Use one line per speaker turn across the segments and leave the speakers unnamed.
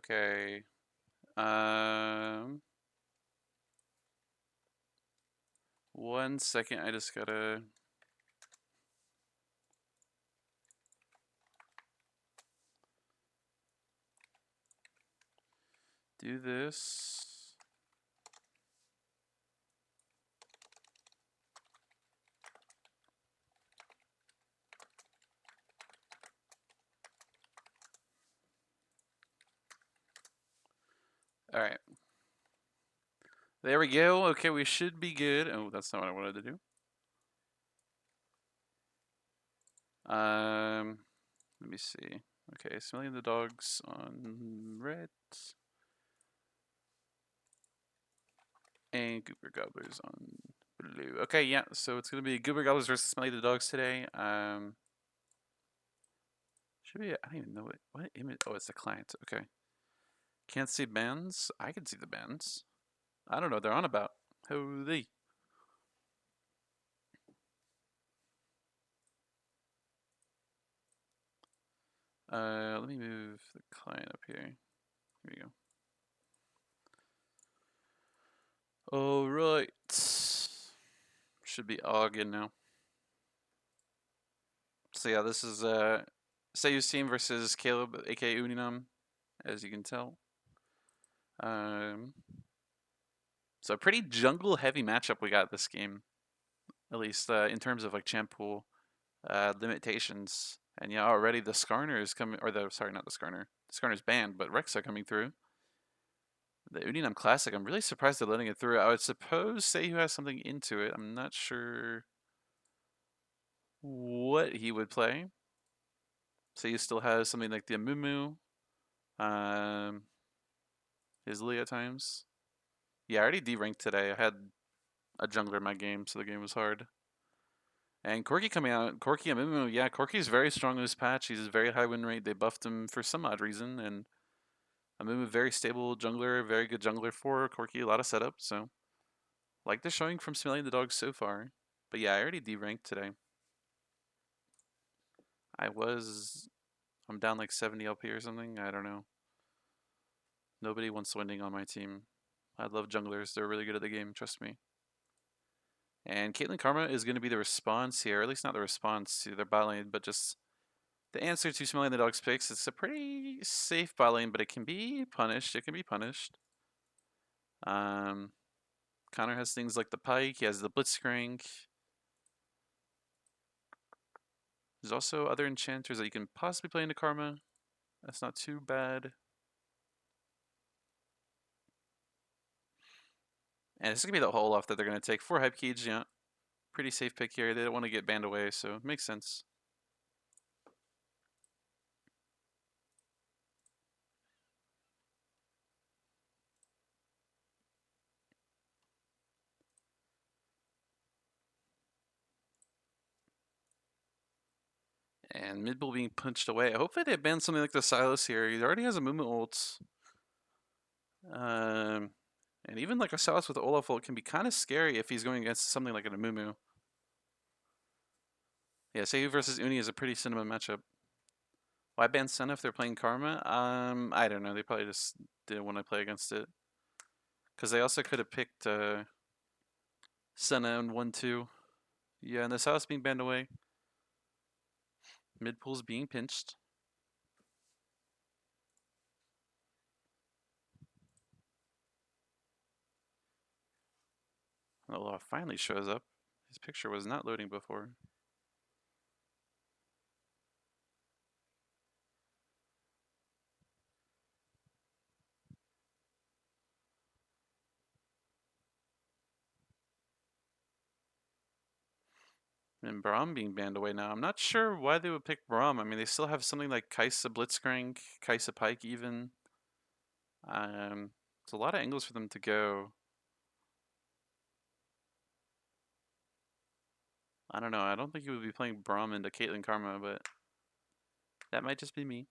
Okay. 1 second. I just gotta. Do this. All right. There we go. Okay, we should be good. Oh, that's not what I wanted to do. Let me see. Okay, Smelly and the dogs on red. And Goober Gobblers on blue. Okay, yeah, so it's gonna be Goober Gobblers versus Smelly the dogs today. Should be, I don't even know what image. Oh, it's the client. Okay. Can't see bands. I can see the bands. I don't know what they're on about. Holy. Let me move the client up here. Here we go. All right. Should be all good now. So yeah, this is Sayu's team versus Caleb, aka Uninum, as you can tell. Um, so a pretty jungle heavy matchup we got this game, at least in terms of like champ pool limitations. And yeah, already the Skarner is coming, or the sorry, not the Skarner. The Skarner's banned, but Rex are coming through. The Uninum Classic, I'm really surprised they're letting it through. I would suppose Sayu has something into it. I'm not sure what he would play. Sayu still has something like the Amumu, um, his Lee at times. Yeah, I already D-ranked today. I had a jungler in my game, so the game was hard. And Corki coming out, Corki Amumu, yeah, Corki's very strong in this patch. He's a very high win rate. They buffed him for some odd reason, and Amumu very stable jungler, very good jungler for Corki. A lot of setup, so like the showing from Smelly the Dogs so far. But yeah, I already D-ranked today. I'm down like 70 LP or something. I don't know. Nobody wants winning on my team. I love junglers. They're really good at the game. Trust me. And Caitlyn Karma is going to be the response here, or at least not the response to their bot lane, but just the answer to Smelly the Dog's picks. It's a pretty safe bot lane, but it can be punished. It can be punished. Um, Connor has things like the Pike. He has the Blitzcrank. There's also other enchanters that you can possibly play into Karma. That's not too bad. And it's going to be the whole off that they're going to take. 4 Hype Cage, yeah. Pretty safe pick here. They don't want to get banned away, so it makes sense. And Midbull being punched away. Hopefully they ban something like the Silas here. He already has a movement ult. And even like a Silas with Olaf ult can be kind of scary if he's going against something like an Amumu. Yeah, Seiyu versus Uni is a pretty cinema matchup. Why ban Senna if they're playing Karma? I don't know. They probably just didn't want to play against it. Because they also could have picked Senna in 1-2. Yeah, and the Silas being banned away. Midpool's being pinched. Olaf finally shows up. His picture was not loading before. And Braum being banned away now. I'm not sure why they would pick Braum. I mean, they still have something like Kaisa Blitzcrank, Kaisa Pike even. It's a lot of angles for them to go. I don't know. I don't think he would be playing Braum into Caitlyn Karma, but that might just be me.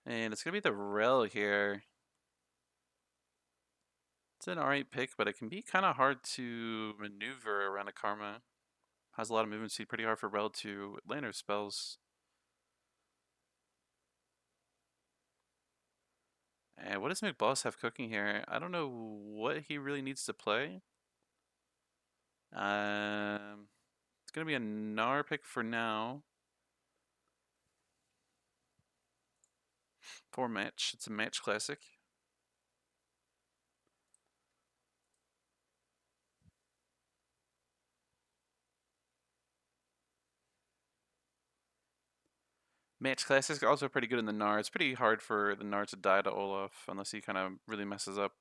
And it's gonna be the Rel here. It's an alright pick, but it can be kind of hard to maneuver around a Karma. Has a lot of movement speed, pretty hard for Rel to land her spells. And what does McBoss have cooking here? I don't know what he really needs to play. It's going to be a Gnar pick for now. For match. It's a match classic. Match classics are also pretty good in the Gnar. It's pretty hard for the Gnar to die to Olaf unless he kind of really messes up.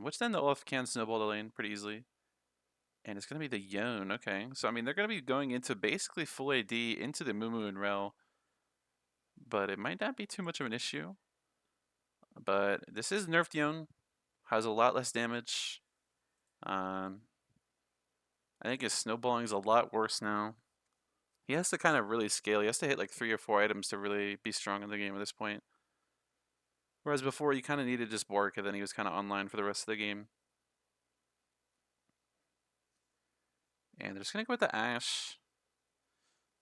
Which then the Olaf can snowball the lane pretty easily. And it's going to be the Yone. Okay. So, I mean, they're going to be going into basically full AD into the Mumu and Rel. But it might not be too much of an issue. But this is nerfed Yone. Has a lot less damage. I think his snowballing is a lot worse now. He has to kind of really scale. He has to hit like 3 or 4 items to really be strong in the game at this point. Whereas before, you kind of needed just Bork, and then he was kind of online for the rest of the game. And they're just going to go with the Ashe.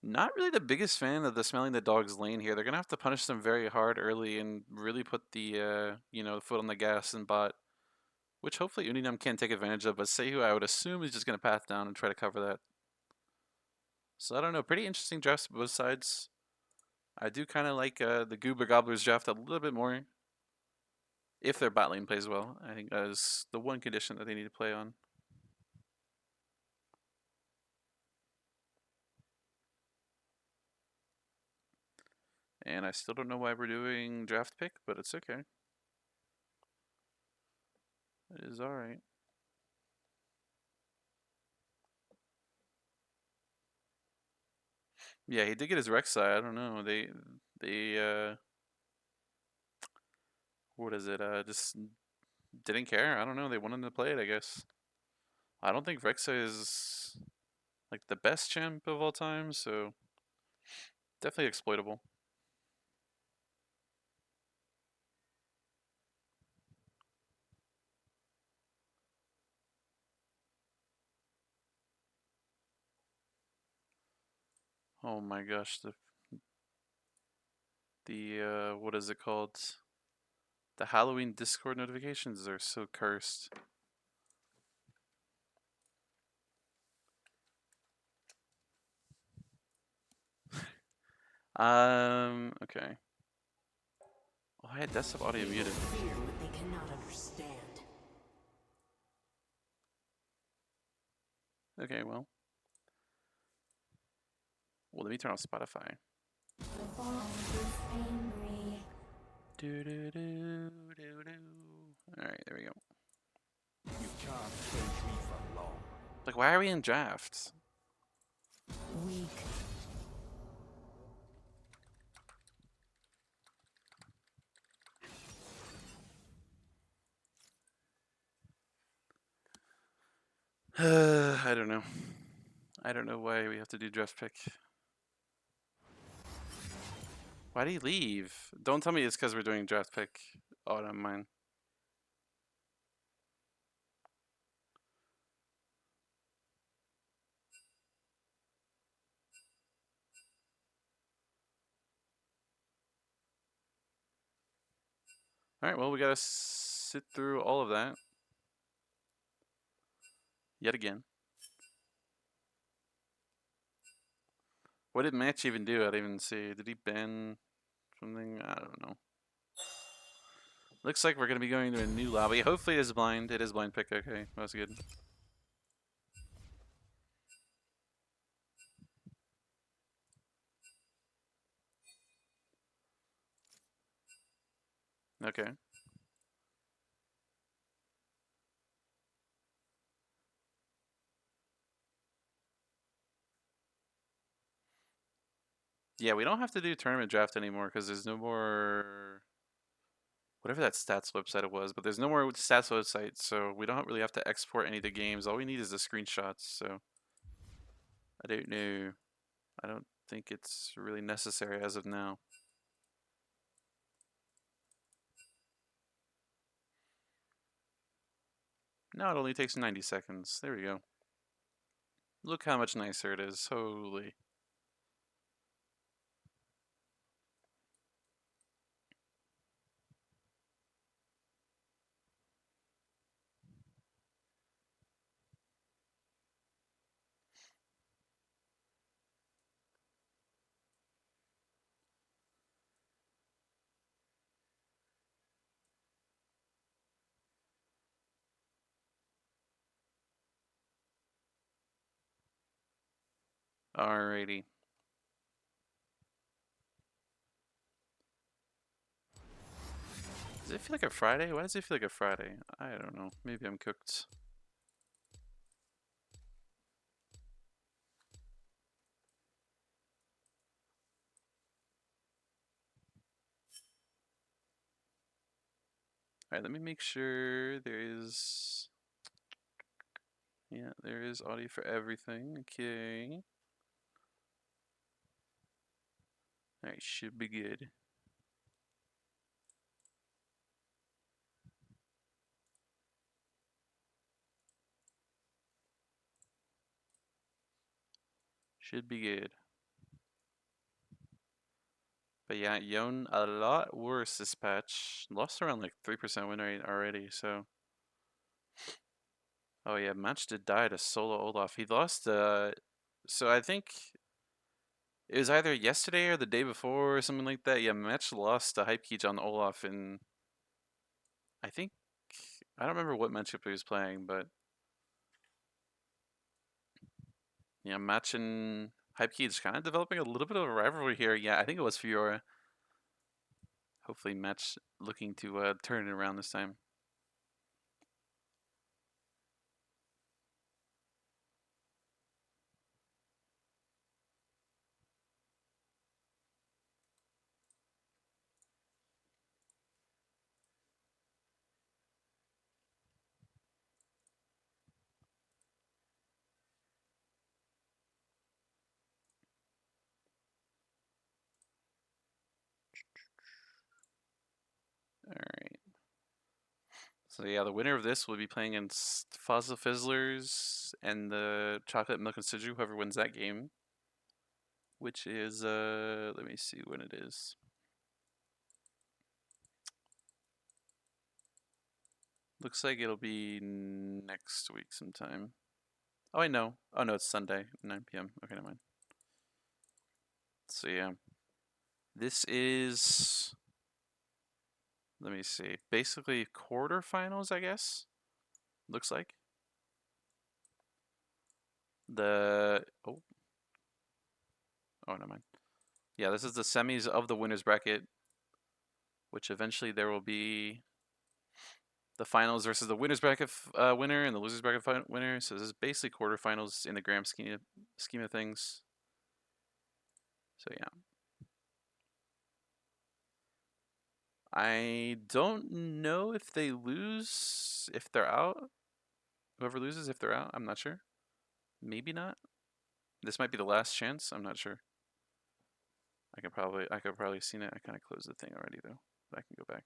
Not really the biggest fan of the Smelling the Dog's lane here. They're going to have to punish them very hard early and really put the, foot on the gas and bot. Which hopefully Uninum can take advantage of, but Sehu I would assume is just going to path down and try to cover that. So I don't know, pretty interesting drafts both sides. I do kind of like the Goober Gobblers draft a little bit more. If their bot lane plays well. I think that is the one condition that they need to play on. And I still don't know why we're doing draft pick, but it's okay. It is alright. Yeah, he did get his Rek'Sai. I don't know. What is it? Just didn't care. I don't know. They wanted to play it, I guess. I don't think Rek'Sai is like the best champ of all time, so definitely exploitable. Oh my gosh, the what is it called? The Halloween Discord notifications are so cursed. Okay. Oh, I had desktop audio muted.
Fear what they cannot understand.
Okay, well, let me turn off Spotify. Do do do do do. All right, there we go.
You can't cage me for long.
Like, why are we in drafts?
Weak.
I don't know. I don't know why we have to do draft pick. Why did he leave? Don't tell me it's because we're doing draft pick. Oh, never mind. All right, well, we gotta sit through all of that yet again. What did Match even do? I didn't even see. Did he ban something? I don't know. Looks like we're gonna be going to a new lobby. Hopefully it is blind. It is blind pick. Okay, that's good. Okay. Yeah, we don't have to do tournament draft anymore because there's no more whatever that stats website it was, but there's no more stats website, so we don't really have to export any of the games. All we need is the screenshots, so I don't know. I don't think it's really necessary as of now. Now it only takes 90 seconds. There we go. Look how much nicer it is. Holy. Alrighty. Does it feel like a Friday? Why does it feel like a Friday? I don't know. Maybe I'm cooked. Alright, let me make sure there is... Yeah, there is audio for everything. Okay. Alright, should be good. Should be good. But yeah, Yon a lot worse this patch. Lost around like 3% win rate already, so... Oh yeah, Match did die to solo Olaf. He lost so I think it was either yesterday or the day before or something like that. Yeah, Match lost a hype key on Olaf in I think I don't remember what matchup he was playing, but yeah, Match and Hype Key is kind of developing a little bit of a rivalry here. Yeah, I think it was Fiora. Hopefully Match looking to turn it around this time. Alright. So yeah, the winner of this will be playing against Fossil Fizzlers and the Chocolate Milk and Suju, whoever wins that game. Which is let me see when it is. Looks like it'll be next week sometime. Oh I know. Oh no, it's Sunday, 9 p.m. Okay, never mind. So yeah. This is let me see. Basically quarterfinals, I guess. Looks like. The oh never mind. Yeah, this is the semis of the winners bracket, which eventually there will be the finals versus the winners bracket winner and the losers bracket winner. So this is basically quarterfinals in the grand scheme of things. So yeah. I don't know if they lose, if they're out. Whoever loses, if they're out, I'm not sure. Maybe not. This might be the last chance. I'm not sure. I could probably seen it. I kind of closed the thing already though. But I can go back.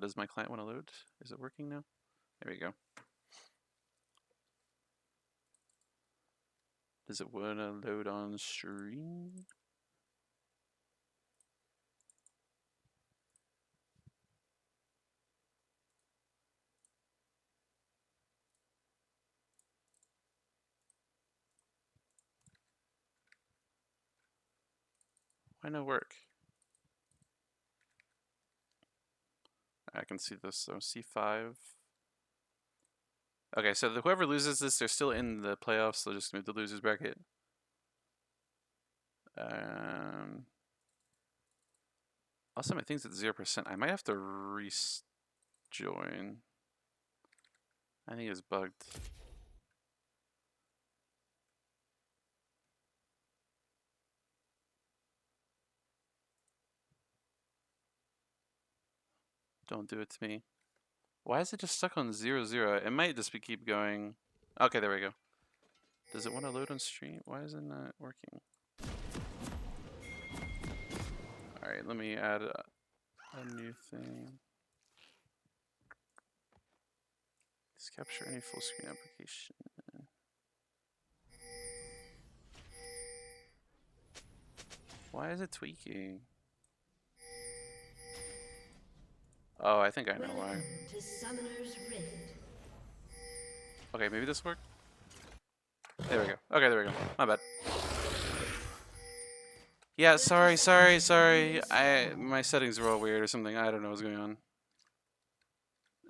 Does my client want to load? Is it working now? There we go. Does it want to load on stream? Why no work? I can see this. So C5. Okay, so whoever loses this, they're still in the playoffs. They'll just move the losers bracket. Also, my thing's at 0%. I might have to rejoin. I think it's bugged. Don't do it to me. Why is it just stuck on 0, 0? It might just be keep going. Okay, there we go. Does it want to load on stream? Why is it not working? Alright, let me add a new thing. Let's capture any full screen application. Why is it tweaking? Oh, I think I know why.
To Summoner's Rift.
Okay, maybe this worked? There we go. Okay, there we go. My bad. Yeah, sorry. My settings were all weird or something. I don't know what's going on.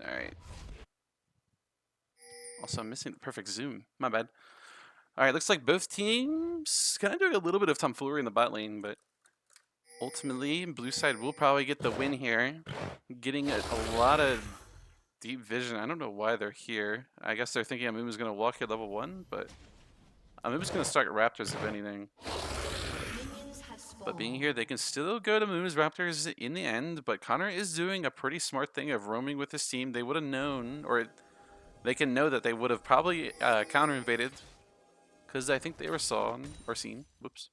Alright. Also, I'm missing the perfect zoom. My bad. Alright, looks like both teams kind of doing a little bit of tomfoolery in the bot lane, but ultimately, blue side will probably get the win here. Getting a lot of deep vision. I don't know why they're here. I guess they're thinking Amumu's going to walk at level 1, but Amumu's going to start Raptors if anything. But being here, they can still go to Amumu's Raptors in the end, but Connor is doing a pretty smart thing of roaming with his team. They would have known, or they can know that they would have probably counter-invaded, because I think they were seen. Whoops.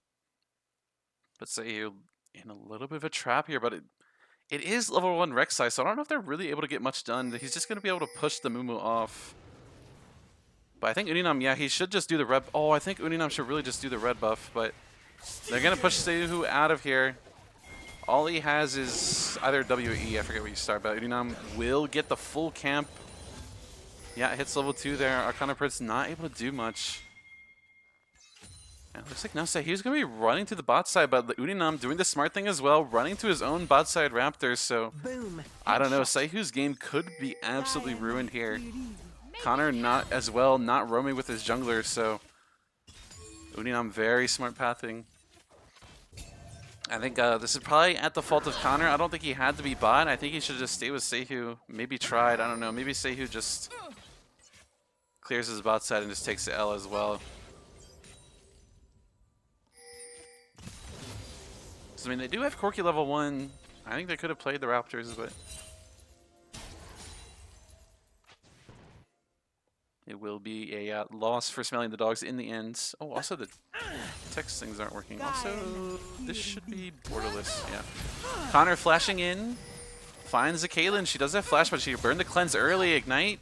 But say you're in a little bit of a trap here, but it is level 1 Rek'Sai, so I don't know if they're really able to get much done. He's just going to be able to push the Mumu off. But I think Uninam, yeah, he should just do the red. Oh, I think Uninam should really just do the red buff, but they're going to push Seihu out of here. All he has is either WE, I forget where you start, but Uninam will get the full camp. Yeah, hits level 2 there. Arcana Prince not able to do much. And it looks like now Seihu's going to be running to the bot side, but Uninam doing the smart thing as well, running to his own bot side Raptors, so
Boom.
I don't know, Seihu's game could be absolutely ruined here. Connor not as well, not roaming with his jungler, so Uninam very smart pathing. I think this is probably at the fault of Connor. I don't think he had to be bot. I think he should just stay with Seihu. Maybe tried, I don't know. Maybe Seihu just clears his bot side and just takes the L as well. I mean, they do have Corki level 1. I think they could have played the Raptors, but it will be a loss for Smelly and the Dogs in the end. Oh, also the text things aren't working. Also, this should be borderless. Yeah. Connor flashing in, finds the Caitlyn. She does have flash, but she burned the cleanse early. Ignite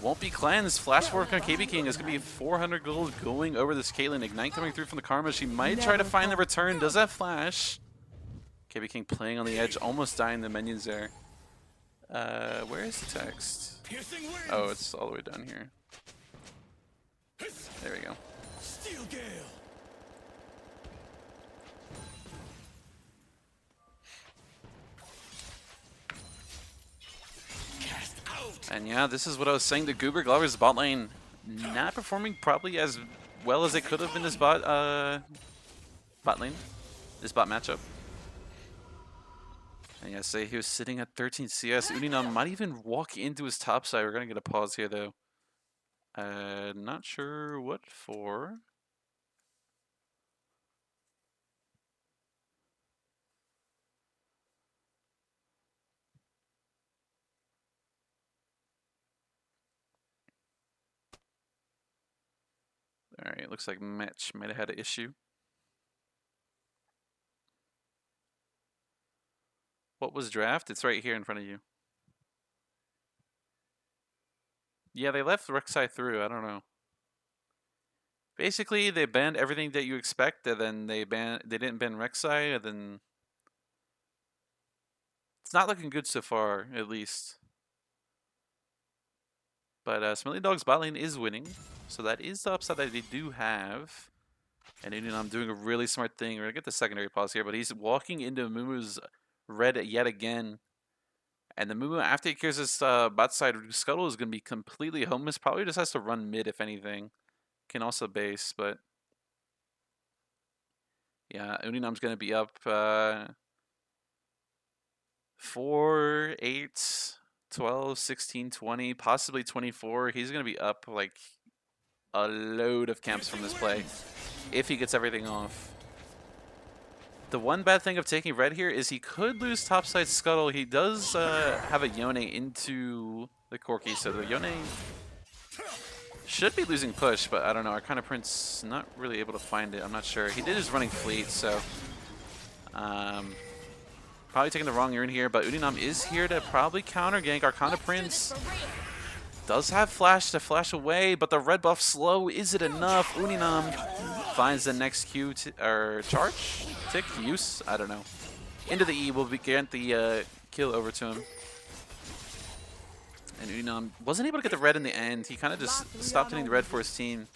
won't be cleansed. Flash work on KB King is going to be 400 gold going over this Caitlyn. Ignite coming through from the Karma. She might try to find the return. Does have flash. KB King playing on the edge, almost dying the minions there. Where is the text? Oh, it's all the way down here. There we go.
Steel Gale. Cast out.
And yeah, this is what I was saying. The Goober Gobblers bot lane not performing probably as well as it could have in this bot lane, this bot matchup. And yeah, say he was sitting at 13 CS. Uninam might even walk into his top side. We're gonna get a pause here though. Not sure what for. Alright, looks like Match might have had an issue. What was draft? It's right here in front of you. Yeah, they left Rek'Sai through. I don't know. Basically, they banned everything that you expect, and then they didn't ban Rek'Sai, and then it's not looking good so far, at least. But Smelly Dog's bot lane is winning, so that is the upside that they do have. And I'm doing a really smart thing. We're gonna get the secondary pause here, but he's walking into Mumu's red yet again. And the Mumu, after he clears his bot side, Scuttle is going to be completely homeless. Probably just has to run mid, if anything. Can also base, but yeah, Uninam's going to be up 4, 8, 12, 16, 20, possibly 24. He's going to be up like a load of camps from this play if he gets everything off. The one bad thing of taking red here is he could lose topside Scuttle. He does have a Yone into the Corki, so the Yone should be losing push, but I don't know. Arcana Prince not really able to find it. I'm not sure. He did his running fleet, so probably taking the wrong urn here, but Uninam is here to probably counter gank. Arcana Prince Does have flash to flash away, but the red buff slow. Is it enough? Uninam finds the next Q or charge tick use. I don't know. Into the E will get the kill over to him. And Uninam wasn't able to get the red in the end. He kind of just stopped hitting the red for his team.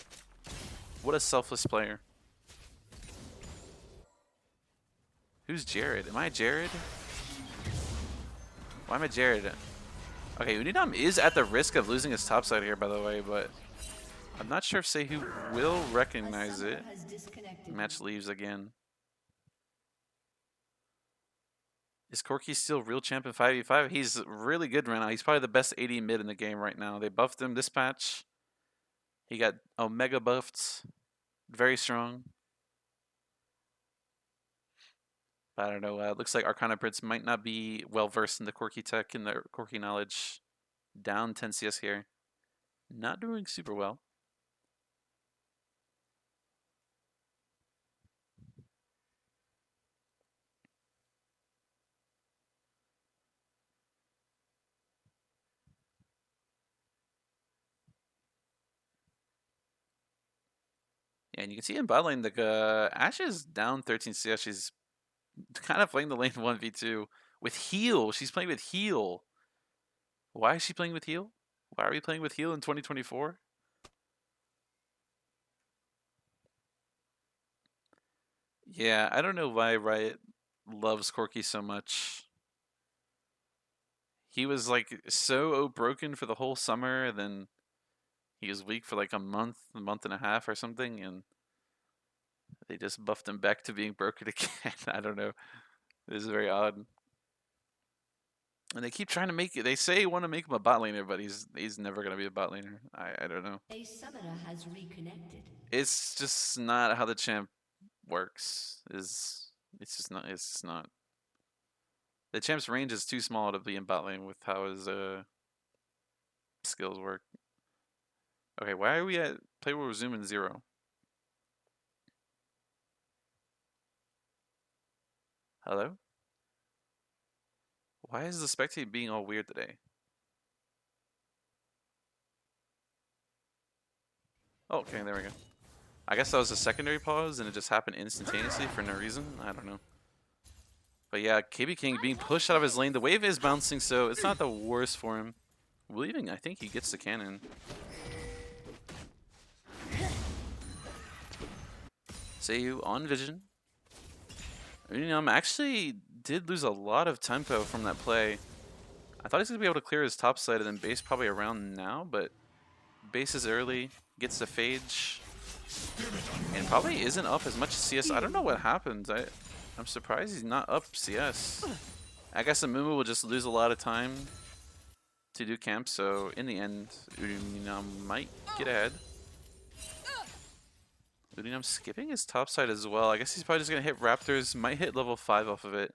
What a selfless player. Who's Jared? Am I Jared? Why am I Jared? Okay, Uninam is at the risk of losing his topside here, by the way, but I'm not sure if Sehu will recognize it. Match leaves again. Is Corki still real champ in 5v5? He's really good right now. He's probably the best AD mid in the game right now. They buffed him this patch. He got Omega buffed. Very strong. I don't know. It looks like Arcana Prince might not be well versed in the Corki tech and the Corki knowledge. Down 10 CS here. Not doing super well. Yeah, and you can see in bot lane, the Ashe is down 13 CS. She's kind of playing the lane 1v2 with heal. She's playing with heal. Why is she playing with heal? Why are we playing with heal in 2024? Yeah, I don't know why Riot loves Corki so much. He was like so broken for the whole summer, and then he was weak for like a month and a half or something, and they just buffed him back to being broken again. I don't know. This is very odd. And they keep trying to make it. They say want to make him a bot laner, but he's never gonna be a bot laner. I don't know.
A summoner has reconnected.
It's just not how the champ works. It's just not. It's just not. The champ's range is too small to be in bot lane with how his skills work. Okay, why are we at play will resume in 0? Hello? Why is the spectate being all weird today? Oh, okay, there we go. I guess that was a secondary pause and it just happened instantaneously for no reason. I don't know. But yeah, KB King being pushed out of his lane. The wave is bouncing, so it's not the worst for him. Believing, I think he gets the cannon. Seiyuu on vision. Uninam actually did lose a lot of tempo from that play. I thought he was going to be able to clear his top side and then base probably around now, but base is early, gets the phage, and probably isn't up as much CS. I don't know what happened. I'm surprised he's not up CS. I guess Amumu will just lose a lot of time to do camp, so in the end, Uninam might get ahead. Uninam skipping his top side as well. I guess he's probably just going to hit Raptors, might hit level 5 off of it,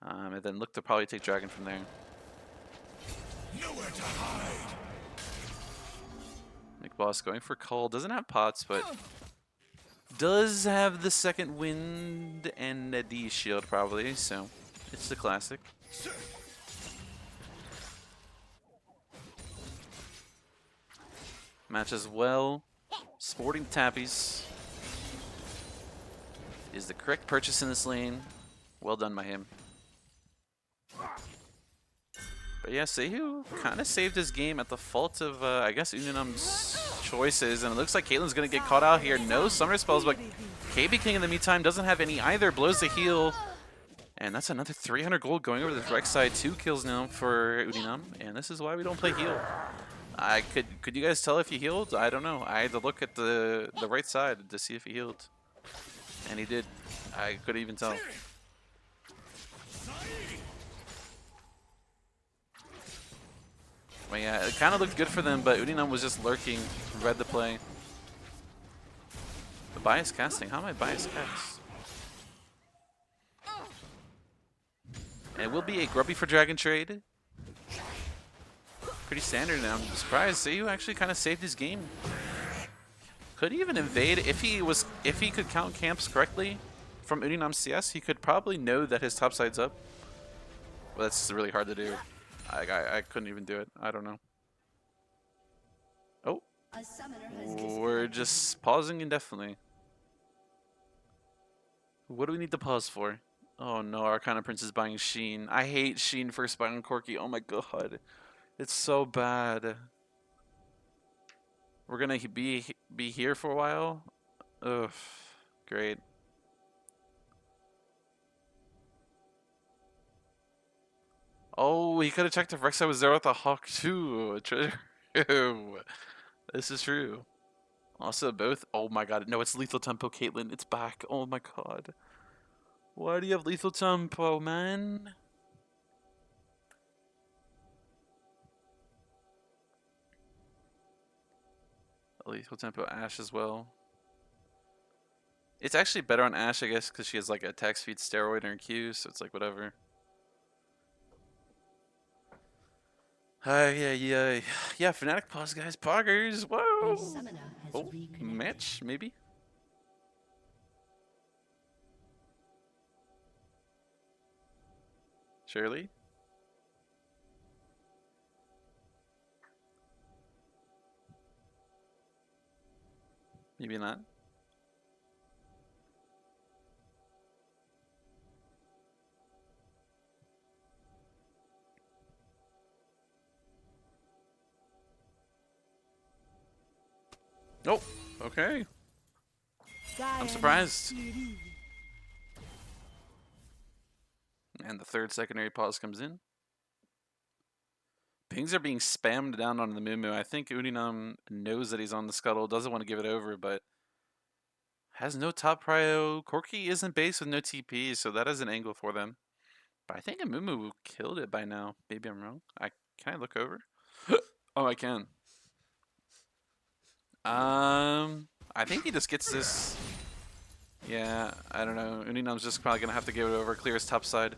and then look to probably take Dragon from there.
Nowhere to hide.
McBoss going for Cull. Doesn't have pots, but does have the second wind and a D shield probably, so it's the classic. Match as well. Sporting Tappies is the correct purchase in this lane. Well done by him. But yeah, Seiyuu kind of saved his game at the fault of, I guess, Uninam's choices. And it looks like Caitlyn's going to get caught out here. No summer spells, but KB King in the meantime doesn't have any either. Blows the heal. And that's another 300 gold going over the Rex side. 2 kills now for Uninam. And this is why we don't play heal. Could you guys tell if he healed? I don't know. I had to look at the right side to see if he healed. And he did. I couldn't even tell. But yeah, it kind of looked good for them, but Uninam was just lurking, read the play. The bias casting. How am I bias cast? And it will be a Grubby for Dragon trade. Pretty standard, and I'm surprised Seiyuu actually kind of saved his game. Could he even invade if he could count camps correctly from Uninam's CS? He could probably know that his top side's up. But that's really hard to do. I couldn't even do it. I don't know.
A summoner has
We're
disconnected.
just pausing indefinitely. What do we need to pause for? Oh no, Arcana Prince is buying Sheen. I hate Sheen first buying Corki. Oh my god. It's so bad. We're gonna be here for a while? Ugh. Great. Oh, he could have checked if Rek'Sai was there with the Hawk too. True. This is true. Also, both. Oh my god. No, it's Lethal Tempo, Caitlyn. It's back. Oh my god. Why do you have Lethal Tempo, man? Lethal Tempo Ashe as well. It's actually better on Ashe, I guess, because she has like a attack speed steroid in her Q, so it's like whatever. Yeah. Yeah, Fnatic pause, guys. Poggers.
A
Whoa.
summoner has
Oh,
reconnected.
match, maybe? Surely? Maybe not. Oh, okay. I'm surprised. And the third secondary pause comes in. Pings are being spammed down on the Mumu. I think Uninam knows that he's on the scuttle, doesn't want to give it over, but has no top prio. Corki isn't based with no TP, so that is an angle for them. But I think Amumu killed it by now. Maybe I'm wrong. Can I look over? Oh, I can. I think he just gets this. Yeah, I don't know. Uninam's just probably gonna have to give it over. Clear his top side.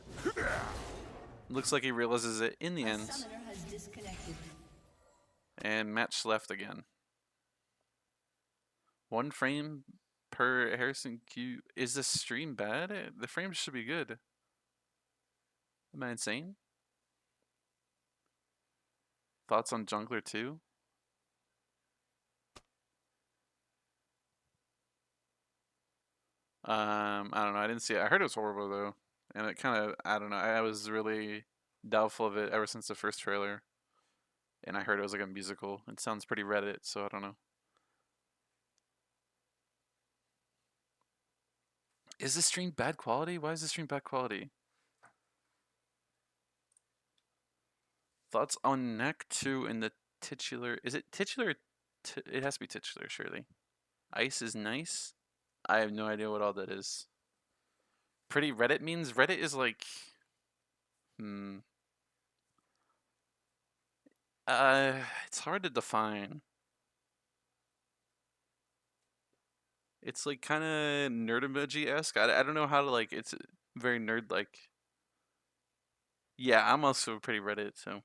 Looks like he realizes it in the
A
end.
summoner has disconnected.
And match left again. 1 frame per Harrison Q. Is the stream bad? The frames should be good. Am I insane? Thoughts on Jungler 2? I don't know. I didn't see it. I heard it was horrible though, and it kind of I don't know. I was really doubtful of it ever since the first trailer, and I heard it was like a musical. It sounds pretty Reddit, so I don't know. Is the stream bad quality? Why is the stream bad quality? Thoughts on neck 2 and the titular? Is it titular? It has to be titular, surely. Ice is nice. I have no idea what all that is. Pretty Reddit means Reddit is like, hmm. It's hard to define. It's like kind of nerd emoji-esque. I don't know how to like. It's very nerd-like. Yeah, I'm also pretty Reddit, so.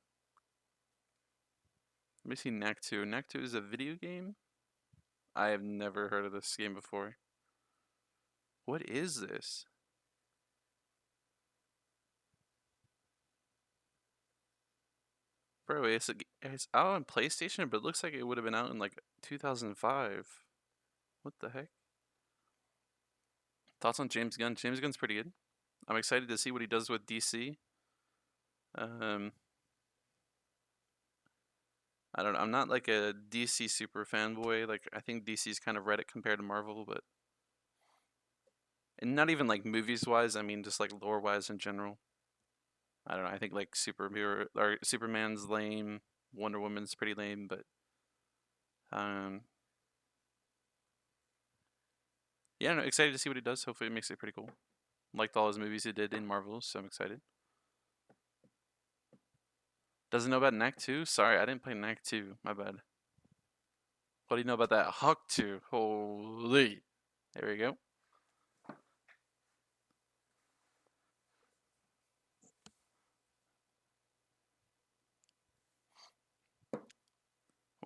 Let me see Knack 2. Knack 2 is a video game? I have never heard of this game before. What is this? Bro, it's out on PlayStation, but it looks like it would have been out in like 2005. What the heck? Thoughts on James Gunn? James Gunn's pretty good. I'm excited to see what he does with DC. I don't know. I'm not like a DC super fanboy. Like I think DC's kind of Reddit compared to Marvel, but and not even like movies wise. I mean just like lore wise in general. I don't know. I think like Superman's lame. Wonder Woman's pretty lame, but um, yeah, no, excited to see what he does. Hopefully, it makes it pretty cool. Liked all his movies he did in Marvel, so I'm excited. Doesn't know about Knack 2? Sorry, I didn't play Knack 2. My bad. What do you know about that Hawk 2? Holy. There we go.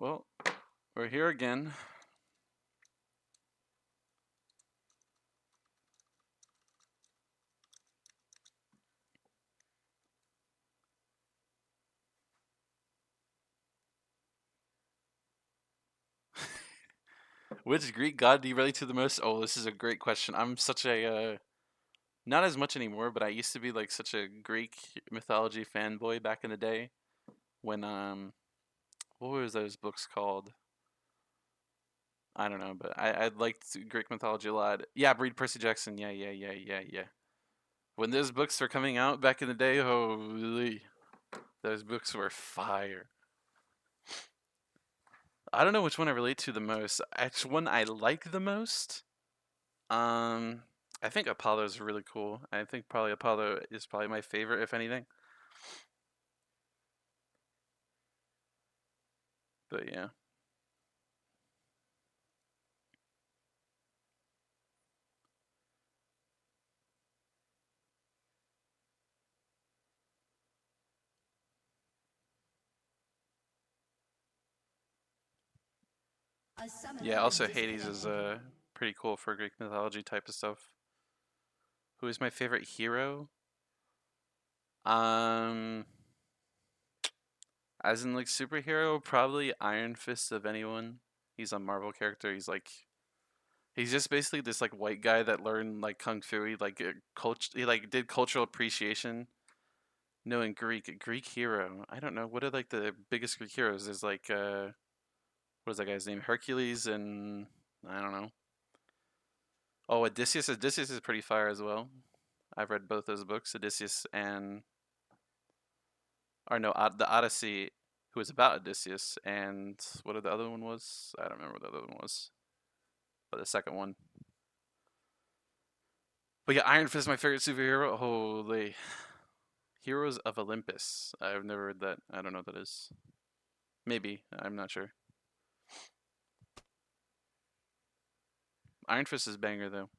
Well, we're here again. Which Greek god do you relate to the most? Oh, this is a great question. I'm such a not as much anymore, but I used to be like such a Greek mythology fanboy back in the day when what was those books called? I don't know, but I liked Greek mythology a lot. Yeah, read Percy Jackson. Yeah. When those books were coming out back in the day, holy, those books were fire. I don't know which one I relate to the most. Actually, one I like the most. Um, I think Apollo's really cool. I think probably Apollo is probably my favorite, if anything. But yeah,
A summoner
yeah.
has
Also, Hades is
disconnected.
pretty cool for Greek mythology type of stuff. Who is my favorite hero? Um, as in like superhero, probably Iron Fist of anyone. He's a Marvel character. He's just basically this like white guy that learned like kung fu. He like did cultural appreciation. No, in Greek hero. I don't know what are like the biggest Greek heroes. There's like what is that guy's name? Hercules and I don't know. Oh, Odysseus. Odysseus is pretty fire as well. I've read both those books, Odysseus and or no, the Odyssey, who was about Odysseus, and what the other one was? I don't remember what the other one was, but the second one. But yeah, Iron Fist is my favorite superhero. Holy, Heroes of Olympus. I've never read that. I don't know what that is. Maybe I'm not sure. Iron Fist is banger though.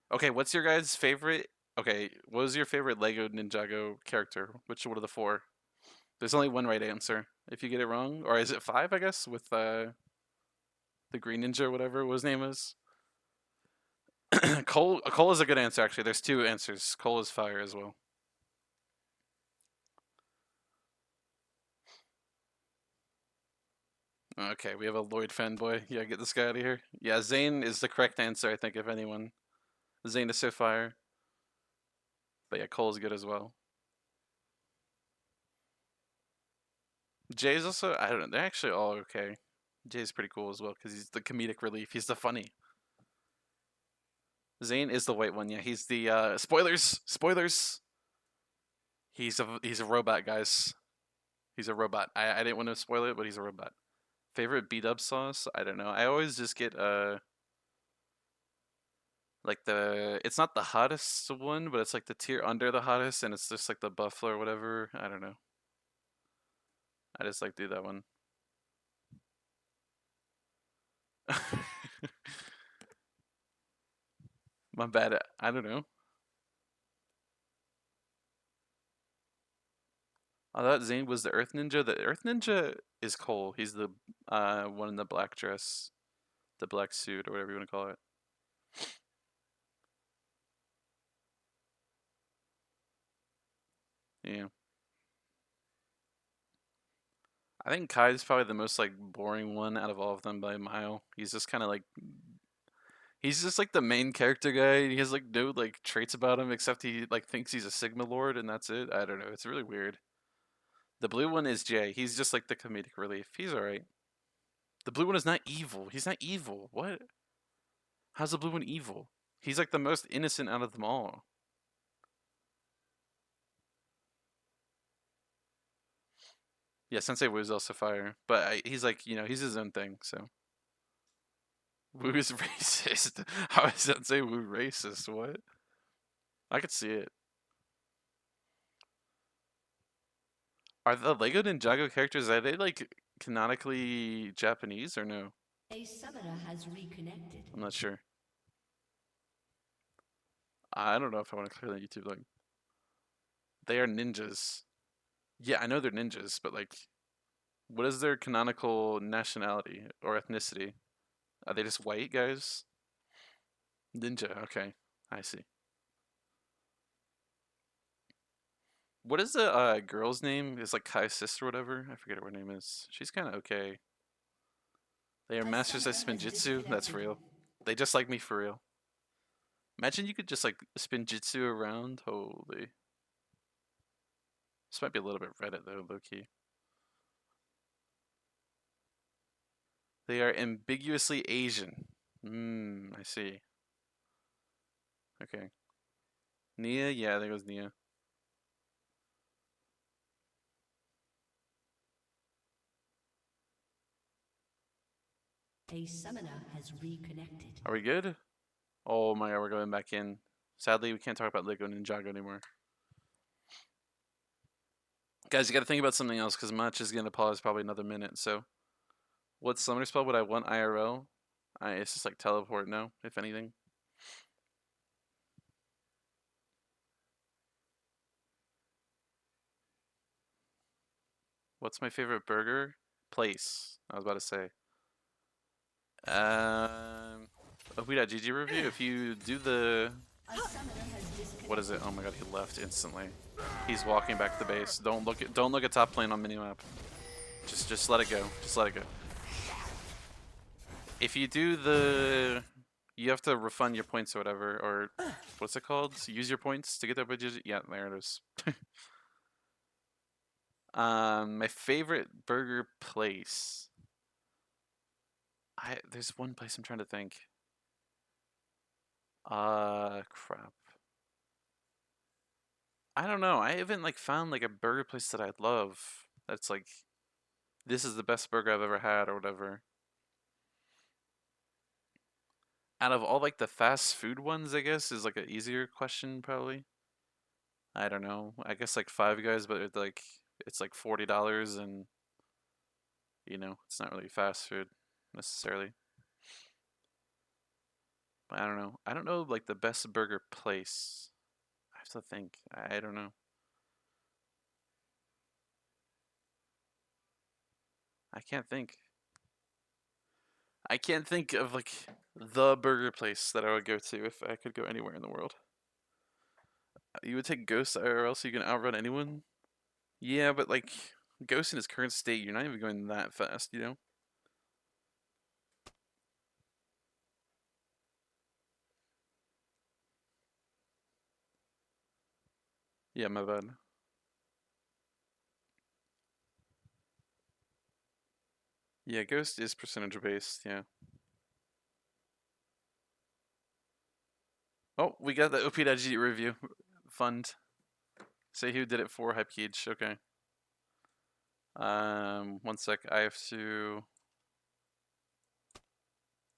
Okay, what's your guys' favorite? Okay, what was your favorite Lego Ninjago character? Which one of the four? There's only one right answer. If you get it wrong, or is it five? I guess with the Green Ninja, or whatever his name is. Cole is a good answer actually. There's two answers. Cole is fire as well. Okay, we have a Lloyd fanboy. Yeah, get this guy out of here. Yeah, Zane is the correct answer. I think if anyone, Zane is so fire. But yeah, Cole's good as well. Jay's also I don't know. They're actually all okay. Jay's pretty cool as well because he's the comedic relief. He's the funny. Zane is the white one. Yeah, he's the spoilers. Spoilers. He's a robot, guys. He's a robot. I didn't want to spoil it, but he's a robot. Favorite beat up sauce? I don't know. I always just get like the it's not the hottest one, but it's like the tier under the hottest, and it's just like the buffalo or whatever. I don't know. I just like do that one. My bad. I don't know. I thought Zane was the Earth Ninja. The Earth Ninja is Cole. He's the one in the black dress, the black suit, or whatever you want to call it. Yeah. I think Kai's probably the most like boring one out of all of them by a mile. He's just kind of like he's just like the main character guy. He has like no like traits about him except he like thinks he's a Sigma Lord and that's it. I don't know. It's really weird. The blue one is Jay. He's just like the comedic relief. He's all right. The blue one is not evil. He's not evil. What? How's the blue one evil? He's like the most innocent out of them all. Yeah, Sensei Wu's also fire, but he's like he's his own thing. So Wu is racist. How is Sensei Wu racist? What? I could see it. Are the Lego Ninjago characters are they like canonically Japanese or no?
A summoner has reconnected.
I'm not sure. I don't know if I want to clear on YouTube. Like they are ninjas. Yeah, I know they're ninjas, but like, what is their canonical nationality or ethnicity? Are they just white guys? Ninja. Okay, I see. What is the girl's name? Is like Kai's sister or whatever? I forget what her name is. She's kind of okay. They are
A
masters at
summoner has
spinjitzu. That's
disconnected.
real. They just like me for real. Imagine you could just like spin jitsu around. Holy. This might be a little bit Reddit though, low key. They are ambiguously Asian. I see. Okay. Nia, yeah, there goes Nia.
A summoner has reconnected.
Are we good? Oh my god, we're going back in. Sadly, we can't talk about Lego Ninjago anymore. Guys, you gotta think about something else because match is gonna pause probably another minute. So, what summoner spell would I want IRL? It's just like teleport, no, if anything. What's my favorite burger place? I was about to say. OP.GG review. If you do the
A summoner has disconnected.
what is it? Oh my god, he left instantly. He's walking back to base. Don't look at top lane on minimap. Just let it go. Just let it go. If you do the you have to refund your points or whatever, or what's it called? Use your points to get that budget. Yeah, there it is. My favorite burger place. There's one place I'm trying to think. Crap. I don't know. I haven't like found like a burger place that I love. That's like this is the best burger I've ever had or whatever. Out of all like the fast food ones, I guess is like an easier question probably. I don't know. I guess like Five Guys, but it's like $40 and it's not really fast food necessarily. But I don't know. I don't know like the best burger place. I have to think. I don't know. I can't think. I can't think of like the burger place that I would go to if I could go anywhere in the world. You would take Ghost IRL so you can outrun anyone? Yeah, but like Ghost in his current state, you're not even going that fast, you know? Yeah, my bad. Yeah, Ghost is percentage based, yeah. Oh, we got the OP.G review. Fund. Say who did it for Hype Cage. Okay. One sec. I have to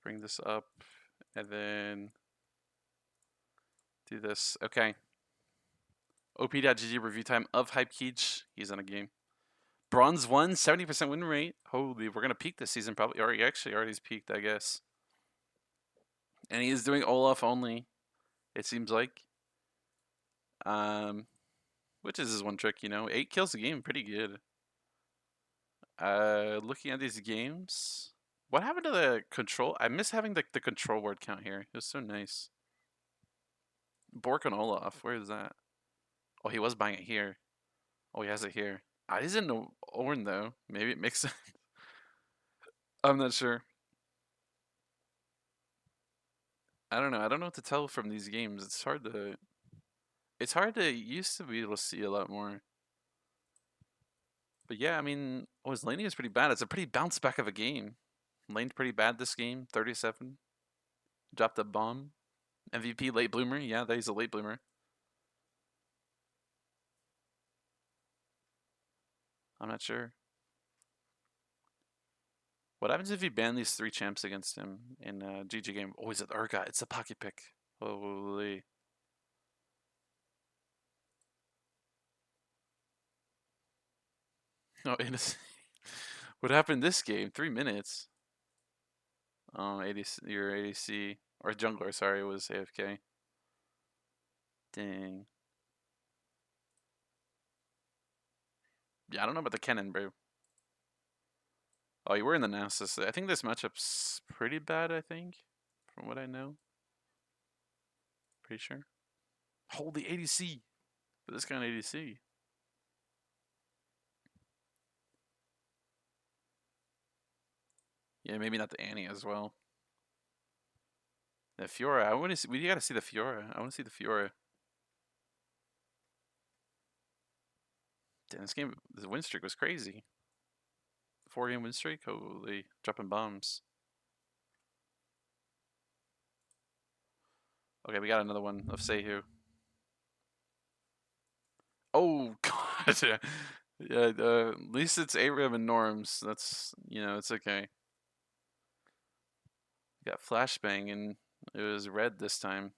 bring this up and then do this. Okay. OP.GG review time of Hype Cage. He's on a game. Bronze 1, 70% win rate. Holy, we're gonna peak this season probably. Or he actually already's peaked, I guess. And he is doing Olaf only, it seems like. Um, which is his one trick, 8 kills a game, pretty good. Looking at these games, what happened to the control? I miss having the control word count here. It was so nice. Bork and Olaf, where is that? Oh, he was buying it here. Oh, he has it here. He's in the Orn though. Maybe it makes sense. I'm not sure. I don't know. I don't know what to tell from these games. It's hard to. It's hard to. Used to be able to see a lot more. But yeah, I mean, his laning is pretty bad. It's a pretty bounce back of a game. Laned pretty bad this game. 37. Dropped a bomb. MVP late bloomer. Yeah, that he's a late bloomer. I'm not sure. What happens if you ban these 3 champs against him in a GG game? Oh, is it Urgot? It's a pocket pick. Holy. Oh, what happened this game? 3 minutes. Oh, ADC, your ADC or jungler, sorry, was AFK. Dang. Yeah, I don't know about the Kennen, bro. Oh, you were in the Nasus. I think this matchup's pretty bad, I think, from what I know. Pretty sure. Holy ADC! For this kind of ADC. Yeah, maybe not the Annie as well. The Fiora, I want to see. We gotta see the Fiora. I want to see the Fiora. Damn, this game, this win streak was crazy. 4-game win streak. Holy, dropping bombs. Okay, we got another one of Seihu. Oh god. Yeah, at least it's Aram and Norms. That's, it's okay. Got flashbang and it was red this time.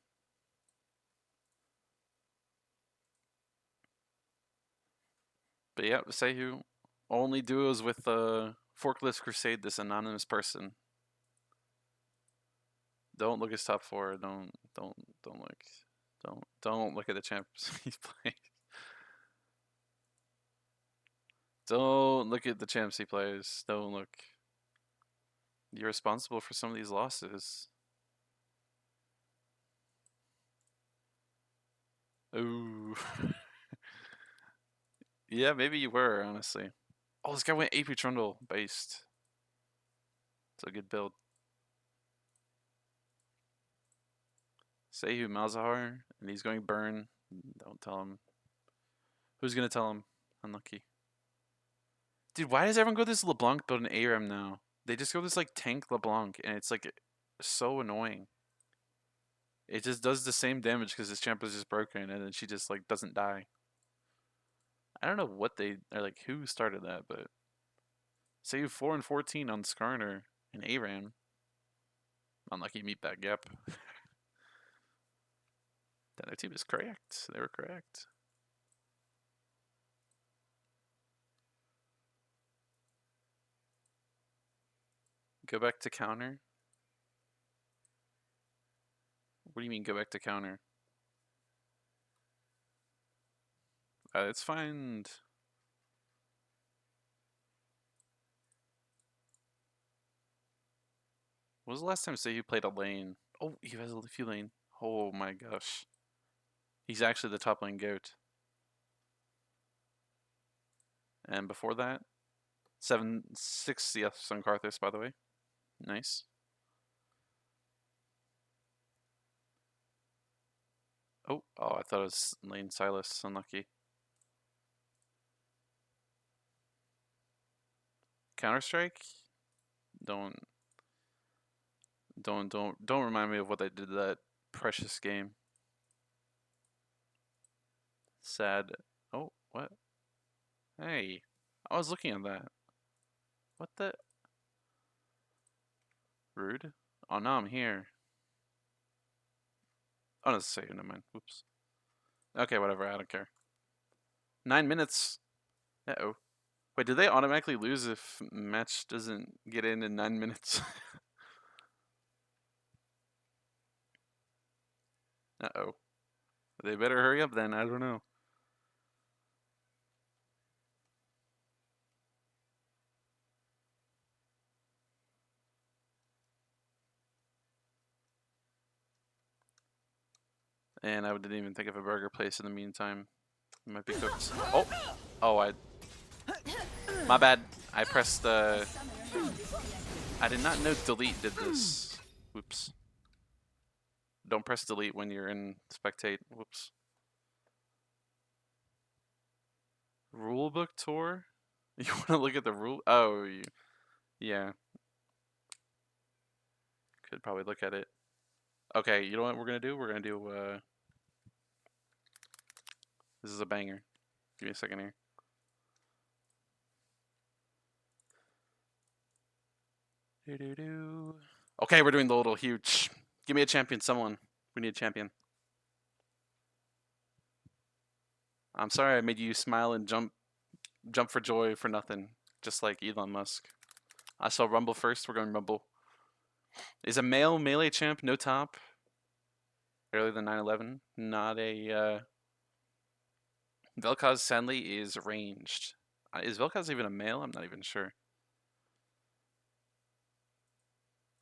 But yeah, Seihu only duos with Forklift Crusade, this anonymous person. Don't look at his top four. Don't look. Don't look at the champs he's playing. Don't look at the champs he plays. Don't look. You're responsible for some of these losses. Ooh. Yeah, maybe you were, honestly. Oh, this guy went AP Trundle based. It's a good build. Seihu Malzahar, and he's going burn. Don't tell him. Who's gonna tell him? Unlucky. Dude, why does everyone go this LeBlanc build an ARAM now? They just go this like tank LeBlanc, and it's like so annoying. It just does the same damage because his champ is just broken, and then she just like doesn't die. I don't know what they are like. Who started that? But Seihu 4 and 14 on Skarner and ARAM. Unlucky meatbag. Yep. Then their team is correct. They were correct. Go back to counter. What do you mean go back to counter? It's fine. When was the last time Seihu played a lane? Oh, he has a Leafy lane. Oh my gosh. He's actually the top lane goat. And before that, 7-6 CS on Karthus, by the way. Nice. Oh, I thought it was lane Silas. Unlucky. Counter Strike? Don't remind me of what they did to that precious game. Sad. Oh, what? Hey, I was looking at that. What the? Rude. Oh no, I'm here. Oh, no, say never mind. Whoops. Okay, whatever. I don't care. 9 minutes. Uh-oh. Wait, do they automatically lose if match doesn't get in 9 minutes? Uh-oh. They better hurry up then. I don't know. And I didn't even think of a burger place in the meantime. It might be cooked. Oh, my bad. I pressed the... I did not know delete did this. Whoops. Don't press delete when you're in spectate. Whoops. Rulebook tour? You want to look at the rule? Oh, yeah. Could probably look at it. Okay, you know what we're gonna do? We're gonna do, this is a banger. Give me a second here. Okay, we're doing the little huge. Give me a champion, someone. We need a champion. I'm sorry I made you smile and jump for joy for nothing. Just like Elon Musk. I saw Rumble first, we're going Rumble. Is a male melee champ no top? Earlier than 9/11? Not a, Vel'Koz sadly is ranged. Is Vel'Koz even a male? I'm not even sure.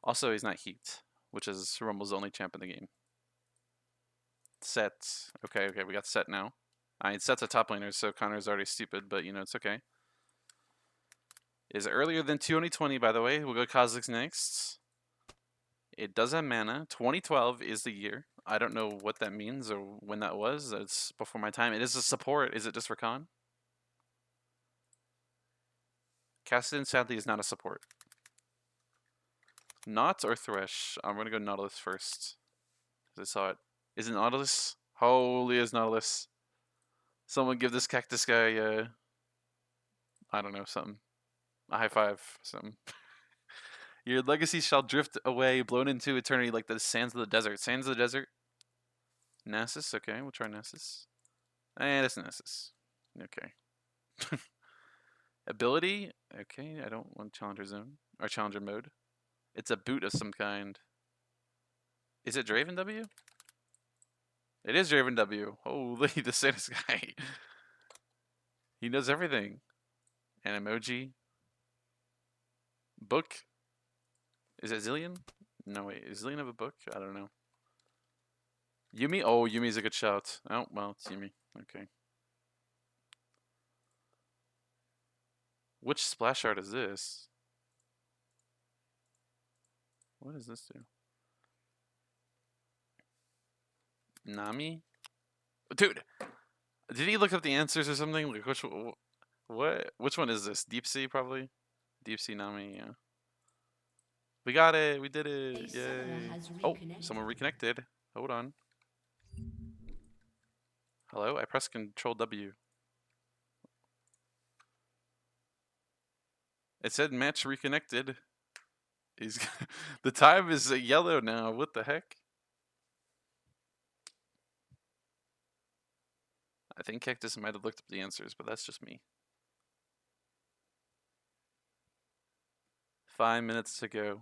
Also, he's not Heat, which is Rumble's only champ in the game. Set. Okay, we got Set now. I mean, Set's a top laner, so Connor's already stupid, but it's okay. Is earlier than 2020, by the way. We'll go Kha'Zix next. It does have mana. 2012 is the year. I don't know what that means or when that was. It's before my time. It is a support. Is it just for con? Kassadin sadly is not a support. Not or Thresh? I'm gonna go Nautilus first. I saw it. Is it Nautilus? Holy is Nautilus. Someone give this cactus guy I don't know, something. A high five, something. Your legacy shall drift away, blown into eternity like the sands of the desert. Sands of the desert. Nasus, okay, we'll try Nasus. It's Nasus. Okay. Ability, okay, I don't want Challenger Zone. Or Challenger Mode. It's a boot of some kind. Is it Draven W? It is Draven W. Holy, the saddest guy. He knows everything. An emoji. Book. Is it Zillion? No, wait. Is Zillion have a book? I don't know. Yuumi? Oh, Yumi's a good shout. Oh, well, it's Yuumi. Okay. Which splash art is this? What does this do? Nami? Dude! Did he look up the answers or something? Like, which one is this? Deep Sea, probably? Deep Sea Nami, yeah. We got it! We did it! Yay! Oh, someone reconnected. Hold on. Hello? I pressed Control W. It said match reconnected. The time is yellow now. What the heck? I think Cactus might have looked up the answers, but that's just me. 5 minutes to go.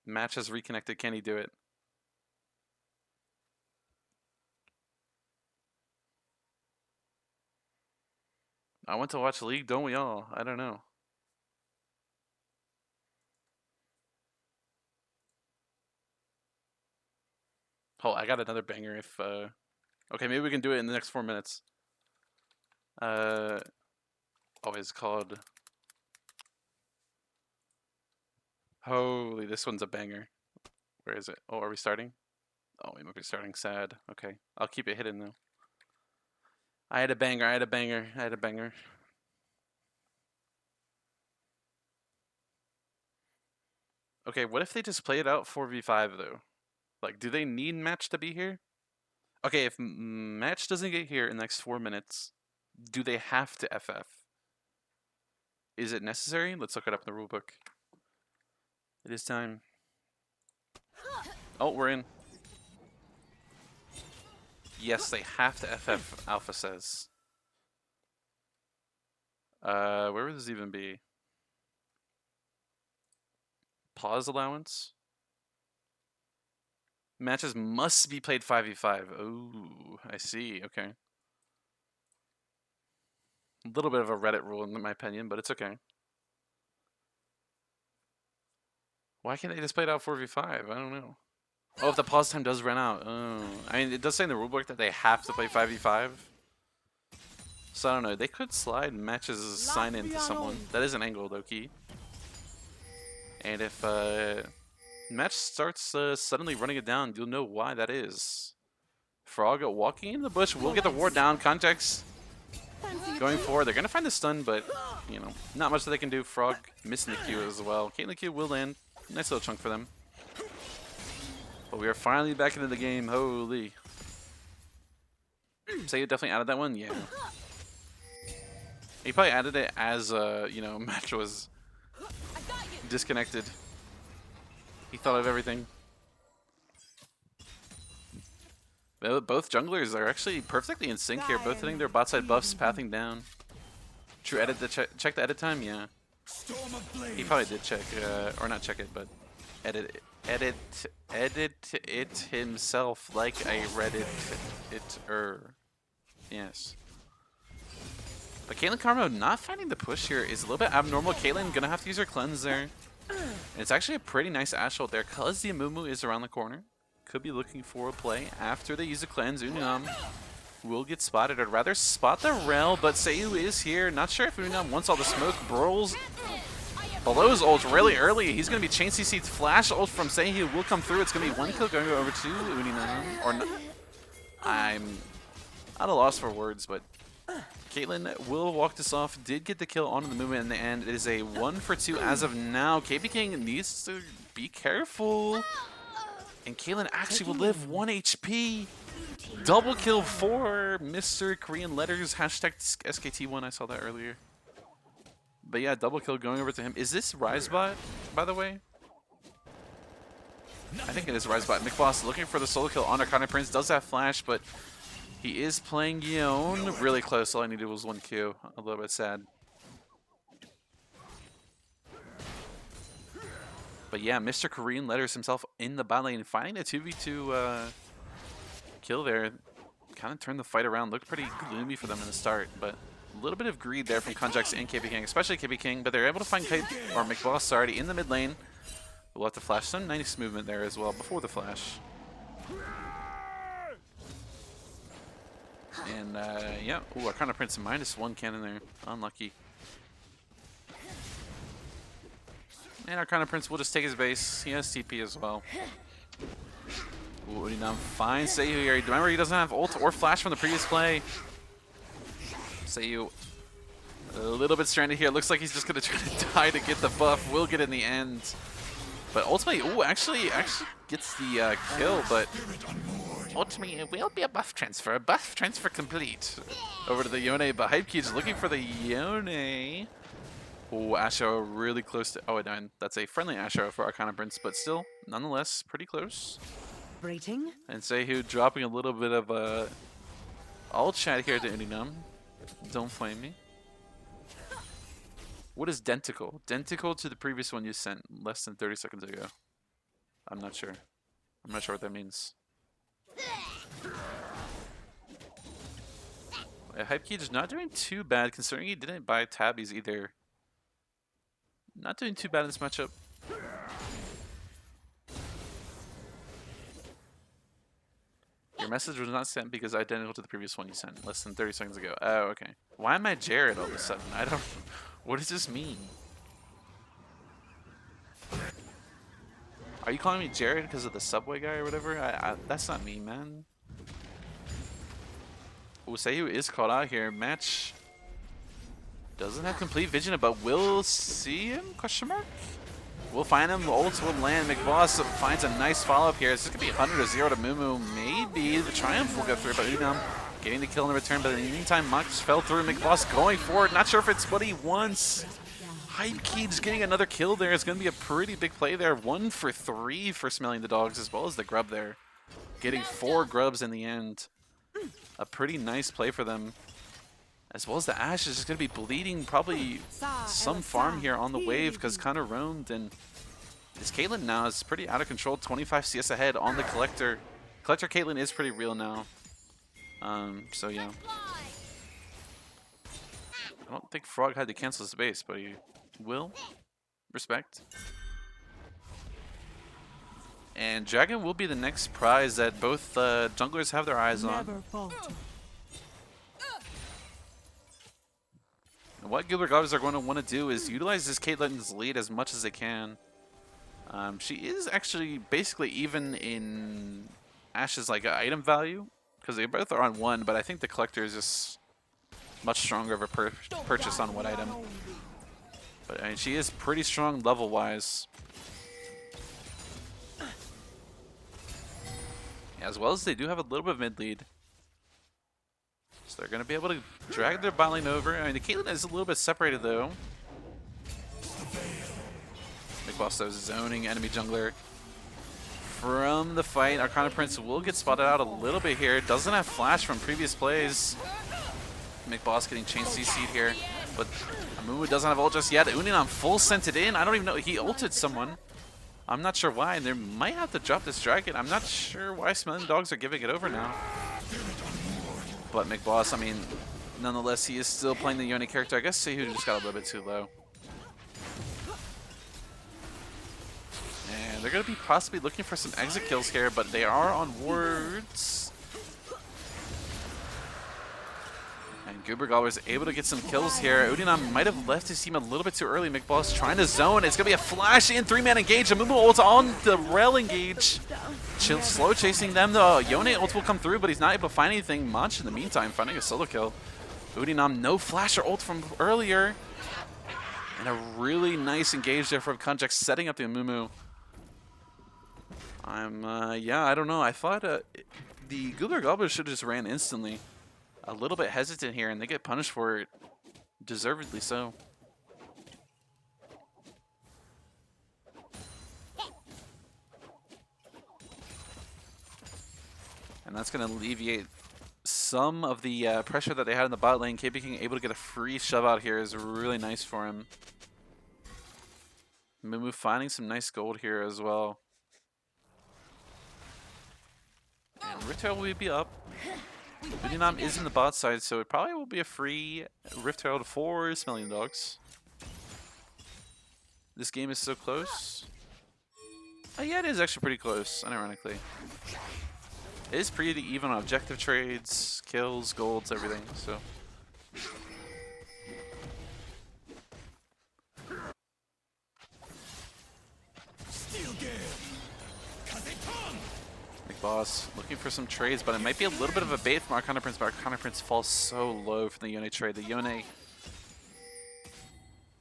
Match has reconnected. Can he do it? I want to watch League, don't we all? I don't know. Oh, I got another banger if okay, maybe we can do it in the next 4 minutes. Oh, it's called Holy, this one's a banger. Where is it? Oh, are we starting? Oh, we might be starting sad. Okay. I'll keep it hidden though. I had a banger, I had a banger, I had a banger. Okay, what if they just play it out 4v5 though? Like, do they need match to be here? Okay, if match doesn't get here in the next 4 minutes, do they have to FF? Is it necessary? Let's look it up in the rulebook. It is time. Oh, we're in. Yes, they have to FF, Alpha says. Where would this even be? Pause allowance? Matches must be played 5v5. Oh, I see. Okay. A little bit of a Reddit rule in my opinion, but it's okay. Why can't they just play it out 4v5? I don't know. Oh, if the pause time does run out. Oh. I mean, it does say in the rulebook that they have to play 5v5. So I don't know. They could slide matches sign into someone. That is an angle, though, key. And if match starts suddenly running it down, you'll know why that is. Frog walking in the bush will get the ward down. Context going forward. They're going to find the stun, but, you know, not much that they can do. Frog missing the Q as well. Caitlyn Q will land. Nice little chunk for them. But we are finally back into the game. Holy. Say you definitely added that one? Yeah. He probably added it as, you know, match was disconnected. He thought of everything. Both junglers are actually perfectly in sync here. Both hitting their bot side buffs, pathing down. True edit the check the edit time? Yeah. He probably did check, or not check it, but edit it himself like I read it. Yes. But Caitlyn Carmo not finding the push here is a little bit abnormal. Caitlyn gonna have to use her cleanse there. And it's actually a pretty nice Ash ult there because the Amumu is around the corner. Could be looking for a play after they use a cleanse. Unam will get spotted. I'd rather spot the Rel, but Seiyu is here. Not sure if Unam wants all the smoke. Brawls Below's ult really early. He's going to be chain CC flash ult from Seihu will come through. It's going to be one kill going over to Unina. Or no, I'm at a loss for words, but Caitlyn will walk this off. Did get the kill onto the movement in the end. It is a 1 for 2 as of now. KB King needs to be careful. And Caitlyn actually will live 1 HP. Double kill for Mr. Korean Letters. Hashtag SKT1. I saw that earlier. But yeah, double kill going over to him. Is this Risebot, by the way? I think it is Risebot. McBoss looking for the solo kill on Arcana Prince. Does have flash, but he is playing Yone really close. All I needed was 1 Q. A little bit sad. But yeah, Mr. Korean Letters himself in the bot lane, finding a 2v2 kill there. Kind of turned the fight around. Looked pretty gloomy for them in the start, but a little bit of greed there from Conjax and KB King, especially KB King, but they're able to find Kite, or McBoss already in the mid lane. We'll have to flash. Some nice movement there as well before the flash. And yeah, ooh, Arcana Prince -1 cannon there. Unlucky. And Arcana Prince will just take his base. He has TP as well. Ooh, Uninam finds Seiyu here. Remember, he doesn't have ult or flash from the previous play. Seiyu a little bit stranded here. Looks like he's just going to try to die to get the buff. Will get in the end. But ultimately, ooh, actually gets the kill, but ultimately it will be a buff transfer. Buff transfer complete. Over to the Yone, but Hypeke's looking for the Yone. Ooh, Ash Arrow really close to... Oh, no, that's a friendly Ash Arrow for Arcana Prince, but still, nonetheless, pretty close.
Rating?
And Seihu dropping a little bit of a ult chat here to Uninum. Don't flame me. What is Dentical? Dentical to the previous one you sent less than 30 seconds ago. I'm not sure. I'm not sure what that means. Hypekey is not doing too bad considering he didn't buy tabbies either. Not doing too bad in this matchup. Your message was not sent because identical to the previous one you sent less than 30 seconds ago. Oh, okay. Why am I Jared all of a sudden? I don't... What does this mean? Are you calling me Jared because of the subway guy or whatever? That's not me, man. Seihu is called out here. Match doesn't have complete vision, but we'll see him? Question mark? We'll find him. The ults will land. McBoss finds a nice follow-up here. This is going to be 100-0 to Mumu. Maybe the Triumph will go through, but Unam getting the kill in the return. But in the meantime, Mox fell through. McBoss going forward. Not sure if it's what he wants. Hypeke's getting another kill there. It's going to be a pretty big play there. 1 for 3 for Smelly the Dogs, as well as the Grub there. Getting 4 grubs in the end. A pretty nice play for them. As well as the Ashe is just going to be bleeding probably some farm here on the wave because kind of roamed. And this Caitlyn now is pretty out of control. 25 CS ahead on the Collector. Collector Caitlyn is pretty real now. So yeah. I don't think Frog had to cancel his base, but he will. Respect. And Dragon will be the next prize that both junglers have their eyes on. And what Goober Gobblers are going to want to do is utilize this Caitlyn's lead as much as they can. She is actually basically even in Ashe's like item value because they both are on 1, but I think the Collector is just much stronger of a purchase on what item. But I mean, she is pretty strong level-wise. As well as they do have a little bit of mid lead. So they're going to be able to drag their bot lane over. I mean, the Caitlyn is a little bit separated though. McBoss is zoning enemy jungler from the fight. Arcana Prince will get spotted out a little bit here. Doesn't have flash from previous plays. McBoss getting chain CC'd here. But Amumu doesn't have ult just yet. Uninam full sent it in. I don't even know. He ulted someone. I'm not sure why, and they might have to drop this dragon. I'm not sure why Smelly Dogs are giving it over now. But McBoss, I mean, nonetheless, he is still playing the Yone character. I guess Seihu just got a little bit too low. And they're going to be possibly looking for some exit kills here, but they are on wards. And Goober Gobblers able to get some kills here. Udinam might have left his team a little bit too early. McBoss trying to zone. It's going to be a flash in, 3-man engage. Amumu ult on the rail engage. Slow chasing them. The Yone ult will come through, but he's not able to find anything much in the meantime, finding a solo kill. Udinam, no flash or ult from earlier. And a really nice engage there from Konjak, setting up the Amumu. Yeah, I don't know. I thought the Goober Gobblers should have just ran instantly. A little bit hesitant here, and they get punished for it. Deservedly so. And that's going to alleviate some of the pressure that they had in the bot lane. KB King able to get a free shove out here is really nice for him. Mumu finding some nice gold here as well. And Rift Herald will be up. Udinam is in the bot side, so it probably will be a free Rift Herald for Smelly Dogs. This game is so close. Oh yeah, it is actually pretty close, unironically. It is pretty even on objective trades, kills, golds, everything, so. McBoss looking for some trades, but it might be a little bit of a bait from Arcana Prince, but Arcana Prince falls so low from the Yone trade. The Yone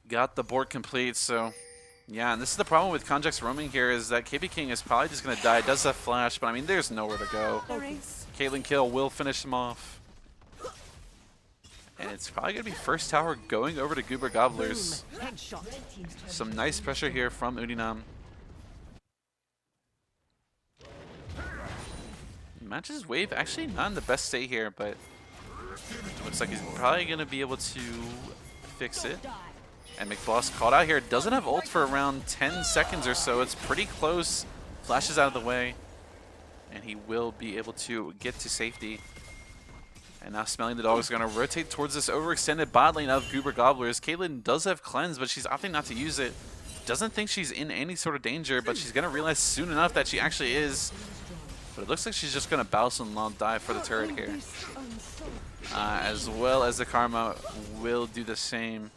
got the board complete, so yeah, and this is the problem with Konjak's roaming here, is that KB King is probably just going to die. Does have flash, but I mean, there's nowhere to go. Caitlyn Kill will finish him off. And it's probably going to be first tower going over to Goober Gobblers. Some nice pressure here from Udinam. Matches wave actually not in the best state here, but looks like he's probably going to be able to fix it. And McBoss caught out here. Doesn't have ult for around 10 seconds or so. It's pretty close. Flashes out of the way. And he will be able to get to safety. And now Smelly the Dog is going to rotate towards this overextended bot lane of Goober Gobblers. Caitlyn does have cleanse, but she's opting not to use it. Doesn't think she's in any sort of danger, but she's going to realize soon enough that she actually is. But it looks like she's just going to bounce and long dive for the turret here. As well as the Karma will do the same.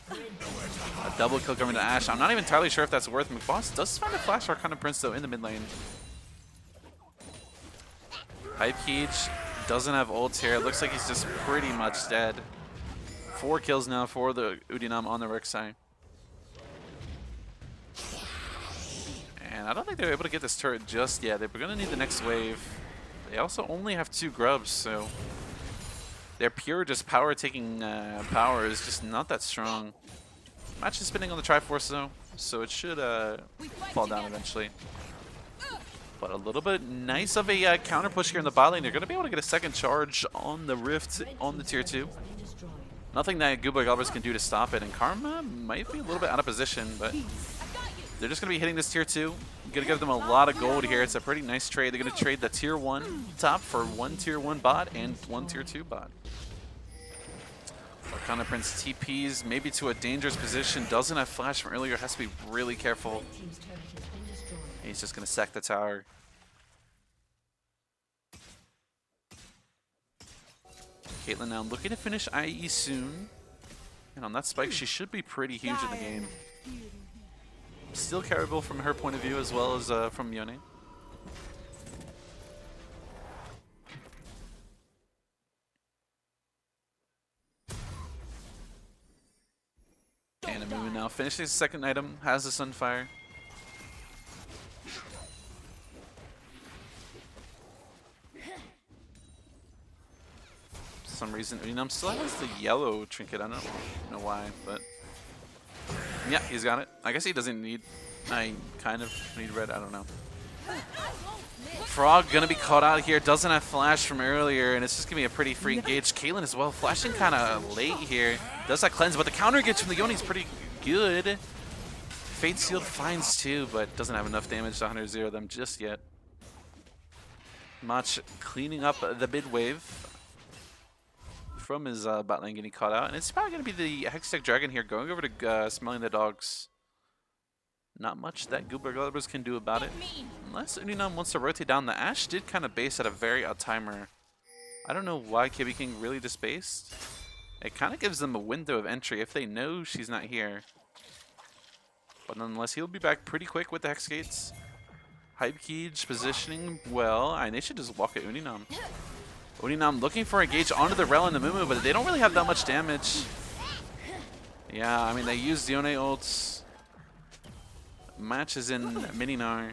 A double kill coming to Ashe. I'm not even entirely sure if that's worth. McBoss does find a flash Arcana Prince though in the mid lane. Hype Keech doesn't have ults here. It looks like he's just pretty much dead. 4 kills now for the Udinam on the Rick side. And I don't think they're able to get this turret just yet. They're going to need the next wave. They also only have 2 grubs, so their pure just power taking power is just not that strong. Match is spinning on the Triforce though, so it should fall down eventually. But a little bit nice of a counter push here in the bot lane. They're going to be able to get a second charge on the Rift on the tier 2. Nothing that Goober Gobblers can do to stop it, and Karma might be a little bit out of position, but they're just going to be hitting this tier 2. Going to give them a lot of gold here. It's a pretty nice trade. They're going to trade the tier 1 top for 1 tier 1 bot and 1 tier 2 bot. Arcana Prince TPs maybe to a dangerous position. Doesn't have flash from earlier. Has to be really careful. He's just going to sack the tower. Caitlyn now looking to finish IE soon. And on that spike, she should be pretty huge in the game. Still carryable from her point of view as well as from Yone. And Amumu now finishes the second item, has the Sunfire. For some reason, Udinam still has the yellow trinket. I don't know why, but yeah, he's got it. I guess he doesn't need. I kind of need red. I don't know. Frog gonna be caught out here. Doesn't have flash from earlier, and it's just gonna be a pretty free engage. Caitlyn as well, flashing kind of late here. Does that cleanse, but the counter engage from the Yone is pretty good. Fate Sealed finds 2, but doesn't have enough damage to 100-0 them just yet. Mach cleaning up the mid wave from his bot lane getting caught out, and it's probably gonna be the Hextech Dragon here going over to Smelling the Dogs. Not much that Goober Gobblers can do about it. Unless Udinam wants to rotate down. The Ashe did kind of base at a very odd timer. I don't know why KB King really just spaced. It kind of gives them a window of entry if they know she's not here. But nonetheless, he'll be back pretty quick with the Hex Gates. Hype Cage positioning well. They should just walk at Uninam. Uninam looking for a gauge onto the Rel and the Mumu, but they don't really have that much damage. Yeah, I mean, they use Yone ults. Match is in Mininar.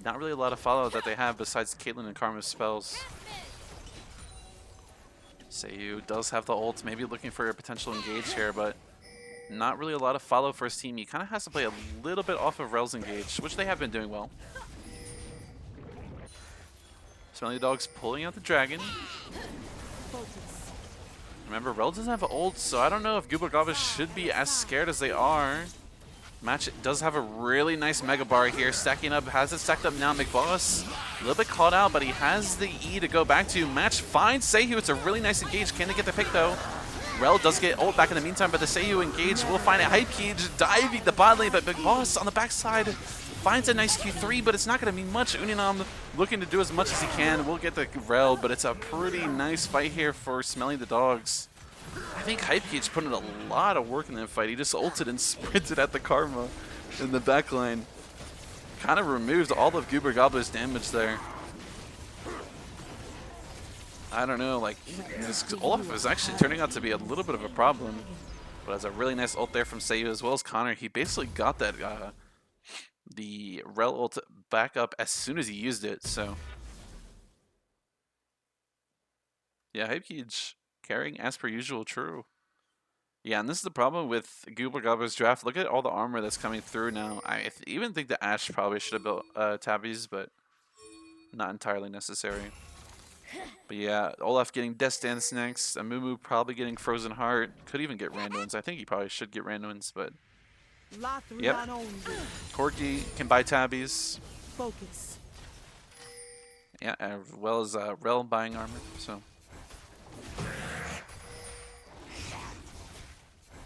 Not really a lot of follow that they have besides Caitlyn and Karma's spells. Seiyu does have the ult, maybe looking for a potential engage here, but not really a lot of follow for his team. He kind of has to play a little bit off of Rel's engage, which they have been doing well. Smelly Dog's pulling out the dragon. Remember, Rel doesn't have ult, so I don't know if Goober Gobblers should be as scared as they are. Match does have a really nice Mega Bar here, stacking up, has it stacked up now. McBoss, a little bit caught out, but he has the E to go back to. Match finds Seiyu, it's a really nice engage. Can they get the pick though? Rel does get ult back in the meantime, but the Seiyu engage will find a Hype Cage, diving the bot lane, but McBoss on the backside finds a nice Q3, but it's not going to mean much. Uninam looking to do as much as he can. We'll get the Rel, but it's a pretty nice fight here for Smelly the Dogs. I think Hype Cage put in a lot of work in that fight. He just ulted and sprinted at the Karma in the backline. Kind of removed all of Goober Gobbler's damage there. I don't know, like, this Olaf is actually turning out to be a little bit of a problem. But has a really nice ult there from Seiyu as well as Connor. He basically got that the Rel ult back up as soon as he used it, so. Yeah, Hype Cage carrying as per usual, true. Yeah, and this is the problem with Goober Gobbler's draft. Look at all the armor that's coming through now. I even think the Ashe probably should have built tabbies, but not entirely necessary. But yeah, Olaf getting Death Dance next. Amumu probably getting Frozen Heart. Could even get Randuin's. I think he probably should get Randuin's, but yep. Corki can buy tabbies.
Focus.
Yeah, as well as Rel buying armor, so.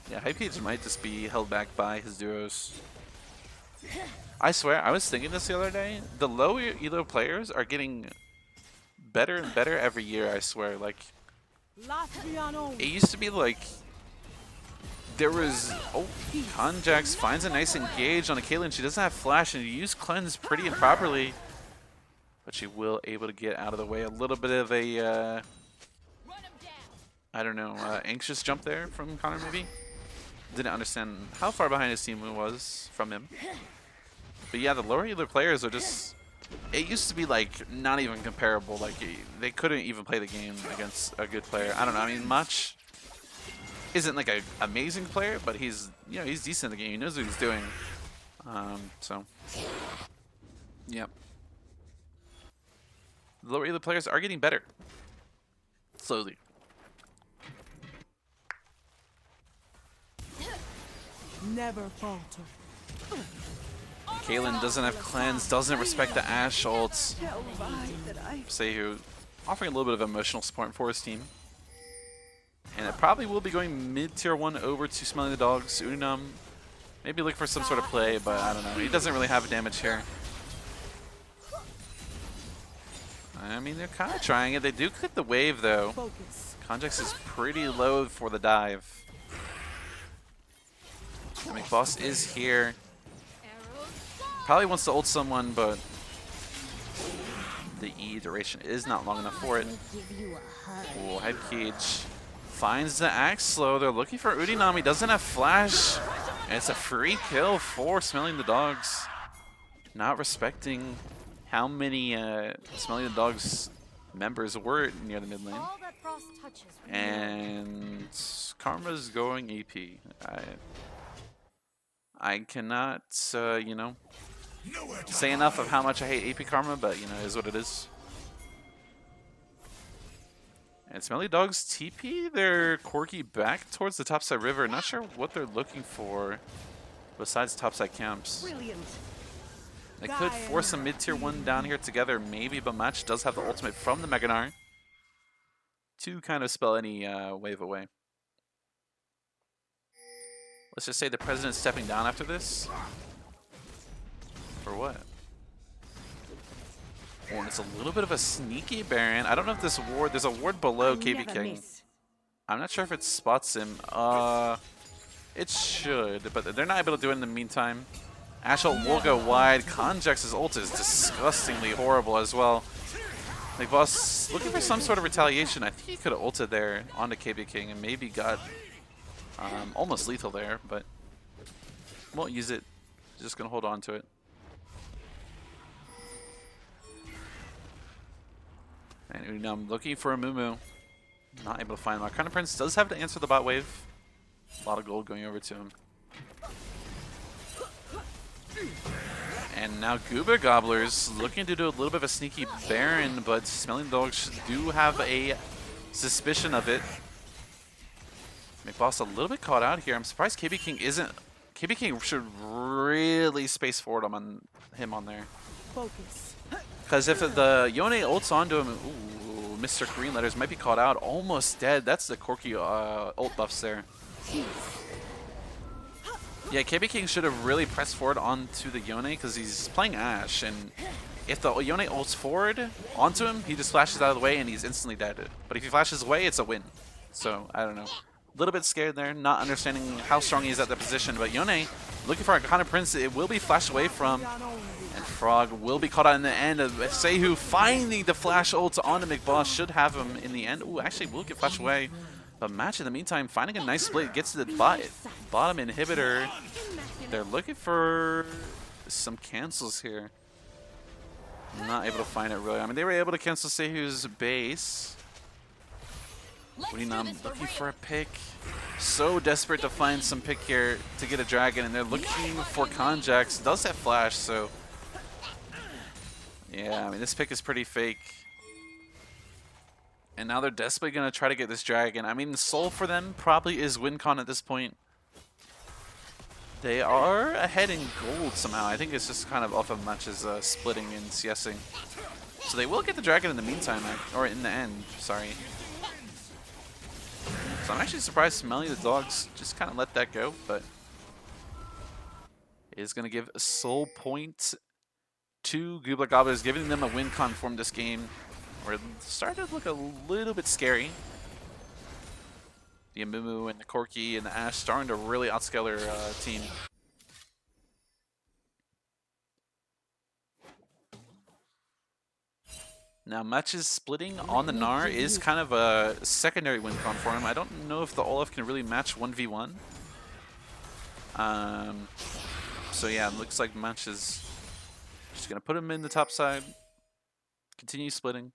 Yeah, Hype Cage might just be held back by his duos. I swear, I was thinking this the other day. The low elo players are getting better and better every year, I swear. Like, it used to be like, there was, Conjax finds a nice engage on a Caitlyn. She doesn't have flash, and you use Cleanse pretty improperly. But she will able to get out of the way. A little bit of a, I don't know, anxious jump there from Connor maybe. Didn't understand how far behind his team was from him. But yeah, the lower elo players are just, it used to be like not even comparable. Like they couldn't even play the game against a good player. I don't know. I mean, Mach isn't like an amazing player, but he's, you know, he's decent in the game. He knows what he's doing. So, yep. The lower elo players are getting better. Slowly.
Never falter.
Caitlyn doesn't have cleanse, doesn't respect the Ashe ults. Seiyu offering a little bit of emotional support for his team. And it probably will be going mid-tier 1 over to Smelly the Dogs. Uninam maybe look for some sort of play, but I don't know. He doesn't really have damage here. I mean, they're kind of trying it. They do clip the wave, though. Conjax is pretty low for the dive. I mean, boss is here. Probably wants to ult someone, but the E duration is not long enough for it. Ooh, Hype Cage finds the axe slow. They're looking for Uninam. He doesn't have flash. And it's a free kill for Smelly the Dogs. Not respecting how many Smelly the Dogs members were near the mid lane. And Karma's going AP. I cannot, you know, say enough of how much I hate AP Karma, but, you know, it is what it is. And Smelly Dogs TP their Corki back towards the topside river. Not sure what they're looking for besides topside camps.
Brilliant.
They could force a mid-tier 1 down here together, maybe, but Match does have the ultimate from the Meganar to kind of spell any wave away. Let's just say the president's stepping down after this. For what? Oh, and it's a little bit of a sneaky Baron. I don't know if this ward, there's a ward below KB King. I'm not sure if it spots him. It should, but they're not able to do it in the meantime. Ash ult will go wide. Conjex's ult is disgustingly horrible as well. Like, boss looking for some sort of retaliation. I think he could have ulted there onto KB King and maybe got almost lethal there, but won't use it. Just gonna hold on to it. And I'm looking for a Moo. Not able to find him. Our Crown Prince does have to answer the bot wave. A lot of gold going over to him. And now Goober Gobblers looking to do a little bit of a sneaky Baron, but Smelly Dogs do have a suspicion of it. McBoss a little bit caught out here. I'm surprised KB King isn't. KB King should really space forward on him on there.
Focus.
Because if the Yone ults onto him, ooh, Mr. Green Letters might be caught out. Almost dead. That's the Corky ult buffs there. Yeah, KB King should have really pressed forward onto the Yone because he's playing Ashe. And if the Yone ults forward onto him, he just flashes out of the way and he's instantly dead. But if he flashes away, it's a win. So, I don't know. A little bit scared there, not understanding how strong he is at the position. But Yone, looking for a Iconic Prince, it will be flashed away from. And Frog will be caught out in the end. Sehu finding the flash ult onto McBoss should have him in the end. Ooh, actually will get flashed away. But Match in the meantime, finding a nice split, gets to the bottom inhibitor. They're looking for some cancels here. Not able to find it really. I mean, they were able to cancel Sehu's base. Uninam looking for a pick. So desperate to find some pick here to get a dragon, and they're looking for Conjax. Does have flash, so yeah, I mean, this pick is pretty fake. And now they're desperately going to try to get this dragon. I mean, the soul for them probably is WinCon at this point. They are ahead in gold somehow. I think it's just kind of off of Match's splitting and CSing. So they will get the dragon in the meantime, or in the end, sorry. So I'm actually surprised Smelly the dogs just kind of let that go, but it is going to give a soul point to Goobler Gobblers, giving them a win con from this game. Where it started to look a little bit scary. The Amumu and the Corky and the Ashe starting to really outscale their team. Now, Match's splitting on the Gnar is kind of a secondary win con for him. I don't know if the Olaf can really match 1v1. So yeah, it looks like Match is just going to put him in the top side. Continue splitting.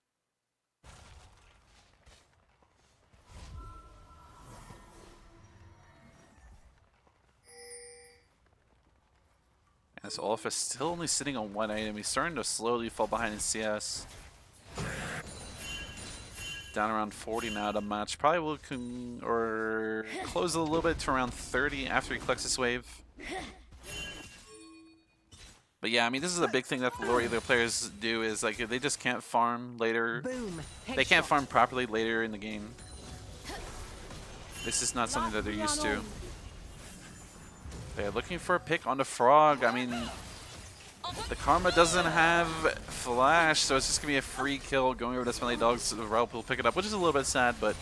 And so Olaf is still only sitting on one item. He's starting to slowly fall behind in CS. Down around 40 now to Match. Probably will close a little bit to around 30 after he collects this wave. But yeah, I mean, this is a big thing that the lower elo players do is like they just can't farm later.
Boom.
They can't farm properly later in the game. This is not something that they're used to. They're looking for a pick on the Frog. I mean, the Karma doesn't have flash, so it's just going to be a free kill going over to Smelly Dogs. The Raup will pick it up, which is a little bit sad, but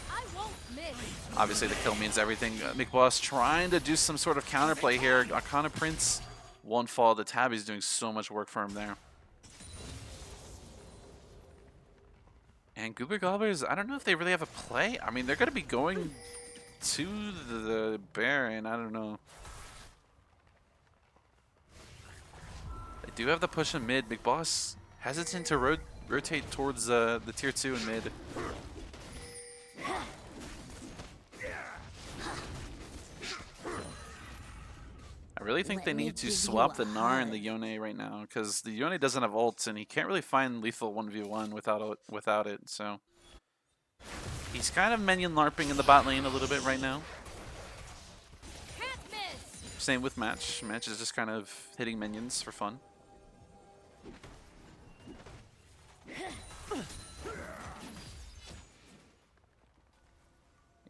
obviously the kill means everything. McBoss trying to do some sort of counterplay here. Iconic Prince won't fall. The Tabby's doing so much work for him there. And Goober Gobblers, I don't know if they really have a play. I mean, they're going to be going to the Baron. I don't know. They do have the push in mid. McBoss hesitant to rotate towards the tier 2 in mid. I really think they need to swap the Gnar and the Yone right now, because the Yone doesn't have ults and he can't really find lethal 1v1 without it, so he's kind of minion LARPing in the bot lane a little bit right now. Same with Match. Match is just kind of hitting minions for fun.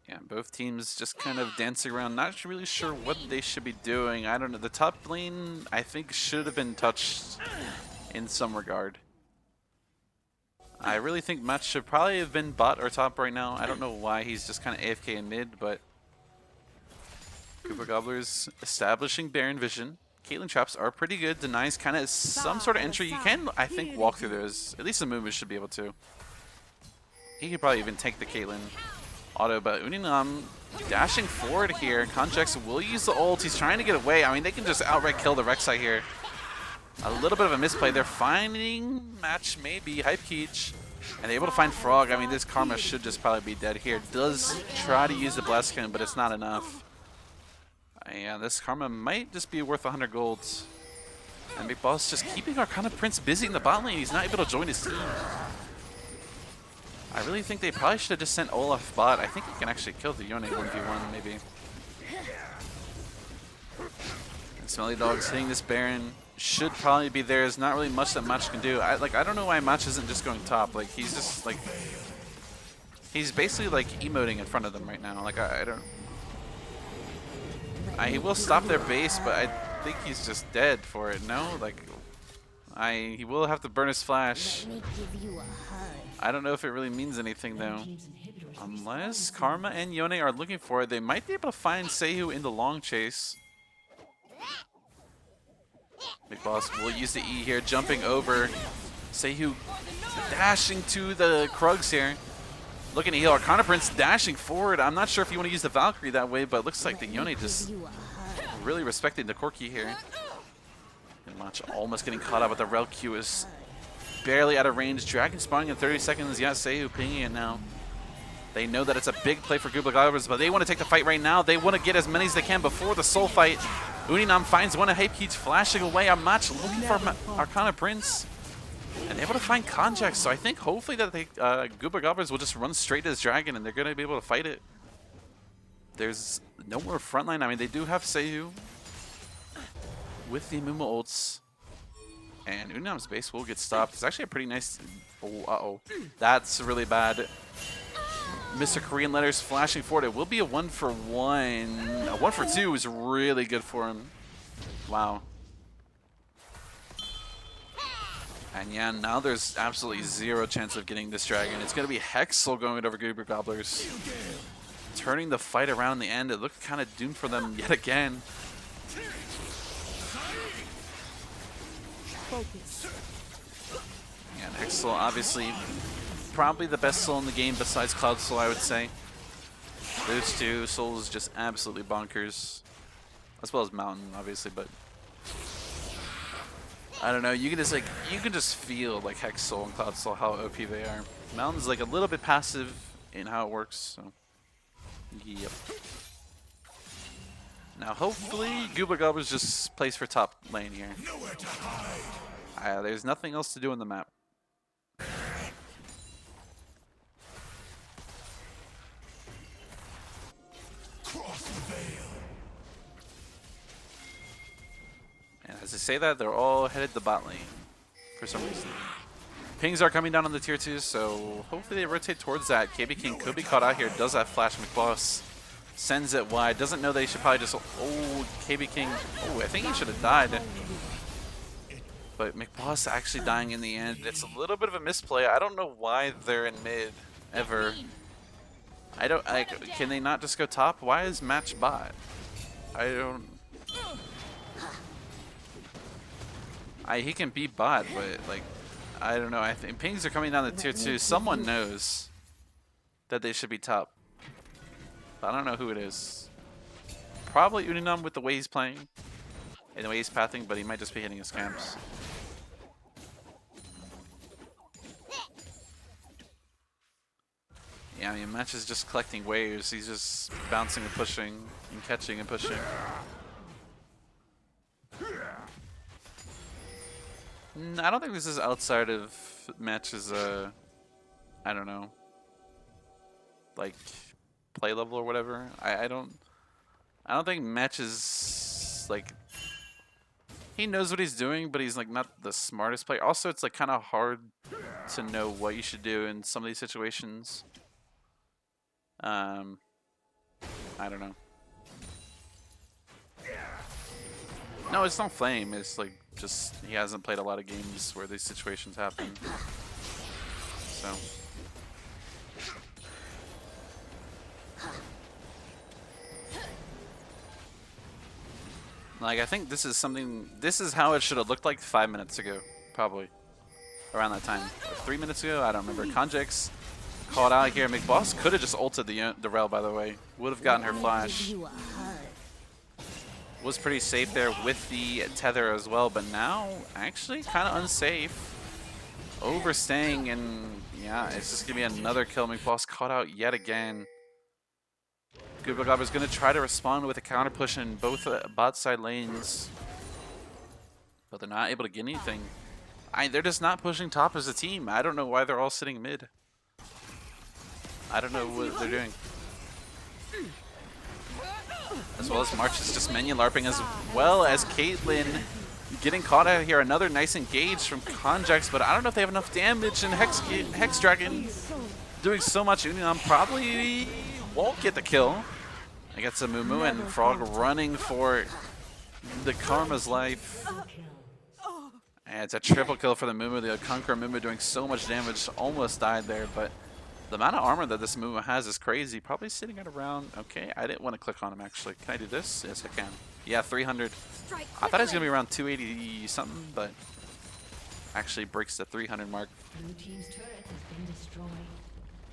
Yeah, both teams just kind of dancing around, not really sure what they should be doing. I don't know. The top lane, I think, should have been touched in some regard. I really think Match should probably have been bot or top right now. I don't know why he's just kind of AFK in mid, but Goober Gobblers establishing Baron vision. Caitlyn traps are pretty good. Denies kind of some sort of entry. You can, I think, walk through those. At least the movement should be able to. He could probably even take the Caitlyn auto, but Uninam dashing forward here. Conjex will use the ult. He's trying to get away. I mean, they can just outright kill the Rek'Sai here. A little bit of a misplay. They're finding Match, maybe, Hype Keech, and they're able to find Frog. I mean, this Karma should just probably be dead here. Does try to use the Blast Cannon, but it's not enough. And this Karma might just be worth 100 gold. And Big Boss just keeping Arcana Prince busy in the bot lane. He's not able to join his team. I really think they probably should have just sent Olaf bot. I think he can actually kill the Yone 1v1 maybe. And Smelly Dog's hitting this Baron. Should probably be there. There's not really much that Match can do. I don't know why Match isn't just going top. Like, he's just like, he's basically like emoting in front of them right now. Like, I don't. He will stop their base, but I think he's just dead for it. No, like, he will have to burn his flash. I don't know if it really means anything though. Unless Karma and Yone are looking for it, they might be able to find Seihu in the long chase. Big Boss will use the E here, jumping over. Seihu dashing to the Krugs here. Looking to heal. Arcana Prince dashing forward. I'm not sure if you want to use the Valkyrie that way, but it looks like the Yone just really respecting the Corki here. And Match almost getting caught up with the Rel Q is barely out of range. Dragon spawning in 30 seconds. Yeah, Seihu pinging it now. They know that it's a big play for Goober Gobblers, but they want to take the fight right now. They want to get as many as they can before the soul fight. Uninam finds one of Hype Keech flashing away. I'm Match looking for Arcana Prince. And able to find Conjex, so I think hopefully that they Goober Gobblers will just run straight to this dragon and they're going to be able to fight it. There's no more frontline. I mean, they do have Seihu with the Amumu ults. And Uninam's base will get stopped. It's actually a pretty nice... Oh, uh-oh. That's really bad. Mr. Korean Letters flashing forward. It will be a 1-for-1. A 1-for-2 is really good for him. Wow. And yeah, now there's absolutely zero chance of getting this dragon. It's going to be Hexel going over Goober Gobblers. Turning the fight around in the end. It looked kind of doomed for them yet again.
Focus.
And Hexel, obviously, probably the best soul in the game besides Cloud Soul, I would say. Those two souls just absolutely bonkers. As well as Mountain, obviously, but... I don't know, you can just feel like Hex Soul and Cloud Soul how OP they are. Mountain's like a little bit passive in how it works, so yep. Now hopefully Goober Gobblers just plays for top lane here. There's nothing else to do on the map. And as I say that, they're all headed to bot lane for some reason. Pings are coming down on the tier 2, so hopefully they rotate towards that. KB King could be caught out here. Does have flash. McBoss sends it wide. Doesn't know they should probably just... Oh, KB King. Oh, I think he should have died. But McBoss actually dying in the end. It's a little bit of a misplay. I don't know why they're in mid, ever. Can they not just go top? Why is match bot? I don't... he can be bot, but like, I don't know. I think pings are coming down the tier 2. Someone knows that they should be top. But I don't know who it is. Probably Uninam with the way he's playing and the way he's pathing, but he might just be hitting his camps. Yeah, I mean, Match is just collecting waves. He's just bouncing and pushing and catching and pushing. I don't think this is outside of Match's, I don't know, like, play level or whatever. I don't think Match is, like, he knows what he's doing, but he's, like, not the smartest player. Also, it's, like, kind of hard to know what you should do in some of these situations. I don't know. No, it's not Flame. It's like just he hasn't played a lot of games where these situations happen. So. Like, I think this is something, this is how it should have looked like 5 minutes ago, probably. Around that time. Or 3 minutes ago, I don't remember. Conjix called out here. McBoss could have just ulted the Rel, by the way. Would have gotten her flash. Was pretty safe there with the tether as well, but now actually kind of unsafe. Overstaying, and yeah, it's just going to be another kill. McBoss caught out yet again. Goober Gobbler is going to try to respond with a counter push in both bot side lanes, but they're not able to get anything. They're just not pushing top as a team. I don't know why they're all sitting mid. I don't know what they're doing. As well as March is just menu LARPing, as well as Caitlyn getting caught out here. Another nice engage from Conjux, but I don't know if they have enough damage. And Hex Dragon doing so much. Union probably won't get the kill against a Mumu, and Frog running for the Karma's life. And it's a triple kill for the Mumu. The Conqueror Mumu doing so much damage, almost died there, but the amount of armor that this Mumu has is crazy. Probably sitting at around, okay, I didn't want to click on him actually. Can I do this? Yes, I can. Yeah, 300. I thought it was going to be around 280 something, but actually breaks the 300 mark.
Blue team's turret has been destroyed.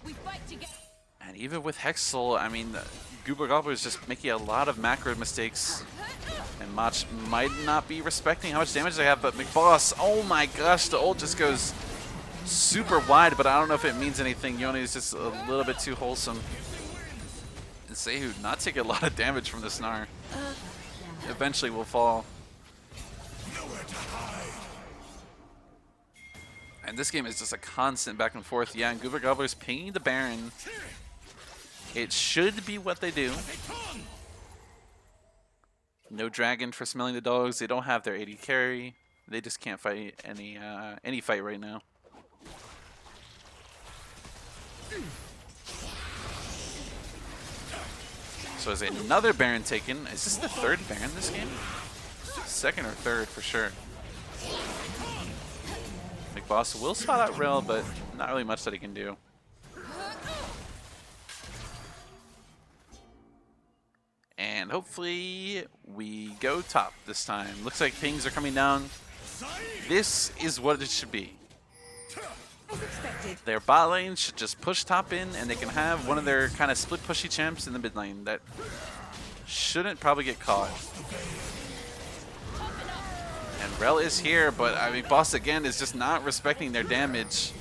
We fight together.
And even with Hexel, I mean, Goober Gobbler is just making a lot of macro mistakes. And Mach might not be respecting how much damage they have, but McBoss, oh my gosh, the ult just goes super wide, but I don't know if it means anything. Yoni is just a little bit too wholesome. And Sehu not taking a lot of damage from the Snar. Eventually will fall. And this game is just a constant back and forth. Yeah, and Goober Gobbler's pinging the Baron. It should be what they do. No dragon for Smelly the Dogs. They don't have their AD carry. They just can't fight any fight right now. So is another Baron taken? Is this the third Baron this game? Second or third for sure. McBoss will spot out Rel, but not really much that he can do. And hopefully we go top this time. Looks like pings are coming down. This is what it should be. Their bot lane should just push top in, and they can have one of their kind of split pushy champs in the mid lane that shouldn't probably get caught. And Rel is here, but I mean, Boss again is just not respecting their damage.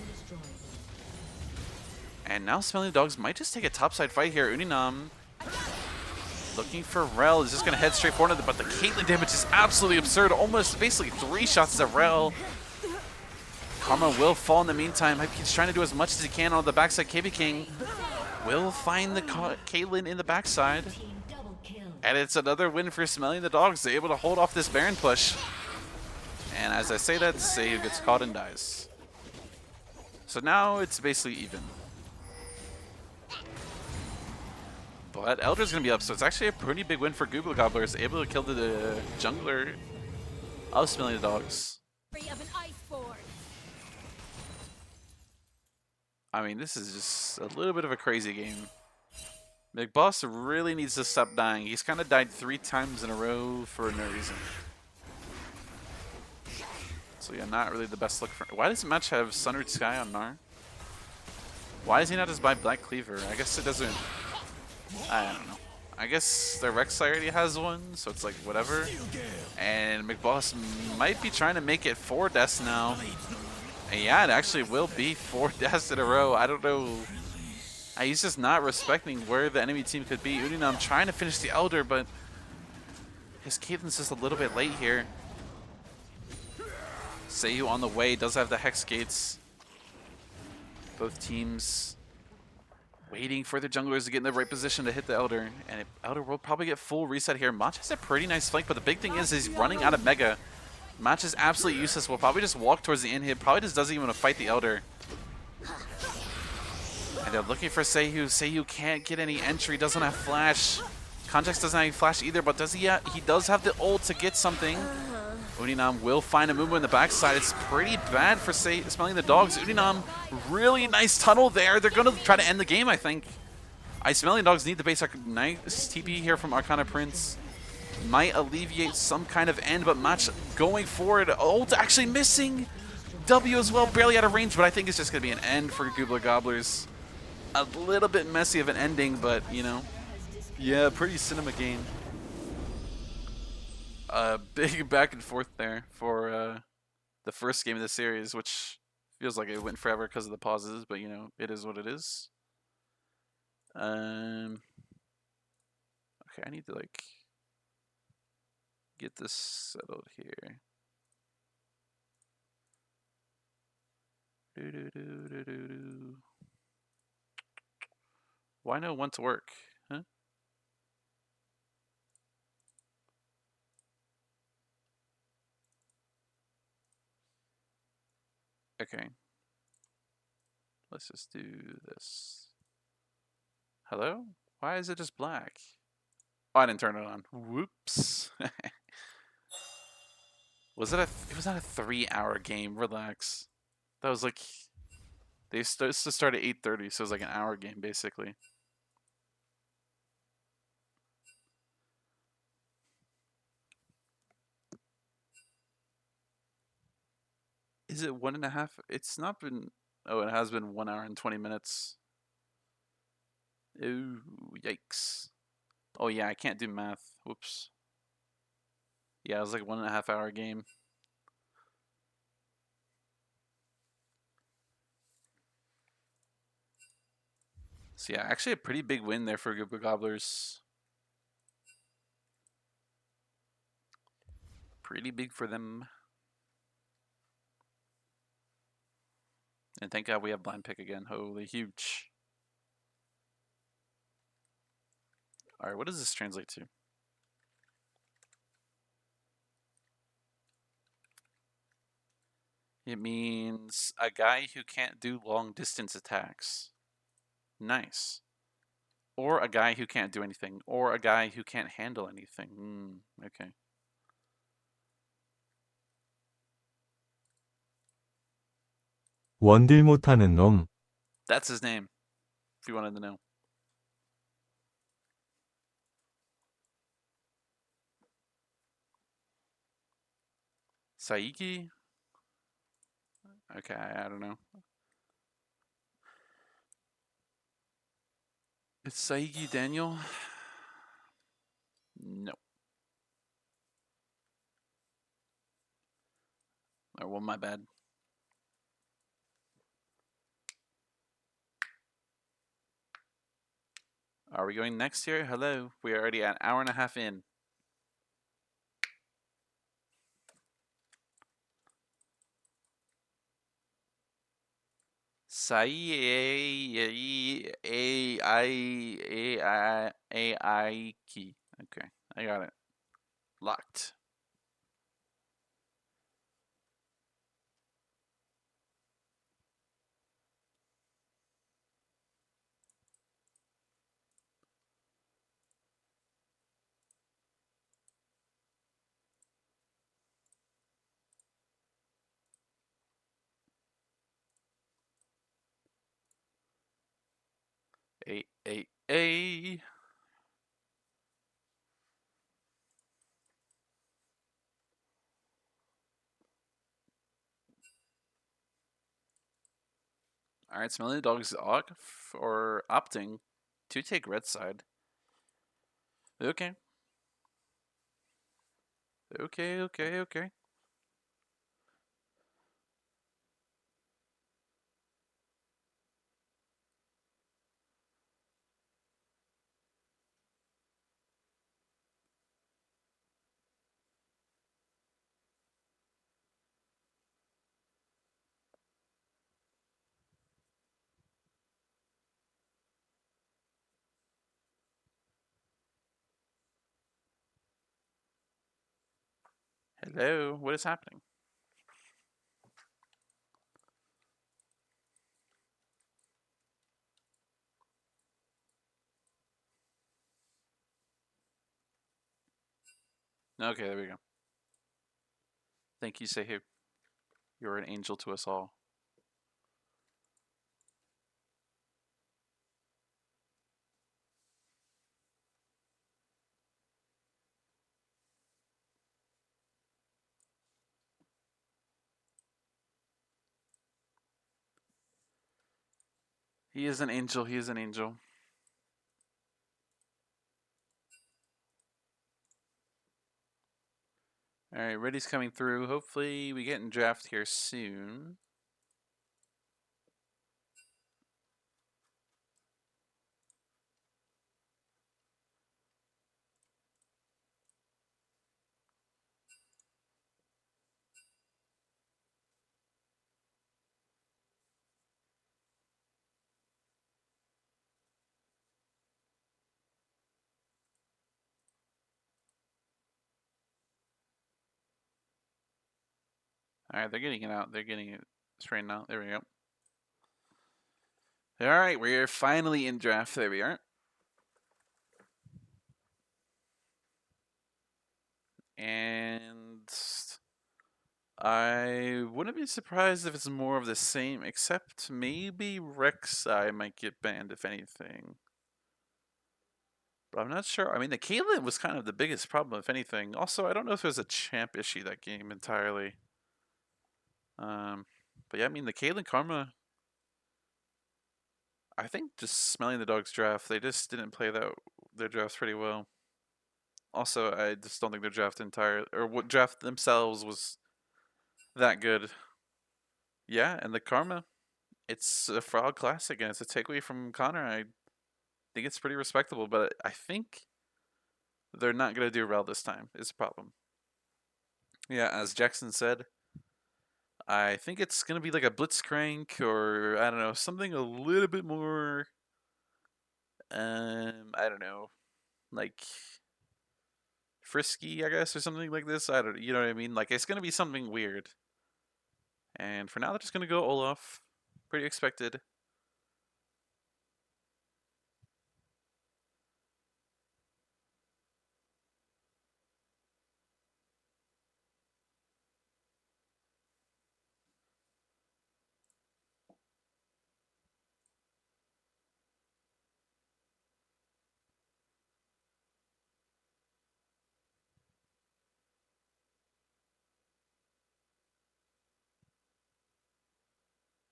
And now Smelly Dogs might just take a topside fight here. Uninam looking for Rel, is just going to head straight forward, but the Caitlyn damage is absolutely absurd. Almost basically 3 shots at Rel. Karma will fall in the meantime. He's trying to do as much as he can on the backside. KB King will find the Caitlyn in the backside. And it's another win for Smelly the Dogs. They're able to hold off this Baron push. And as I say that, Save gets caught and dies. So now it's basically even. But Elder's going to be up, so it's actually a pretty big win for Goober Gobblers. Able to kill the jungler of Smelly the Dogs. I mean, this is just a little bit of a crazy game. McBoss really needs to stop dying. He's kind of died 3 times in a row for no reason. So yeah, not really the best look for... Why does Match have Sunward Sky on Gnar? Why does he not just buy Black Cleaver? I guess it doesn't... I don't know. I guess the Rex already has one, so it's like whatever. And McBoss might be trying to make it 4 deaths now. And yeah, it actually will be 4 deaths in a row. I don't know. He's just not respecting where the enemy team could be. Uninam trying to finish the Elder, but his Caitlyn's just a little bit late here. Seiyuu on the way, does have the Hex Gates. Both teams waiting for the junglers to get in the right position to hit the Elder. And Elder will probably get full reset here. Mach has a pretty nice flank, but the big thing is he's running out of Mega. Mach is absolutely useless. Will probably just walk towards the inhib. Probably just doesn't even want to fight the Elder. And they're looking for Seiyuu. Seiyuu can't get any entry. Doesn't have flash. Context doesn't have any flash either, but does he? He does have the ult to get something. Uninam will find a Mumu in the backside. It's pretty bad for Smelly the Dogs. Uninam, really nice tunnel there. They're going to try to end the game, I think. Smelly Dogs need the base nice TP here from Arcana Prince. Might alleviate some kind of end, but Match going forward. Ult actually missing. W as well, barely out of range, but I think it's just going to be an end for Goobler Gobblers. A little bit messy of an ending, but, you know. Yeah, pretty cinema game. Big back and forth there for the first game of the series, which feels like it went forever because of the pauses, but, you know, it is what it is. Okay, I need to, like, get this settled here. Why no one to work? Huh? Okay. Let's just do this. Hello? Why is it just black? Oh, I didn't turn it on. Whoops. Was it it was not a 3-hour game. Relax. That was like they supposed to start at 8:30, so it was like an hour game basically. Is it 1.5? It's not been. Oh, it has been 1 hour and 20 minutes. Ooh, yikes. Oh yeah, I can't do math. Whoops. Yeah, it was like 1.5 hour game. So yeah, actually a pretty big win there for Goober Gobblers. Pretty big for them. And thank God we have blind pick again. Holy huge. Alright, what does this translate to? It means a guy who can't do long distance attacks. Nice. Or a guy who can't do anything. Or a guy who can't handle anything. Okay.
원딜 못하는 놈.
That's his name, if you wanted to know. Saiki? Okay, I don't know. It's Saiki Daniel? No. Oh, well, my bad. Are we going next here? Hello. We are already an hour and a half in. A key. Okay, I got it. Locked. A. All right, Smelly Dog's off or opting to take red side. Okay. Okay. Hello, what is happening? Okay, there we go. Thank you, Sehu. You're an angel to us all. He is an angel. He is an angel. All right, Reddy's coming through. Hopefully, we get in draft here soon. All right, they're getting it out. They're getting it straightened out. There we go. All right, we're finally in draft. There we are. And I wouldn't be surprised if it's more of the same, except maybe Rek'Sai might get banned, if anything. But I'm not sure. I mean, the Caitlyn was kind of the biggest problem, if anything. Also, I don't know if there's a champ issue that game entirely. But yeah, I mean, the Caitlyn Karma, I think just smelling the dog's draft, they just didn't play their drafts pretty well. Also, I just don't think their draft or what draft themselves was that good. Yeah, and the Karma, it's a Frog Classic, and it's a takeaway from Connor. I think it's pretty respectable, but I think they're not going to do well this time, is the problem. Yeah, as Jackson said, I think it's going to be like a Blitzcrank or, I don't know, something a little bit more, I don't know, like frisky, I guess, or something like this. I don't, you know what I mean? Like, it's going to be something weird. And for now, they're just going to go Olaf. Pretty expected.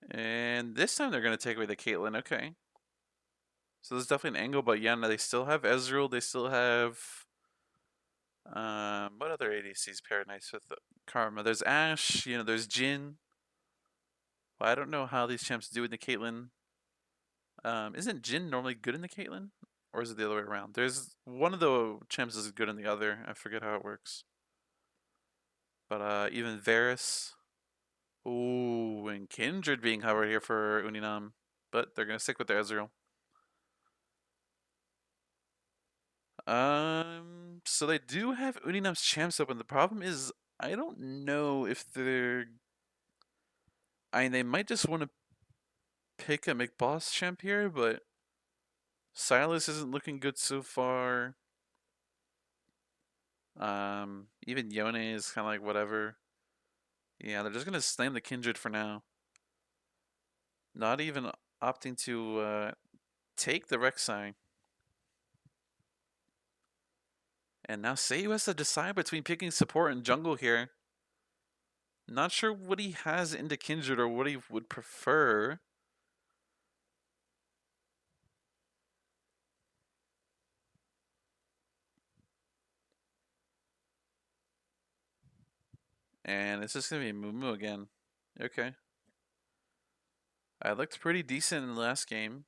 And this time they're going to take away the Caitlyn. Okay. So there's definitely an angle, but yeah, no, they still have Ezreal. They still have what other ADCs pair nice with the Karma? There's Ashe. You know, there's Jin. Well, I don't know how these champs do in the Caitlyn. Isn't Jin normally good in the Caitlyn, or is it the other way around? There's one of the champs is good in the other. I forget how it works. But even Varus. Ooh, and Kindred being hovered here for Uninam, but they're gonna stick with their Ezreal. So they do have Uninam's champs open. The problem is, I don't know if they're. I mean, they might just want to pick a McBoss champ here, but Silas isn't looking good so far. Even Yone is kind of like whatever. Yeah, they're just gonna slam the Kindred for now. Not even opting to take the Rek'Sai. And now Seiyu has to decide between picking support and jungle here. Not sure what he has into Kindred or what he would prefer. And it's just going to be Mumu again. Okay. I looked pretty decent in the last game.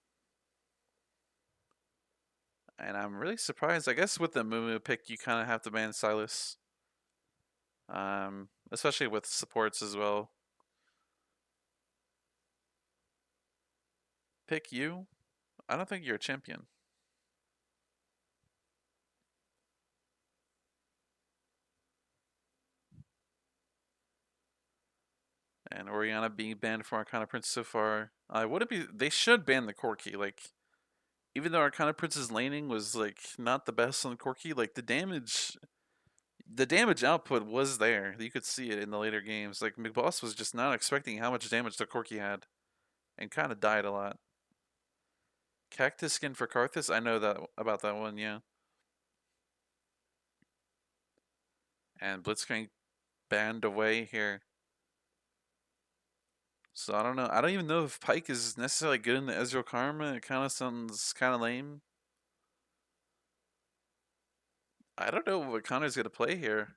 And I'm really surprised. I guess with the Mumu pick, you kind of have to ban Silas. Especially with supports as well. Pick you? I don't think you're a champion. And Oriana being banned from Arcana Prince so far. I wouldn't be. They should ban the Corki. Like, even though Arcana Prince's laning was like not the best on Corki, like the damage the damage output was there. You could see it in the later games. Like McBoss was just not expecting how much damage the Corki had, and kind of died a lot. Cactus skin for Karthus. I know that about that one. Yeah. And Blitzcrank banned away here. So I don't know. I don't even know if Pike is necessarily good in the Ezreal Karma. It kind of sounds kind of lame. I don't know what Connor's gonna play here.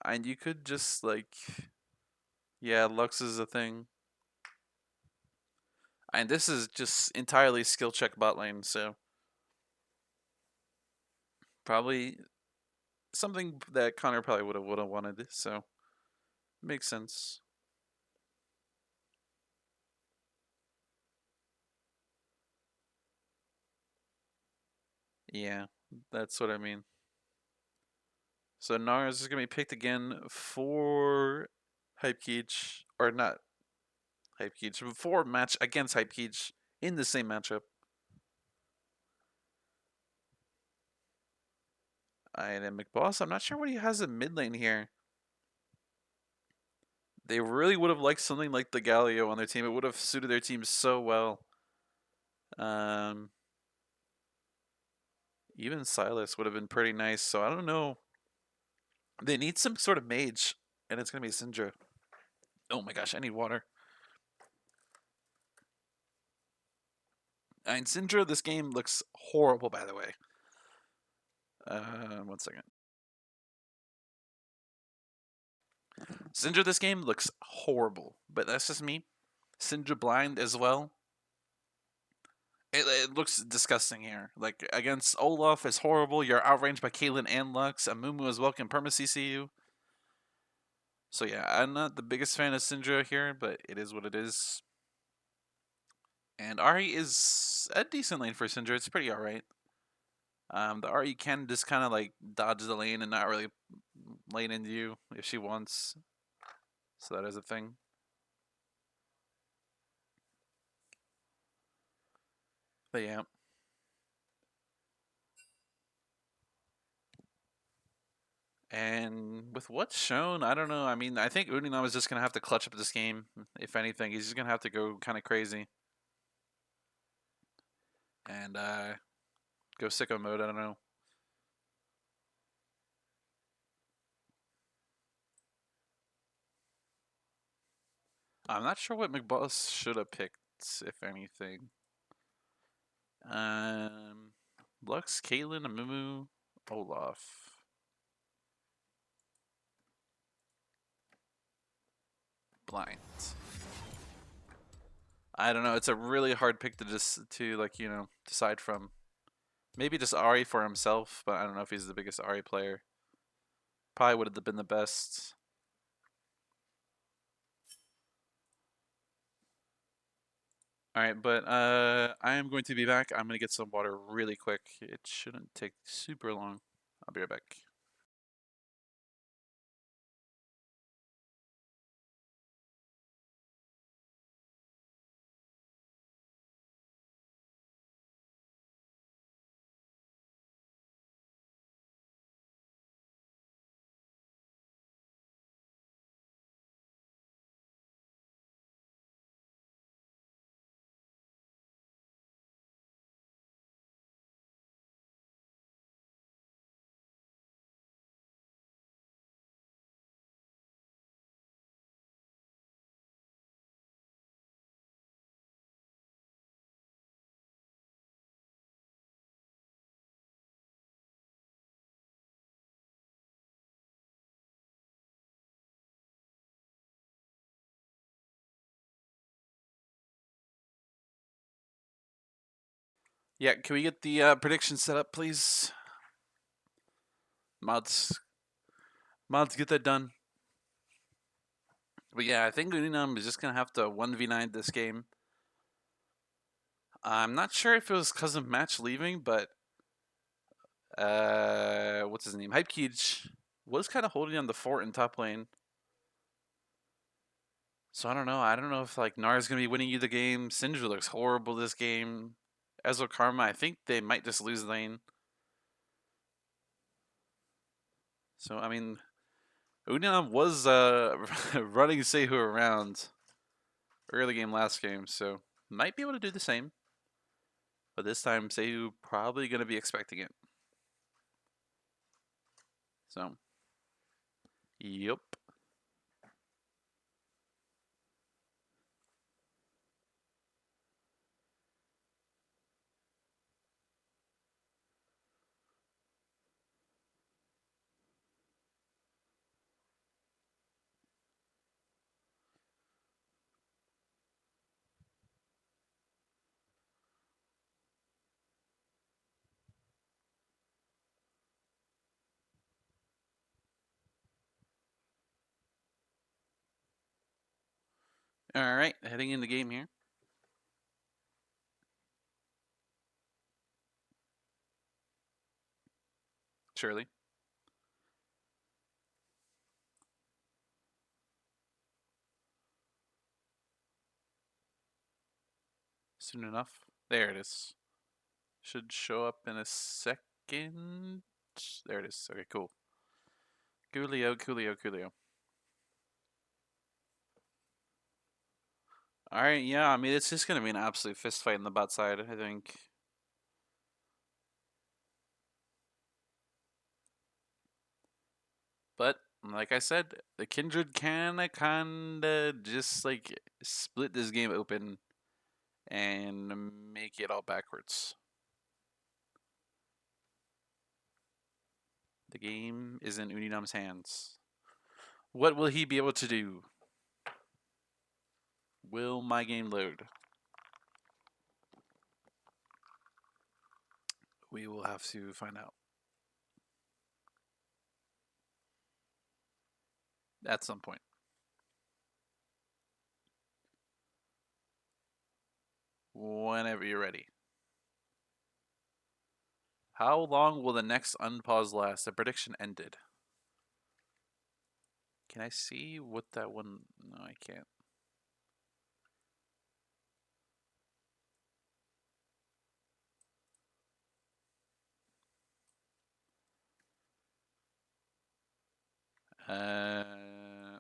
And you could just like, yeah, Lux is a thing. And this is just entirely skill check bot lane, so probably something that Connor probably would have wanted. So makes sense. Yeah, that's what I mean. So Nars is gonna be picked again for Hypekeech, or not Hypekeech, but for match against Hypekeech in the same matchup. And then McBoss, I'm not sure what he has in mid lane here. They really would have liked something like the Galio on their team. It would have suited their team so well. Um, Even Silas would have been pretty nice. So I don't know. They need some sort of mage, and it's gonna be Syndra. Oh my gosh, I need water. And Syndra, this game looks horrible, by the way. 1 second. Syndra, this game looks horrible, but that's just me. Syndra blind as well. It looks disgusting here. Like against Olaf is horrible. You're outranged by Caitlyn and Lux. Amumu as well can perma CC you. So yeah, I'm not the biggest fan of Syndra here, but it is what it is. And Ari is a decent lane for Syndra. It's pretty alright. The Ari can just kind of like dodge the lane and not really lane into you if she wants. So that is a thing. But yeah. And with what's shown, I don't know. I mean, I think Uninam is just going to have to clutch up this game. If anything, he's just going to have to go kind of crazy. And go sicko mode, I don't know. I'm not sure what McBoss should have picked, if anything. Lux, Caitlyn, Amumu, Olaf. Blind. I don't know. It's a really hard pick to decide from. Maybe just Ari for himself, but I don't know if he's the biggest Ari player. Probably would have been the best. All right, but I am going to be back. I'm going to get some water really quick. It shouldn't take super long. I'll be right back. Yeah, can we get the prediction set up, please? Mods, get that done. But yeah, I think Uninam is just gonna have to 1v9 this game. I'm not sure if it was because of Match leaving, but what's his name? Hypekeech was kind of holding on the fort in top lane. So I don't know. I don't know if like Nar's gonna be winning you the game. Syndra looks horrible this game. Ezreal Karma, I think they might just lose lane. So I mean, Unam was running Sehu around early game last game, so might be able to do the same. But this time, Sehu probably going to be expecting it. So, yep. All right, heading in the game here. Surely. Soon enough. There it is. Should show up in a second. There it is. Okay, cool. Coolio, coolio, coolio. Alright, yeah, I mean, it's just going to be an absolute fist fight in the bot side, I think. But, like I said, the Kindred kinda just, like, split this game open and make it all backwards. The game is in Uninum's hands. What will he be able to do? Will my game load? We will have to find out. At some point. Whenever you're ready. How long will the next unpause last? The prediction ended. Can I see what that one? No, I can't.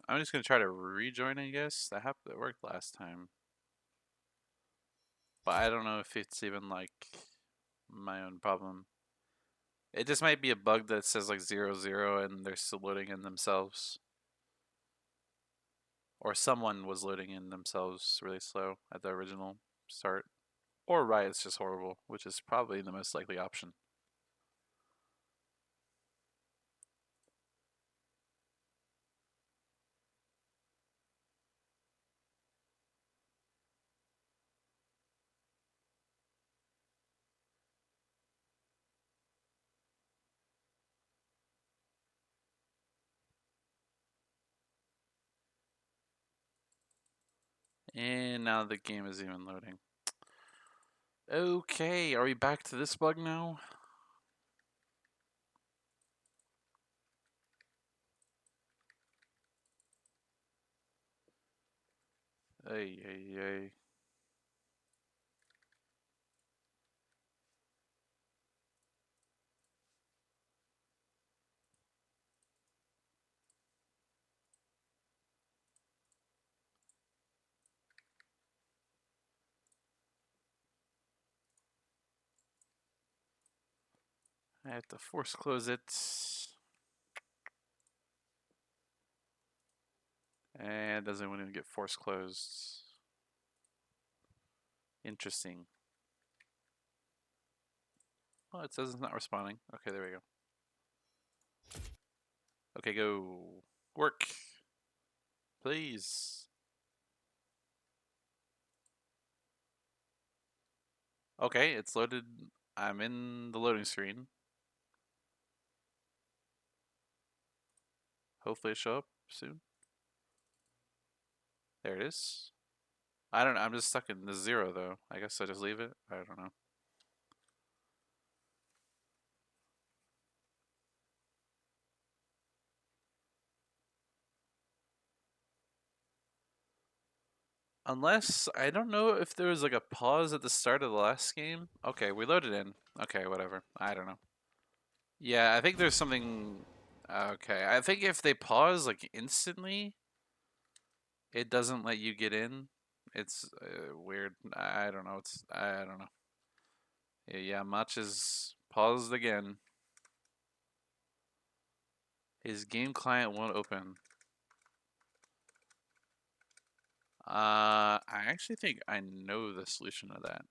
I'm just gonna try to rejoin, I guess. That worked last time, but I don't know if it's even like my own problem. It just might be a bug that says like 00 and they're still loading in themselves, or someone was loading in themselves really slow at the original start, or Riot's just horrible, which is probably the most likely option. And now the game is even loading. Okay, are we back to this bug now? Ay, ay, ay. I have to force close it. And it doesn't want to get force closed. Interesting. Oh, it says it's not responding. Okay, there we go. Okay, go. Work. Please. Okay, it's loaded. I'm in the loading screen. Hopefully it show up soon. There it is. I don't know. I'm just stuck in the 0 though. I guess I just leave it. I don't know. Unless, I don't know if there was like a pause at the start of the last game. Okay, we loaded in. Okay, whatever. I don't know. Yeah, I think there's something Okay, I think if they pause like instantly, it doesn't let you get in. It's weird. I don't know. I don't know. Yeah, Much is paused again. His game client won't open. I actually think I know the solution to that.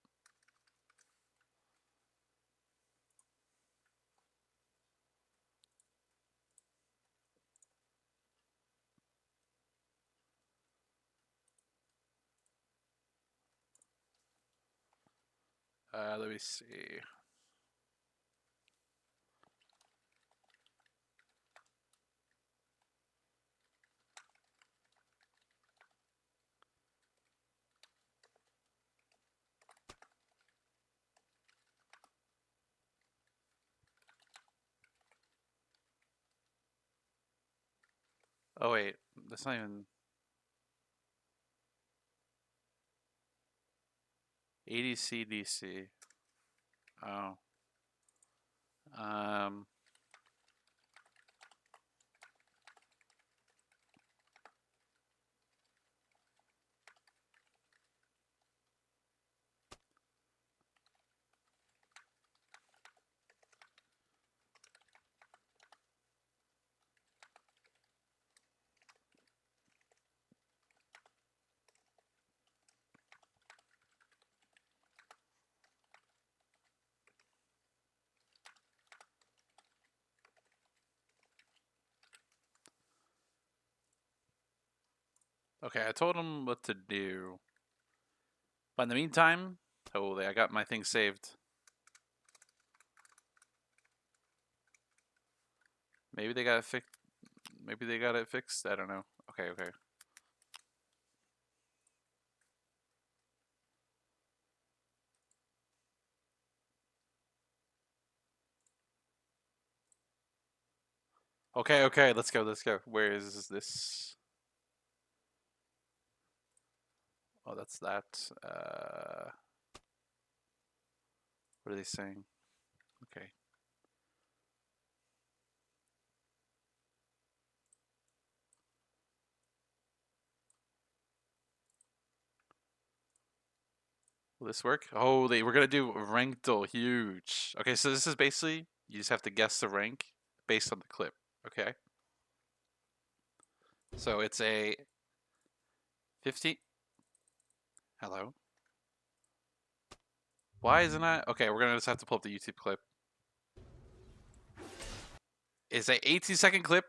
Let me see. Oh wait, that's not even ADC DC. Oh. Um. Okay, I told him what to do. But in the meantime, holy, I got my thing saved. Maybe they got it fixed. Maybe they got it fixed. I don't know. Okay, okay. Okay, okay. Let's go. Let's go. Where is this? Oh, that's that. What are they saying? Okay. Will this work? Oh, we're gonna do ranked huge. Okay, so this is basically you just have to guess the rank based on the clip. Okay. So it's a 50. Hello. Why isn't that? Okay, we're gonna just have to pull up the YouTube clip. It's a 18-second clip.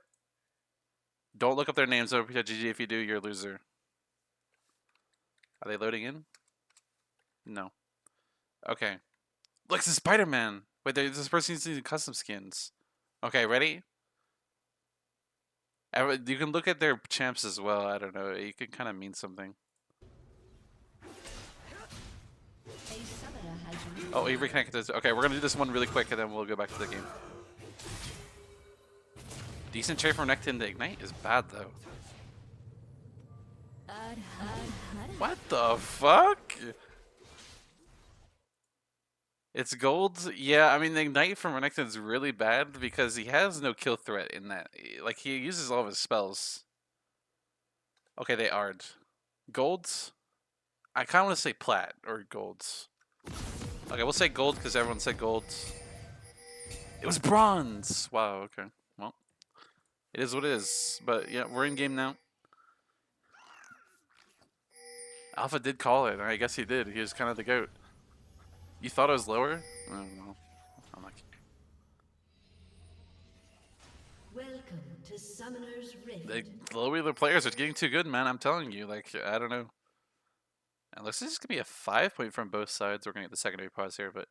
Don't look up their names over GG. If you do, you're a loser. Are they loading in? No. Okay. Look, it's Spider-Man. Wait, this person needs to do custom skins. Okay, ready? You can look at their champs as well. I don't know. It can kind of mean something. Oh, he reconnected. Okay, we're gonna do this one really quick, and then we'll go back to the game. Decent trade from Nectin to Ignite is bad though. What the fuck? It's gold. Yeah, I mean the Ignite from Renekton is really bad because he has no kill threat in that. Like he uses all of his spells. Okay, they are golds. I kind of want to say plat or golds. Okay, we'll say gold because everyone said golds. It was bronze. Wow. Okay. Well, it is what it is. But yeah, we're in game now. Alpha did call it. I guess he did. He was kind of the goat. You thought it was lower? I don't know. I'm like,
Welcome to Summoner's Rift.
the lower the players are getting too good, man. I'm telling you. Like, I don't know. And looks like this could be a 5-point from both sides. We're gonna get the secondary pause here, but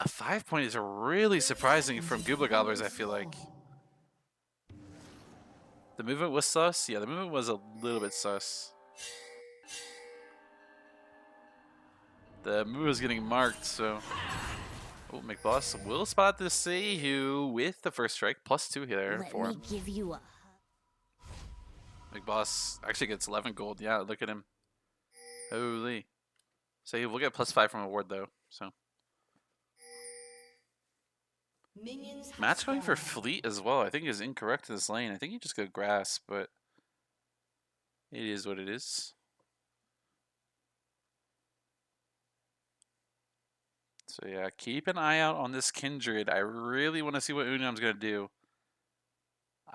a 5-point is really surprising from Goobler Gobblers. I feel like the movement was sus. Yeah, the movement was a little bit sus. The move was getting marked, so. Oh, McBoss will spot the Seiyu with the first strike, +2 here for him.
Give you a
McBoss actually gets 11 gold. Yeah, look at him. Holy. So we'll get +5 from award though. So
Minions have
Matt's going for
spawned.
fleet as well. I think is incorrect in this lane. I think you just go grass, but it is what it is. So yeah, keep an eye out on this Kindred. I really want to see what Union's gonna do.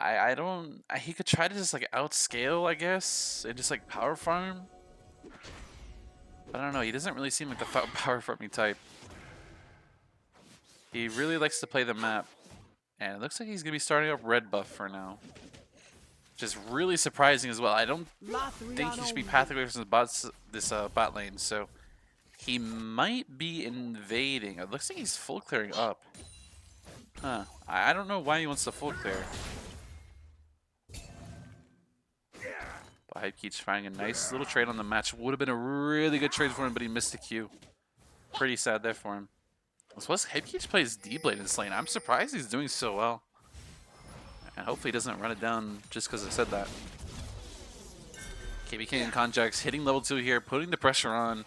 I don't. He could try to just like outscale, I guess, and just like power farm. But I don't know. He doesn't really seem like the power farming type. He really likes to play the map, and it looks like he's gonna be starting up red buff for now, which is really surprising as well. I don't think he should be pathing away from this bot lane, so he might be invading. It looks like he's full clearing up. Huh. I don't know why he wants to full clear. But Hypekeep's finding a nice little trade on the match. Would have been a really good trade for him, but he missed the Q. Pretty sad there for him. As well as Hypekeep plays D-Blade in this lane. I'm surprised he's doing so well. And hopefully he doesn't run it down just because I said that. KBK and Conjax hitting level 2 here, putting the pressure on.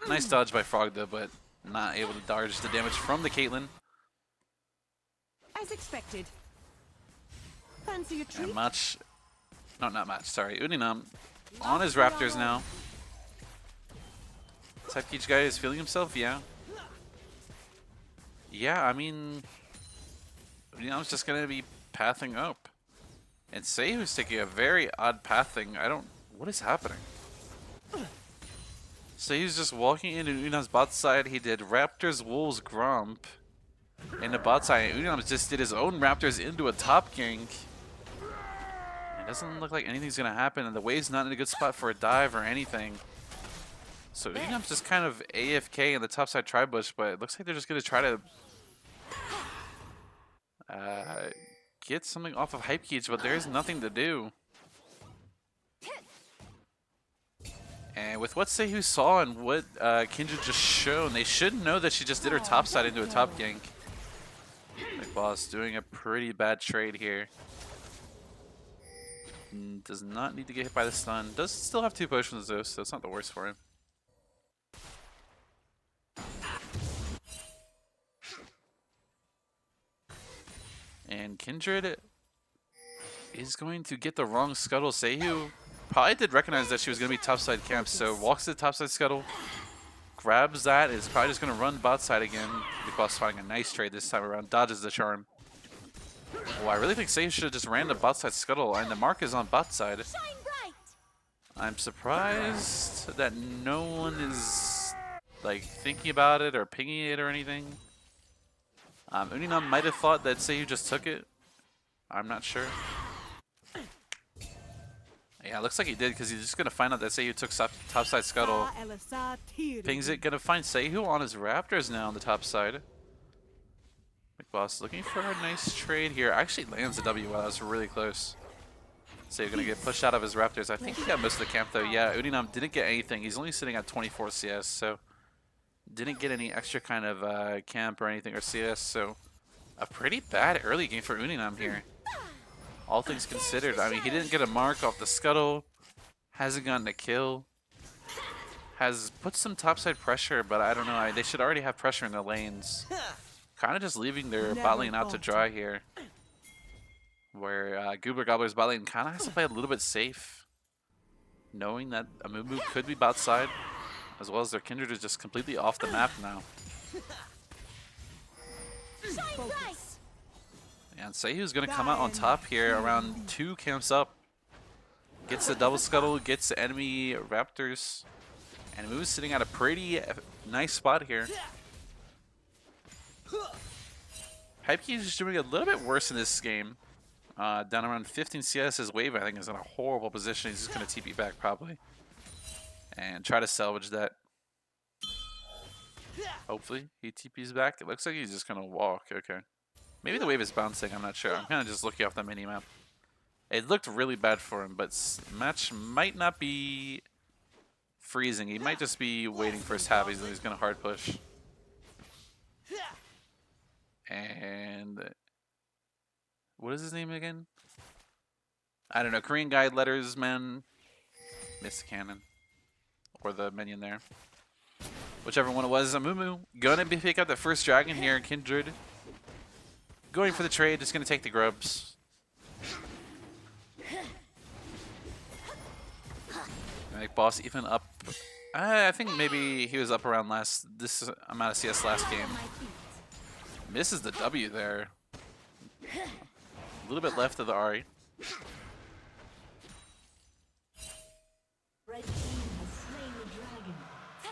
Nice dodge by Frogda, but not able to dodge the damage from the Caitlyn.
As expected. Fancy a treat?
And Match, no, not Match, sorry, Uninam on his Raptors now. Hypekeep guy is feeling himself, yeah. Yeah, I mean, Uninam's just going to be pathing up. And Seihu's taking a very odd pathing. What is happening? Seihu's just walking into Uninam's bot side. He did Raptors, Wolves, Gromp in the bot side. And Uninam just did his own Raptors into a top gank. It doesn't look like anything's going to happen. And the wave's not in a good spot for a dive or anything. So Uninam's just kind of AFK in the top side tri-bush, but it looks like they're just going to try to get something off of Hypekeep, but there's nothing to do. And with what Seihu saw and what Kindred just shown, they should know that she just did her top side into a top gank. Big Boss doing a pretty bad trade here. Does not need to get hit by the stun. Does still have 2 potions though, so it's not the worst for him. And Kindred is going to get the wrong scuttle. Seihu probably did recognize that she was going to be topside camp, so walks to the topside scuttle, grabs that, is probably just going to run bot side again. Big Boss finding a nice trade this time around, dodges the charm. Well, I really think Seihu should have just ran the bot side scuttle, and the mark is on bot side. I'm surprised that no one is like thinking about it or pinging it or anything. Uninam might have thought that Seihu just took it. I'm not sure. Yeah, it looks like he did because he's just going to find out that Seihu took topside scuttle. Pings it, going to find Seihu on his Raptors now on the top side. Big Boss looking for a nice trade here. Actually lands the W. Wow, that was really close. Seihu going to get pushed out of his Raptors. I think he got most of the camp though. Yeah, Uninam didn't get anything. He's only sitting at 24 CS, so didn't get any extra kind of camp or anything or CS. So a pretty bad early game for Uninam here. All things considered, I mean, he didn't get a mark off the scuttle, hasn't gotten a kill, has put some topside pressure, but I don't know, they should already have pressure in the lanes. Kind of just leaving their bot lane out to dry here. Where Goober Gobbler's bot lane kind of has to play a little bit safe, knowing that a Mumu could be bot side, as well as their Kindred is just completely off the map now. And Seihu's going to come out on top here around 2 camps up. Gets the double scuttle, gets the enemy Raptors. And Mu's sitting at a pretty nice spot here. Hypekeep is doing a little bit worse in this game. Down around 15 CS. His wave, I think, is in a horrible position. He's just going to TP back probably. And try to salvage that. Hopefully he TPs back. It looks like he's just going to walk. Okay. Maybe the wave is bouncing, I'm not sure. I'm kind of just looking off the minimap. It looked really bad for him, but match might not be freezing. He might just be waiting for his tab. He's going to hard push. And what is his name again? I don't know. Korean guy, letters, man. Missed the cannon. Or the minion there. Whichever one it was. Amumu gonna pick up the first dragon here, Kindred. going for the trade, just going to take the grubs. Make boss even up. I think maybe he was up around this amount of CS last game. Misses the W there. A little bit left of the Ari.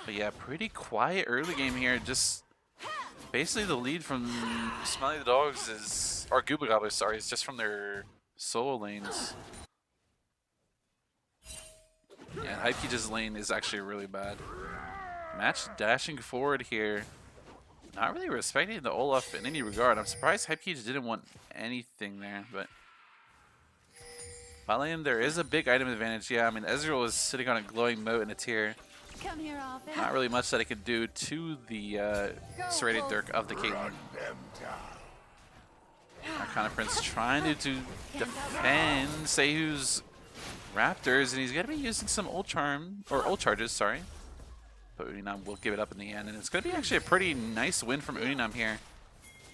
But yeah, pretty quiet early game here. Just basically the lead from Smelly the Dogs is, or Goober Gobblers, sorry, is just from their solo lanes. Yeah, Hypekeej's lane is actually really bad. Match dashing forward here. Not really respecting the Olaf in any regard. I'm surprised Hypekeej didn't want anything there, but bot lane, there is a big item advantage. Yeah, I mean, Ezreal is sitting on a glowing moat in a tier.
Come here, Alpha.
Not really much that it could do to the serrated Dirk of the Caitlyn. Arcana Prince trying to defend Seihu's Raptors, and he's going to be using some ult charges, sorry. But Uninam will give it up in the end, and it's going to be actually a pretty nice win from Uninam here.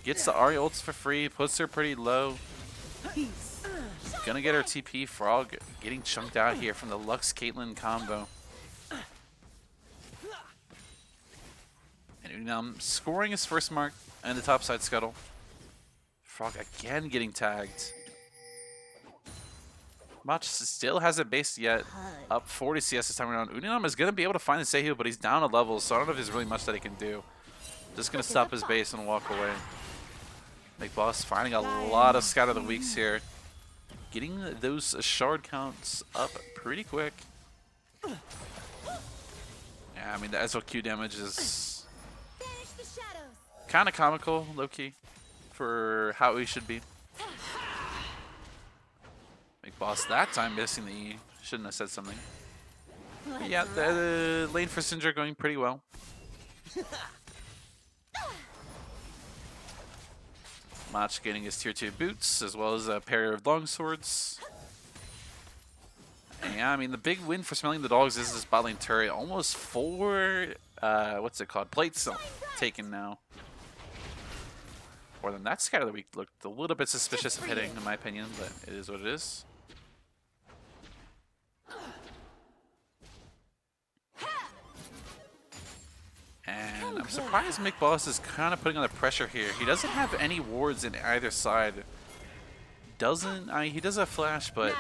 Gets the Ahri ults for free, puts her pretty low. Gonna get her TP. Frog getting chunked out here from the Lux Caitlyn combo. And Uninam scoring his first mark in the topside scuttle. Frog again getting tagged. Mach still hasn't based yet. Up 40 CS this time around. Uninam is going to be able to find the Seihu, but he's down a level, so I don't know if there's really much that he can do. Just going to stop his base and walk away. Big Boss finding a lot of Scout of the Weeks here. Getting those shard counts up pretty quick. Yeah, I mean, the SLQ damage is kind of comical, low-key, for how he should be. Big Boss that time missing the E. Shouldn't have said something. But yeah, the lane for Syndra going pretty well. Mach getting his tier 2 boots, as well as a pair of long swords. And yeah, I mean, the big win for Smelling the Dogs is this bot lane turret. Almost 4, what's it called? Plates taken now. More than that, Scout of the Week looked a little bit suspicious of hitting, in my opinion, but it is what it is. And I'm surprised Mick Boss is kind of putting on the pressure here. He doesn't have any wards in either side. He does have flash, but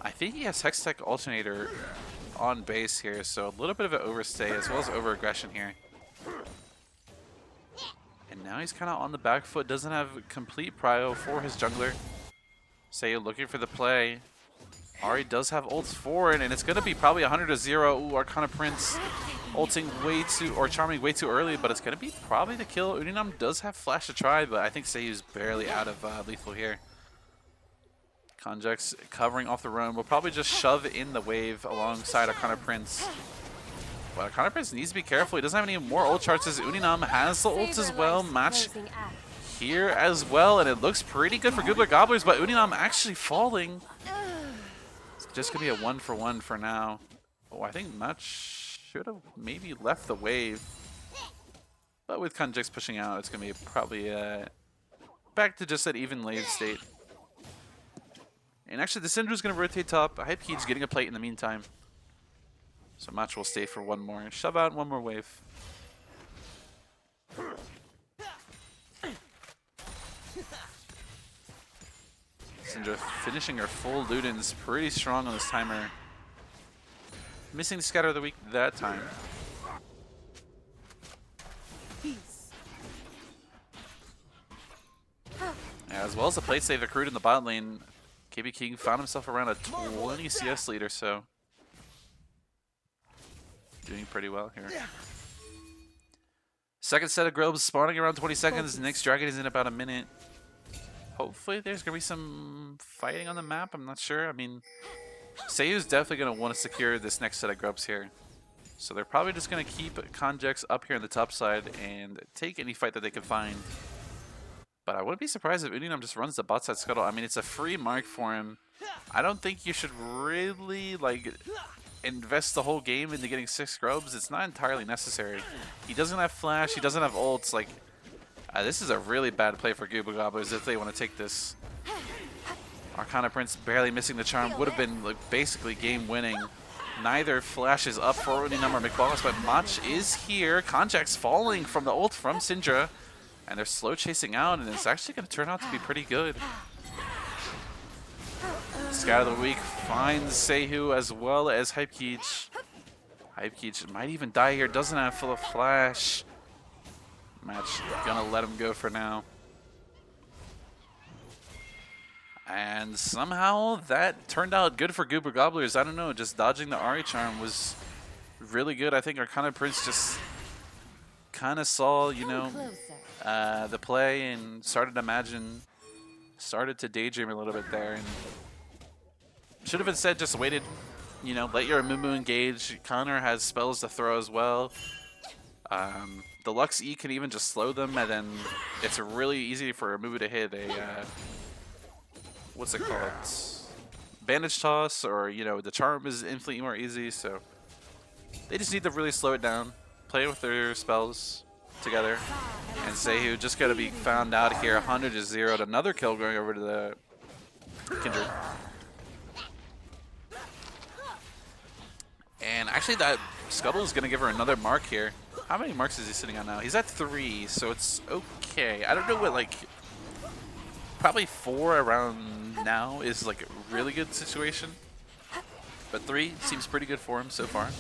I think he has Hextech Alternator on base here, so a little bit of an overstay as well as over-aggression here. And now he's kind of on the back foot, doesn't have complete prio for his jungler. Seiyu looking for the play. Ahri does have ults forward, and it's going to be probably 100-0. Ooh, Arcana Prince ulting way too, or charming way too early, but it's going to be probably the kill. Uninam does have flash to try, but I think Seiyu's barely out of lethal here. Conjux covering off the roam. We'll probably just shove in the wave alongside Arcana Prince. But Arcana Prince needs to be careful. He doesn't have any more ult charges. Uninam has the ult as well. Match here as well, and it looks pretty good for Gobbler Gobblers, but Uninam actually falling. It's just going to be a 1-for-1 for now. Oh, I think Match should have maybe left the wave. But with Conjux pushing out, it's going to be probably back to just that even lane state. And actually, the Syndra's going to rotate top. Hypekeej's getting a plate in the meantime. So Match will stay for one more. Shove out one more wave. Syndra finishing her full Ludens pretty strong on this timer. Missing the Scatter of the Week that time. Yeah, as well as the plates they've accrued in the bot lane, KB King found himself around a 20 CS lead or so. Doing pretty well here. Second set of grubs spawning around 20 seconds. Next dragon is in about a minute. Hopefully there's going to be some fighting on the map. I'm not sure. I mean, Seiyu's definitely going to want to secure this next set of grubs here. So they're probably just going to keep Conjux up here on the top side and take any fight that they can find. But I wouldn't be surprised if Uninam just runs the bot side scuttle. I mean, it's a free mark for him. I don't think you should really, like, invest the whole game into getting 6 grubs. It's not entirely necessary. He doesn't have flash. He doesn't have ults. Like, This is a really bad play for Goober Gobblers if they want to take this. Arcana Prince barely missing the charm would have been like basically game winning. Neither flashes up for any number McBallis, but Mach is here. Konjack's falling from the ult from Syndra, and they're slow chasing out, and it's actually going to turn out to be pretty good. Scout of the Week finds Seihu as well as Hypekeech. Hypekeech might even die here, doesn't have full of flash. Match gonna let him go for now. And somehow that turned out good for Goober Gobblers. I don't know, just dodging the Ari charm was really good. I think Arcana Prince just kind of saw, you know, the play and started to daydream a little bit there. And should have instead just waited, you know, let your Amumu engage. Connor has spells to throw as well. The Lux E can even just slow them, and then it's really easy for Amumu to hit a what's it called? Bandage toss, or you know, the charm is infinitely more easy, so they just need to really slow it down, play with their spells together. And Seihu just gotta be found out here. 100 to 0. Another kill going over to the Kindred. And actually that Scuttle is gonna give her another mark here. How many marks is he sitting on now? He's at 3, so it's okay. I don't know what, like, probably 4 around now is like a really good situation. But 3 seems pretty good for him so far.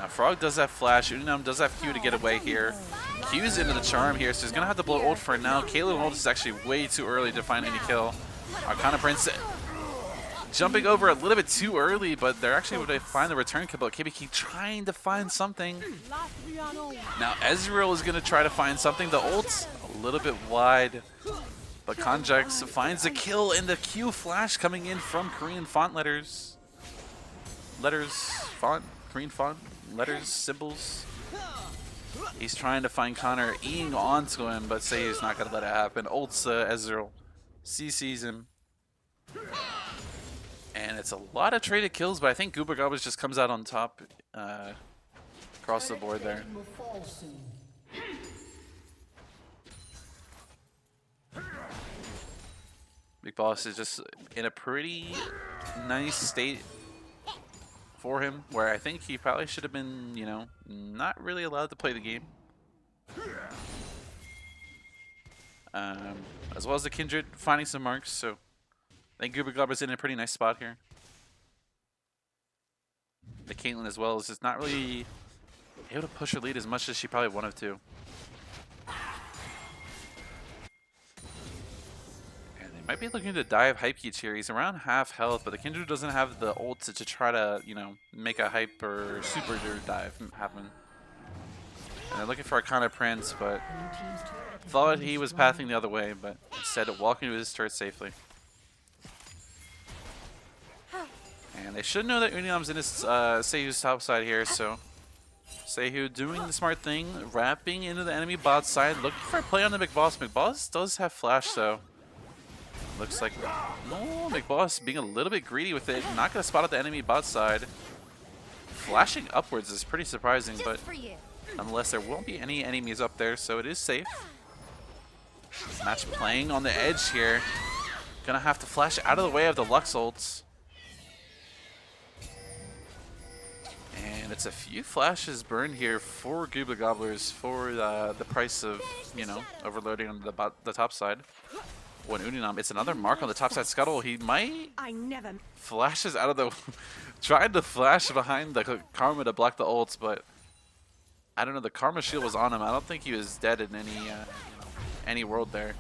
Frog does have flash. Unam does have Q to get away here. Q's into the charm here, so he's going to have to blow ult for now. Caleb ult is actually way too early to find any kill. Arcana Prince jumping over a little bit too early, but they're actually able to find the return kill. KBK trying to find something. Now Ezreal is going to try to find something. The ult's a little bit wide, but Konjax finds a kill, and the Q flash coming in from Korean font letters. Korean font letters, symbols. He's trying to find Connor, eating onto him, but say he's not going to let it happen. Ults Ezreal CCs him. And it's a lot of traded kills, but I think Goober Gobblers just comes out on top across the board there. Big Boss is just in a pretty nice state for him, where I think he probably should have been, you know, not really allowed to play the game. As well as the Kindred finding some marks, so I think Goober Gobblers in a pretty nice spot here. The Caitlyn as well is just not really able to push her lead as much as she probably wanted to. And they might be looking to dive Hypekeech here. He's around half health, but the Kindred doesn't have the ult to try to, you know, make a hype or super dive happen. And they're looking for Arcana Prince, but thought he was pathing the other way, but instead of walking to his turret safely. And they should know that Uniam's in his Seihu's top side here, so Seihu doing the smart thing, wrapping into the enemy bot side, looking for a play on the McBoss. McBoss does have flash though. Looks like no, McBoss being a little bit greedy with it, not gonna spot at the enemy bot side. Flashing upwards is pretty surprising, but nonetheless there won't be any enemies up there, so it is safe. Match playing on the edge here. Gonna have to flash out of the way of the Lux ults. And it's a few flashes burned here for Goober Gobblers for the price of, you know, overloading on the top side. When Uninam, it's another mark on the top side Scuttle. He might flashes out of the tried to flash behind the Karma to block the ults, but I don't know, the Karma shield was on him. I don't think he was dead in any world there.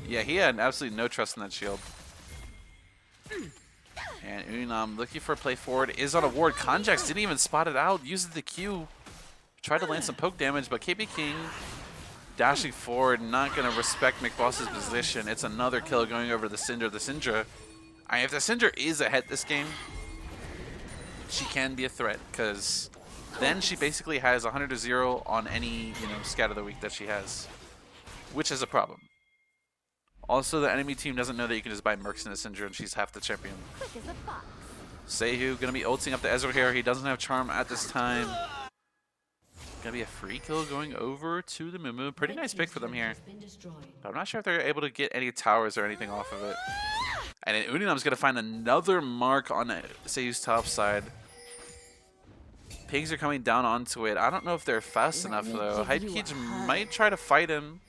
Yeah, he had absolutely no trust in that shield. And Unam looking for a play forward, is on a ward. Konjax didn't even spot it out, uses the Q. Tried to land some poke damage, but KB King dashing forward, not going to respect McBoss's position. It's another kill going over the Syndra. The Syndra, if the Syndra is ahead this game, she can be a threat, because then she basically has 100 to 0 on any, you know, scout of the week that she has, which is a problem. Also, the enemy team doesn't know that you can just buy Mercs in a Syndra, and she's half the champion. Seihu gonna be ulting up the Ezreal here. He doesn't have charm at this time. Gonna be a free kill going over to the Mumu. Pretty nice pick for them here.
Has been destroyed.
But I'm not sure if they're able to get any towers or anything off of it. And then Uninam's gonna find another mark on Seiyu's top side. Pigs are coming down onto it. I don't know if they're fast enough though. Hypekage might try to fight him.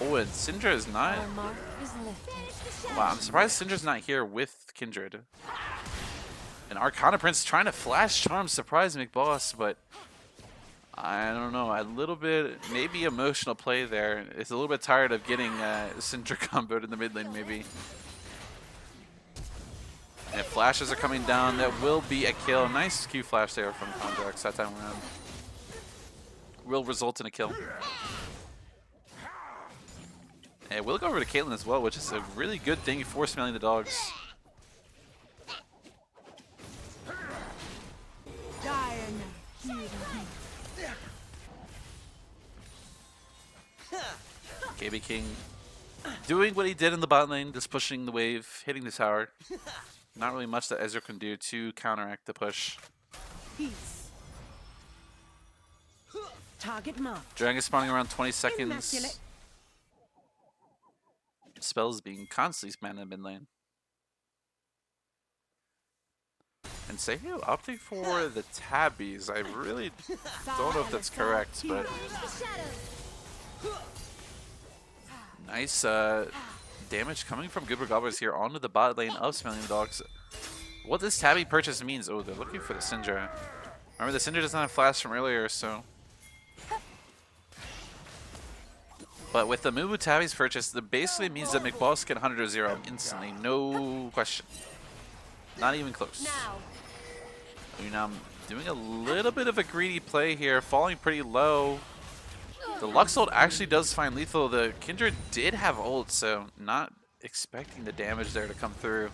Oh, and Syndra is not.
Our mark is lifted.
Wow, I'm surprised Syndra's not here with Kindred. And Arcana Prince trying to flash charm surprise McBoss, but I don't know. A little bit, maybe emotional play there. It's a little bit tired of getting Syndra comboed in the mid lane, maybe. And flashes are coming down. That will be a kill. Nice Q flash there from Kondrax that time around. Will result in a kill. And we'll go over to Caitlyn as well, which is a really good thing for Smelly the Dogs. KB King doing what he did in the bot lane, just pushing the wave, hitting the tower. Not really much that Ezreal can do to counteract the push.
Peace. Target marked.
Dragon spawning around 20 seconds.
Immaculate.
Spells being constantly spammed in the mid lane. And Seiyu opting for the tabbies. I really don't know if that's correct, but nice damage coming from Goober Gobblers here onto the bot lane of Smelly the Dogs. What this tabby purchase means, oh, they're looking for the Syndra. Remember, the Syndra doesn't have flash from earlier, so. But with the Mumu tabbies purchase, that basically means that McBoss can 100-0 instantly, no question. Not even close. Now, doing a little bit of a greedy play here, falling pretty low. The Lux ult actually does find lethal. The Kindred did have ult, so not expecting the damage there to come through.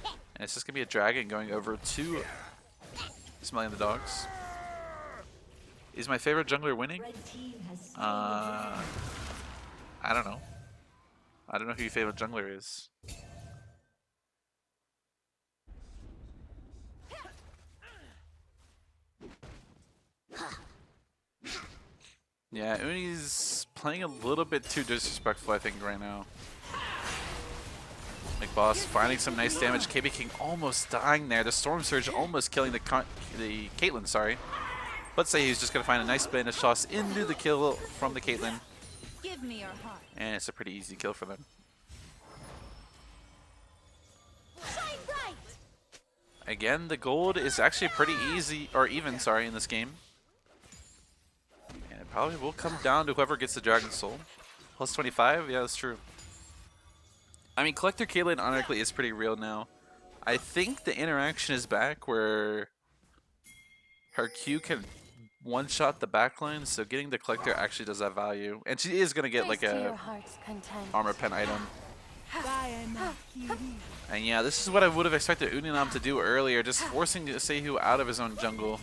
And it's just going to be a dragon going over to Smelly the Dogs. Is my favorite jungler winning? I don't know. I don't know who your favorite jungler is. Yeah, Uni's playing a little bit too disrespectful, I think, right now. McBoss finding some nice damage. KB King almost dying there. The Storm Surge almost killing the Caitlyn, sorry. Let's say he's just going to find a nice banish toss into the kill from the Caitlyn.
Give me your heart.
And it's a pretty easy kill for them.
Shine bright.
Again, the gold is actually pretty easy, or even, sorry, in this game. And it probably will come down to whoever gets the Dragon Soul. Plus 25? Yeah, that's true. I mean, Collector Caitlyn honestly is pretty real now. I think the interaction is back where her Q can one-shot the backline, so getting the Collector actually does have value. And she is going to get like a armor pen item. And yeah, this is what I would have expected Uninam to do earlier, just forcing Seiyu out of his own jungle,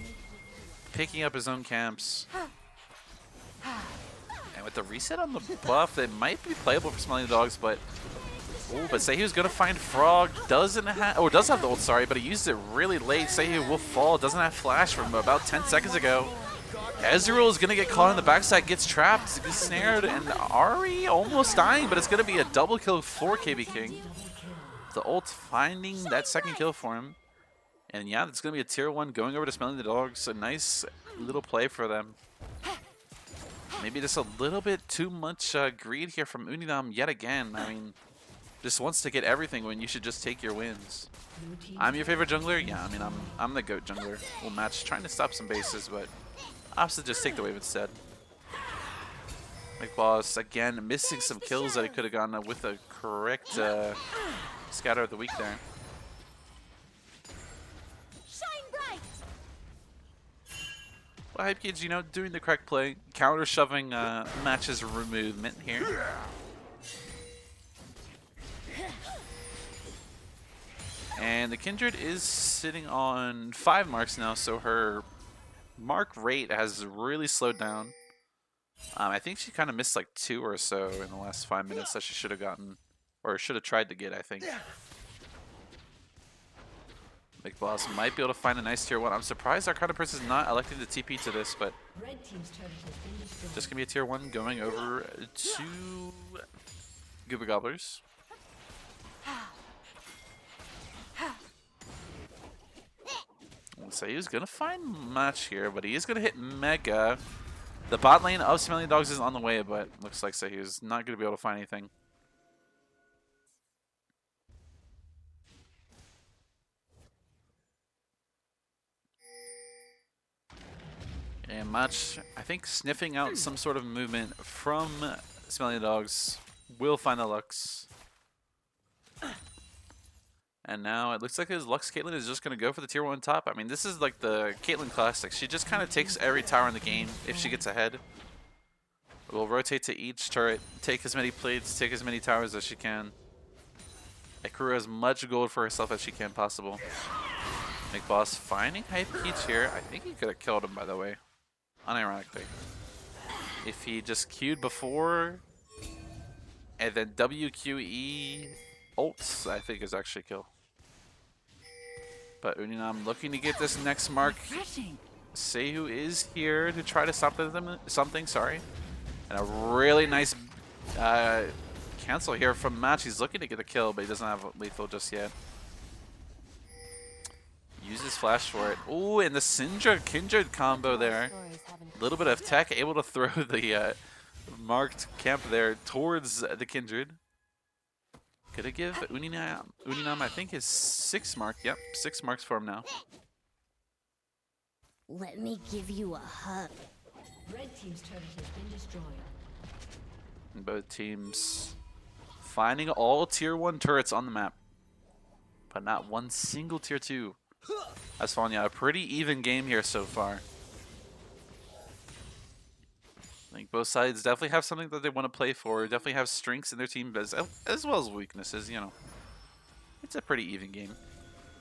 picking up his own camps. And with the reset on the buff, it might be playable for Smelly Dogs, but Seiyu's gonna find Frog. Does have the ult, sorry, but he used it really late. Seiyu will fall. Doesn't have flash from about 10 seconds ago. Ezreal is gonna get caught on the backside, gets trapped, gets snared, and Ari almost dying, but it's gonna be a double kill for KB King. The ult finding that second kill for him. And yeah, it's gonna be a tier 1 going over to Smelly the Dogs. A nice little play for them. Maybe just a little bit too much greed here from Uninam yet again. I mean, just wants to get everything when you should just take your wins. I'm your favorite jungler? Yeah, I mean, I'm the GOAT jungler. We'll match, trying to stop some bases, but opposite just take the wave instead. McBoss, again, missing some kills that he could have gotten with a correct scatter of the week there. Well, Hype Kids, you know, doing the correct play. Counter shoving matches movement here. And the Kindred is sitting on 5 marks now, so her mark rate has really slowed down. I think she kind of missed like 2 or so in the last 5 minutes that she should have gotten, or should have tried to get, I think. Big Boss might be able to find a nice tier 1. I'm surprised our Cardapurse is not electing to TP to this, but
Red team's turret has been destroyed.
just gonna be a tier 1 going over to Goober Gobblers. So he's gonna find match here, but he is gonna hit Mega. The bot lane of Smelly Dogs is on the way, but looks like Sayhu's not gonna be able to find anything. And Match, I think, sniffing out some sort of movement from Smelly Dogs will find the Lux. And now it looks like his Lux Caitlyn is just going to go for the tier 1 top. I mean, this is like the Caitlyn classic. She just kind of takes every tower in the game if she gets ahead. Will rotate to each turret, take as many plates, take as many towers as she can. Accrue as much gold for herself as she can possible. Big Boss finding Hype Peach here. I think he could have killed him, by the way. Unironically. If he just queued before and then WQE ults, I think is actually kill. But Uninam looking to get this next mark. Sayhu is here to try to stop something, sorry. And a really nice cancel here from Match. He's looking to get a kill, but he doesn't have lethal just yet. Uses flash for it. Ooh, and the Syndra Kindred combo there. A little bit of tech, able to throw the marked camp there towards the Kindred. Gonna give Uninam, I think, his 6 mark. Yep, 6 marks for him now.
Let me give you a hug.
Red team's turret has been destroyed.
And both teams finding all tier 1 turrets on the map, but not one single tier 2. That's fun, yeah. A pretty even game here so far. I think both sides definitely have something that they want to play for. Definitely have strengths in their team as well as weaknesses, you know. It's a pretty even game.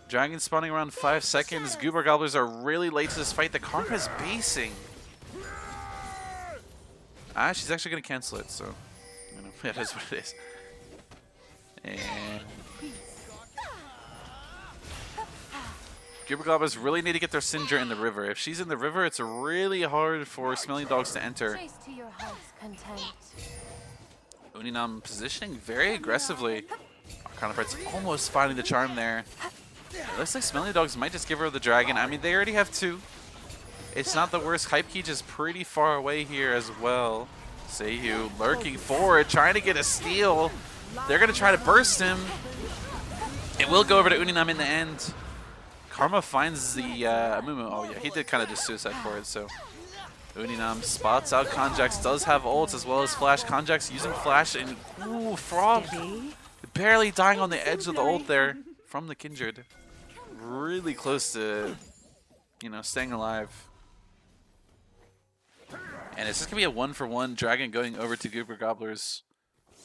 Dragon spawning around 5 seconds. Goober Gobblers are really late to this fight. The Karma's basing. Ah, she's actually going to cancel it, so, you know, that is what it is. And Goober Gobblers really need to get their Syndra in the river. If she's in the river, it's really hard for Smelly Dogs to enter.
Chase to your heart's content.
Uninam positioning very aggressively. Counterpart's almost finding the charm there. It looks like Smelly Dogs might just give her the dragon. I mean, they already have 2. It's not the worst. Hype Key is pretty far away here as well. Sayhu lurking forward, trying to get a steal. They're going to try to burst him. It will go over to Uninam in the end. Karma finds the Amumu. Oh yeah, he did kind of just suicide for it, so. Uninam spots out Konjax, does have ults as well as Flash. Konjax using Flash, and ooh, Frog barely dying on the edge of the ult there from the Kindred. Really close to, you know, staying alive. And it's just going to be a 1-for-1 Dragon going over to Goober Gobblers.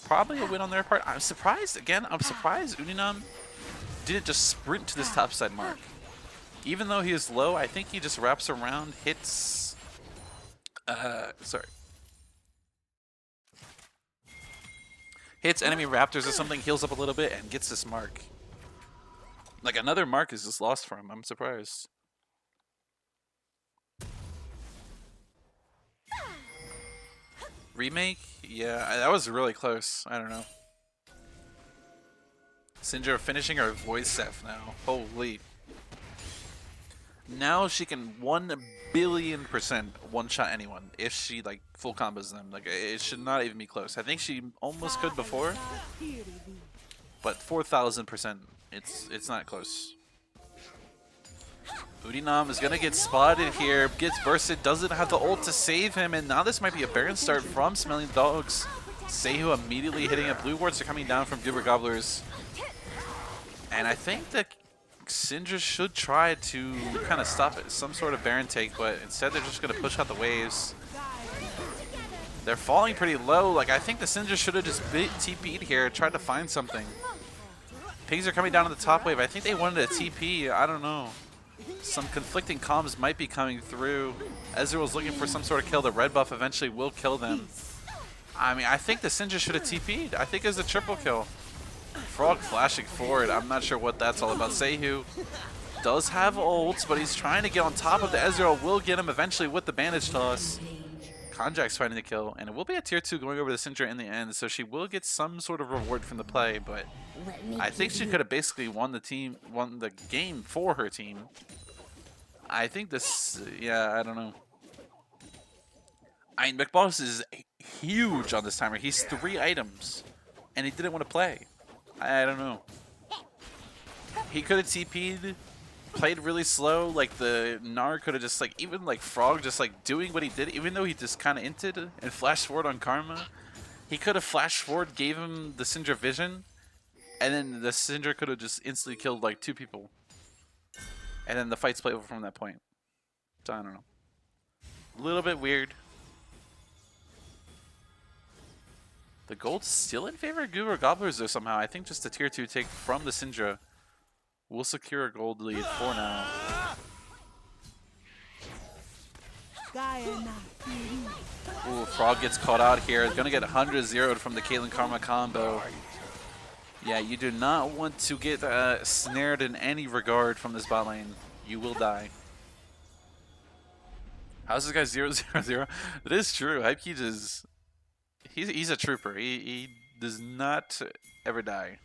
Probably a win on their part. I'm surprised, again, I'm surprised Uninam didn't just sprint to this topside mark. Even though he is low, I think he just wraps around, hits... hits enemy raptors or something, heals up a little bit, and gets this mark. Like, another mark is just lost for him. I'm surprised. Remake? Yeah, that was really close. I don't know. Syndra finishing her voice Seth now. Holy. Now she can 1,000,000,000% one-shot anyone if she, like, full combos them. Like, it should not even be close. I think she almost could before, but 4,000%, it's not close. Uninam is going to get spotted here, gets bursted, doesn't have the ult to save him, and now this might be a Baron start from Smelly Dogs. Sayhu immediately hitting a blue wards are coming down from Goober Gobblers. And I think that Syndra should try to kind of stop it, some sort of Baron take, but instead they're just going to push out the waves. They're falling pretty low. Like, I think the Syndra should have just TP'd here, tried to find something. Pigs are coming down on the top wave. I think they wanted a TP. I don't know. Some conflicting comms might be coming through. Ezreal's looking for some sort of kill. The red buff eventually will kill them. I mean, I think the Syndra should have TP'd. I think it was a triple kill. Frog flashing forward. I'm not sure what that's all about. Sayhu does have ults, but he's trying to get on top of the Ezreal. Will get him eventually with the bandage toss. Konjack's finding the kill, and it will be a tier 2 going over the Syndra in the end, so she will get some sort of reward from the play, but I think she could have basically won the game for her team. I think this, yeah, I don't know. I mean, McBoss is huge on this timer. He's 3 items, and he didn't want to play. I don't know. He could have TP'd, played really slow. Like the Gnar could have just like, even like Frog just like doing what he did, even though he just kind of inted and flashed forward on Karma. He could have flashed forward, gave him the Syndra vision, and then the Syndra could have just instantly killed like 2 people. And then the fights play over from that point. So I don't know. A little bit weird. The gold's still in favor of Goober Gobblers though somehow. I think just a tier 2 take from the Syndra will secure a gold lead for now. Ooh, Frog gets caught out here. Gonna get 100-0'd from the Caitlyn Karma combo. Yeah, you do not want to get snared in any regard from this bot lane. You will die. How's this guy 0-0-0? That is true. Hypekeej is... He's a trooper. He does not ever die.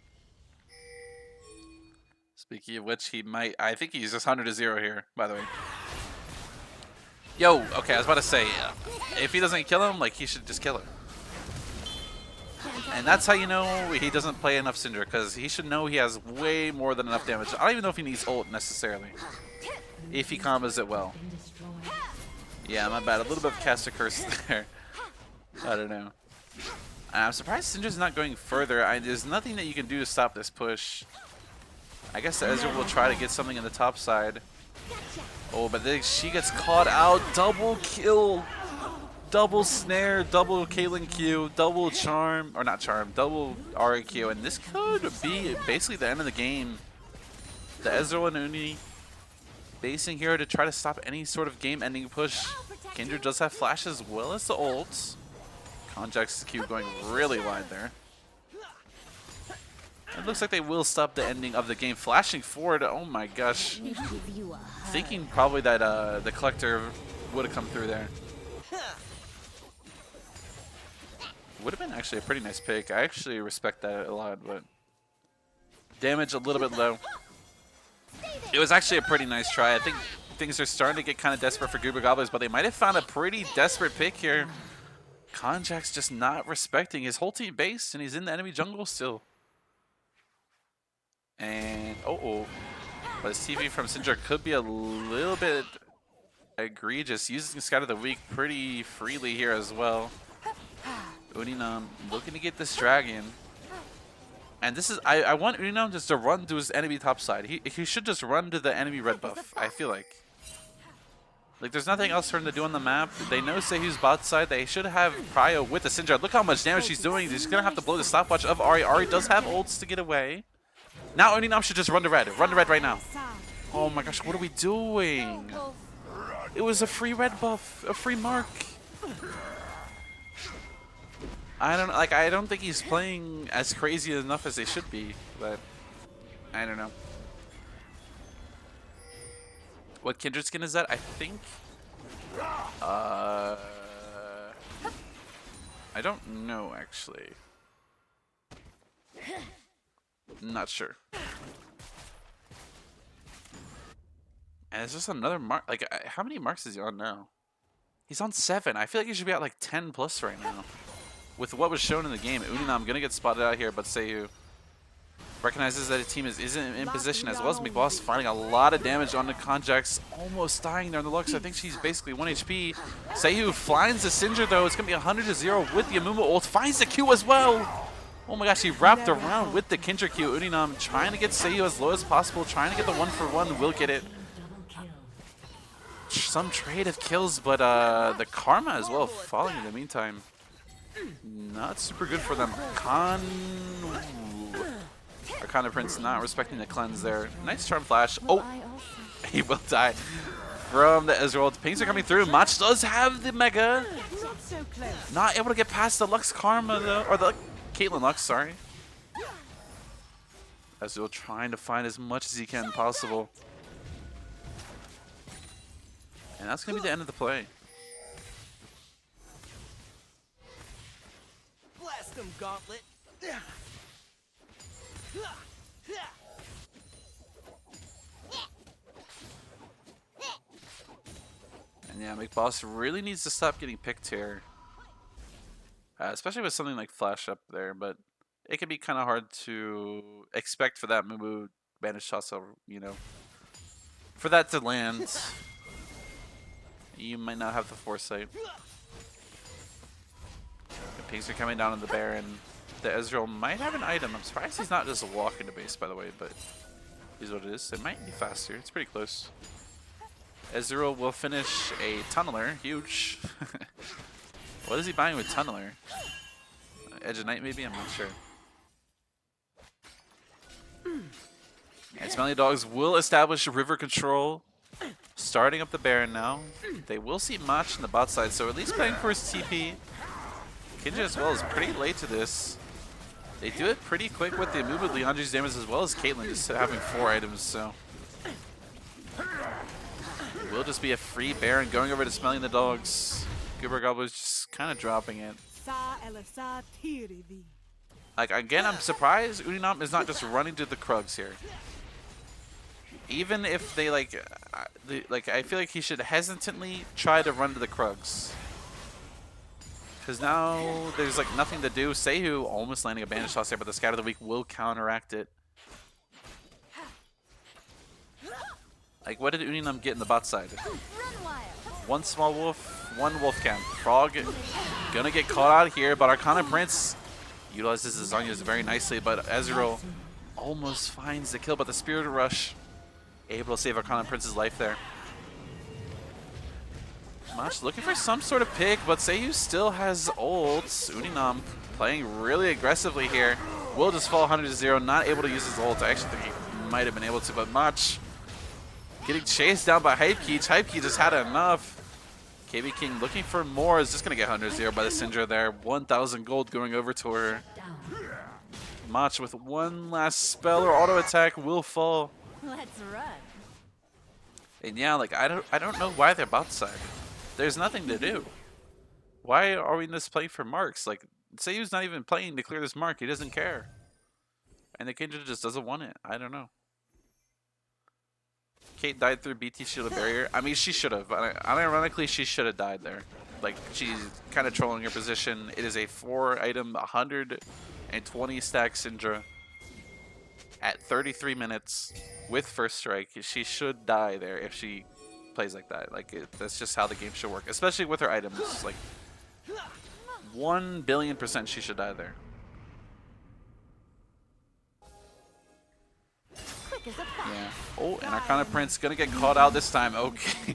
Speaking of which, he might... I think he's just 100-0 here, by the way. Yo, okay, I was about to say, if he doesn't kill him, like, he should just kill him. And that's how you know he doesn't play enough Syndra, because he should know he has way more than enough damage. I don't even know if he needs ult, necessarily. If he combos it well. Yeah, my bad. A little bit of caster curse there. I don't know. I'm surprised Syndra's not going further. There's nothing that you can do to stop this push. I guess the Ezreal will try to get something in the top side. Oh, but then she gets caught out. Double kill. Double snare, double Caitlyn Q, double charm, or not charm, double RQ. And this could be basically the end of the game. The Ezreal and Uni basing here to try to stop any sort of game-ending push. Kindred does have flash as well as the ults. Konjack's Q going really wide there. It looks like they will stop the ending of the game. Flashing forward, oh my gosh. Thinking probably that the Collector would have come through there. Would have been actually a pretty nice pick. I actually respect that a lot, but damage a little bit low. It was actually a pretty nice try. I think things are starting to get kind of desperate for Goober Gobblers, but they might have found a pretty desperate pick here. Konjack's just not respecting his whole team base, and he's in the enemy jungle still. And but his TV from Syndra could be a little bit egregious, using Scout of the Week pretty freely here as well. Uninam looking to get this dragon. And this is, I want Uninam just to run to his enemy top side. He should just run to the enemy red buff, I feel like. Like, there's nothing else for him to do on the map. They know Seihu's bot side. They should have Prio with the Syndra. Look how much damage she's doing. He's going to have to blow the stopwatch of Ahri. Ahri does have ults to get away. Now Uninam should just run to red. Run to red right now. Oh my gosh, what are we doing? It was a free red buff, a free mark. I don't think he's playing as crazy enough as they should be, but I don't know. What Kindred skin is that? I think I don't know actually. Not sure. And it's just another mark. Like, how many marks is he on now? He's on 7. I feel like he should be at like 10 plus right now. With what was shown in the game, Uninam gonna get spotted out here, but Seihu recognizes that his team isn't in position, as well as McBoss finding a lot of damage on the Konjack's, almost dying there on the Lux. I think she's basically 1 HP. Seihu finds the Syndra though. It's gonna be 100-0 with the Amumu ult. Finds the Q as well. Oh my gosh, he wrapped around with the Kindred Q. Uninam trying to get Seihu as low as possible, trying to get the 1-for-1. Will get it. Some trade of kills, but the Karma as well falling in the meantime. Not super good for them. Arcana Prince not respecting the cleanse there. Nice charm flash. Oh, he will die from the Ezreal. The pings are coming through. Mach does have the Mega. Not able to get past the Lux Karma though, or the Caitlyn Lux, sorry. Ezreal trying to find as much as he can possible. And that's going to be the end of the play.
Blast him, Gauntlet.
And yeah, McBoss really needs to stop getting picked here. Especially with something like Flash up there, but it can be kind of hard to expect for that Mumu Banish Toss, you know. For that to land, you might not have the foresight. The pings are coming down on the Baron. The Ezreal might have an item. I'm surprised he's not just walking to base, by the way, but is what it is. It might be faster. It's pretty close. Ezreal will finish a Tunneler. Huge. What is he buying with Tunneler? Edge of Night, maybe? I'm not sure. And Smelly Dogs will establish river control. Starting up the Baron now. They will see Mach in the bot side, so at least playing for his TP. Kindred as well is pretty late to this. They do it pretty quick with the move with Leandri's damage as well as Caitlyn just having 4 items, so. It will just be a free Baron going over to Smelly the Dogs. Goober Gobblers just kind of dropping it. Like, again, I'm surprised Uninam is not just running to the Krugs here. Even if they, like, I feel like he should hesitantly try to run to the Krugs. Because now there's, like, nothing to do. Seihu almost landing a Banish Toss there, but the Scout of the Week will counteract it. Like, what did Uninam get in the bot side? One small wolf, one wolf camp. Frog gonna get caught out here, but Arcana Prince utilizes his Zhonya's very nicely, but Ezreal almost finds the kill, but the Spirit Rush able to save Arcana Prince's life there. Mach looking for some sort of pick, but Seiyu still has ults. Uninam playing really aggressively here. Will just fall 100-0, not able to use his ult. I actually think he might have been able to, but Mach getting chased down by Hypekeech. Hypekeech just had enough. KB King looking for more, is just going to get 100-0 by the Syndra there. 1,000 gold going over to her. Mach with one last spell or auto attack will fall.
Let's run.
And yeah, like I don't know why they're bot side. There's nothing to do. Why are we just playing for marks? Like, Seiyu's not even playing to clear this mark. He doesn't care. And the Kindred just doesn't want it. I don't know. Kate died through BT Shield Barrier. I mean, she should have. Unironically, she should have died there. Like, she's kind of trolling her position. It is a 4-item, 120 stack Syndra at 33 minutes with first strike. She should die there if she plays like that. Like, that's just how the game should work, especially with her items. Like, 1,000,000,000% she should die there. Yeah. Oh, and Arcana Prince gonna get called out this time. Okay.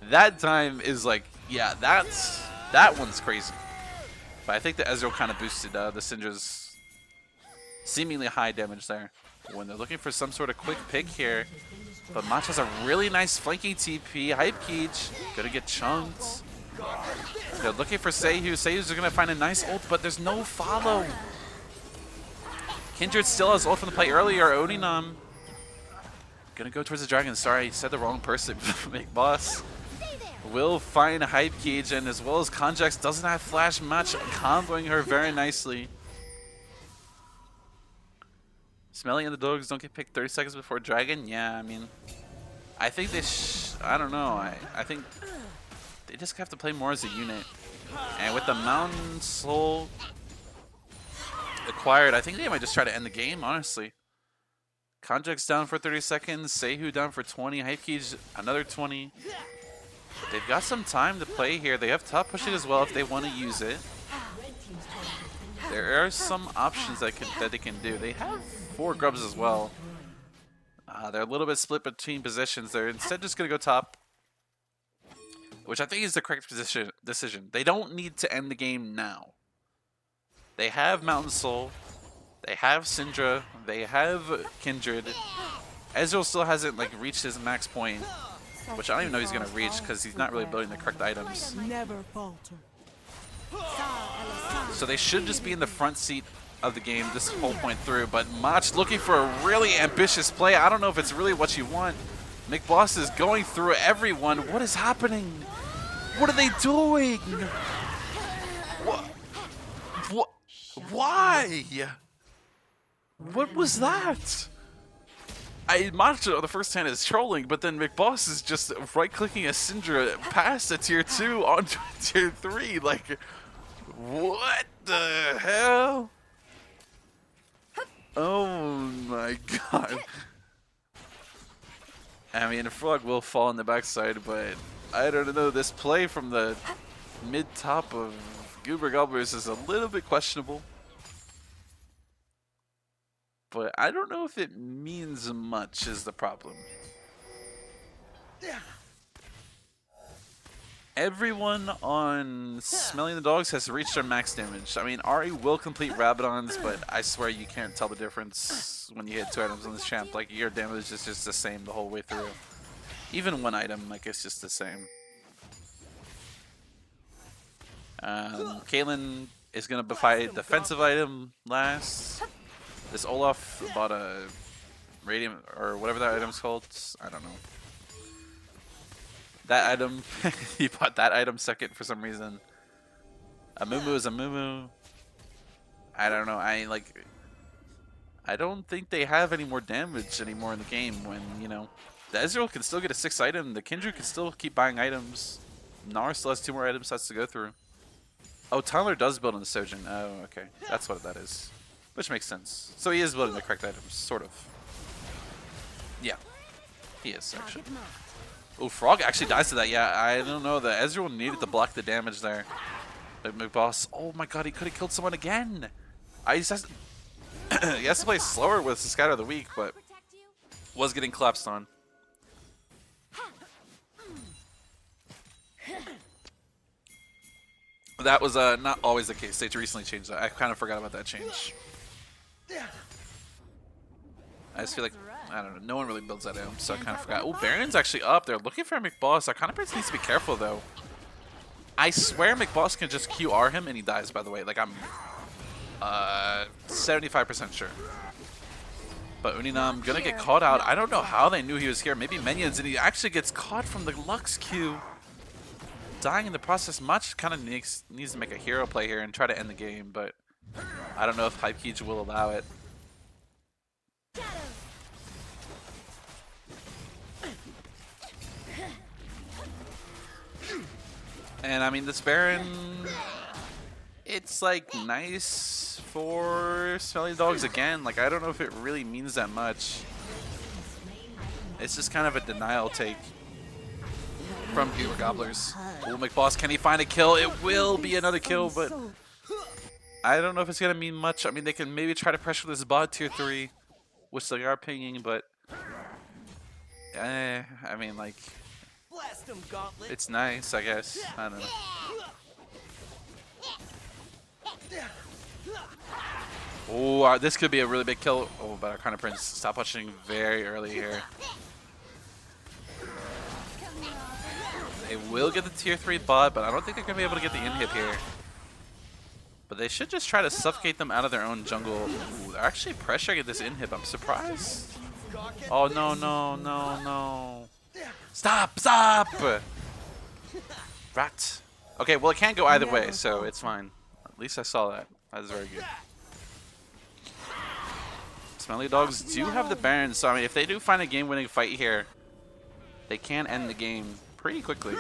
That time is like, yeah, that one's crazy. But I think the Ezreal kind of boosted the Syndra's seemingly high damage there. When they're looking for some sort of quick pick here. But Mach has a really nice flanking TP. Hypekeech gonna get chunked. They're looking for Seiyu. Seiyu's gonna find a nice ult, but there's no follow. Kindred still has ult from the play earlier. Uninam gonna go towards the dragon. Sorry, I said the wrong person. Big boss will find Hypekeech, and as well as Conjax doesn't have flash. Match comboing her very nicely. Smelly and the Dogs don't get picked 30 seconds before dragon. Yeah, I mean, I think they I don't know. I think they just have to play more as a unit. And with the Mountain Soul acquired, I think they might just try to end the game, honestly. Conjax down for 30 seconds, Seihu down for 20, Hypekeech another 20. But they've got some time to play here. They have top pushing as well if they want to use it. There are some options that they can do. They have 4 grubs as well. They're a little bit split between positions. They're instead just going to go top, which I think is the correct decision. They don't need to end the game now. They have Mountain Soul. They have Syndra. They have Kindred. Ezreal still hasn't like reached his max point, which I don't even know he's going to reach because he's not really building the correct items.
Never falter.
So they should just be in the front seat of the game this whole point through. But Mach looking for a really ambitious play. I don't know if it's really what you want. McBoss is going through everyone. What is happening? What are they doing? What? What? Why? What was that? Macho the first hand is trolling, but then McBoss is just right-clicking a Syndra past a tier 2 onto a tier 3. Like, what the hell? Oh my god. I mean, Frog will fall on the backside, but I don't know. This play from the mid-top of Goober Gobblers is a little bit questionable. But I don't know if it means much is the problem. Everyone on Smelly the Dogs has reached their max damage. I mean, Ari will complete Rabadons, but I swear you can't tell the difference when you hit 2 items on this champ. Like, your damage is just the same the whole way through. Even 1 item, like, it's just the same. Caitlyn is going to buy a defensive item last. This Olaf bought a Radiant, or whatever that item's called. I don't know. That item, he bought that item second for some reason. A Mumu is a Mumu. I don't know. I don't think they have any more damage anymore in the game when, you know, the Ezreal can still get a 6th item. The Kindred can still keep buying items. Gnar still has 2 more items sets to go through. Oh, Tyler does build on the Sojin. Oh, okay. That's what that is. Which makes sense. So he is building the correct items, sort of. Yeah. He is, actually. Oh, Frog actually dies to that. Yeah, I don't know. The Ezreal needed to block the damage there. Like McBoss. Oh my god, he could have killed someone again. He has to play slower with the Scatter of the Weak, but was getting collapsed on. That was not always the case. They recently changed that. I kind of forgot about that change. I just feel like, I don't know, no one really builds that item, so I kind of forgot. Oh, Baron's actually up. They're looking for McBoss. Our counter needs to be careful, though. I swear McBoss can just QR him and he dies, by the way. Like, I'm 75% sure. But Uninam gonna get caught out. I don't know how they knew he was here. Maybe minions, and he actually gets caught from the Lux Q. Dying in the process. Much kind of needs to make a hero play here and try to end the game, but I don't know if Hype Keej will allow it. And I mean, this Baron, it's like nice for Smelly Dogs again. Like, I don't know if it really means that much. It's just kind of a denial take from Goober Gobblers. Oh, McBoss, can he find a kill? It will be another kill, but I don't know if it's going to mean much. I mean, they can maybe try to pressure this bot tier 3, which they are pinging, but I mean, like, it's nice, I guess. I don't know. Oh, this could be a really big kill. Oh, but our Crown Prince stop pushing very early here. They will get the tier 3 bot, but I don't think they're going to be able to get the inhib here. But they should just try to suffocate them out of their own jungle. Ooh, they're actually pressuring this inhib. I'm surprised. Oh, no, no, no, no. Stop, stop! Rat. Okay, well, it can't go either way, so it's fine. At least I saw that. That is very good. Smelly Dogs do have the Baron, so I mean, if they do find a game-winning fight here, they can end the game pretty quickly.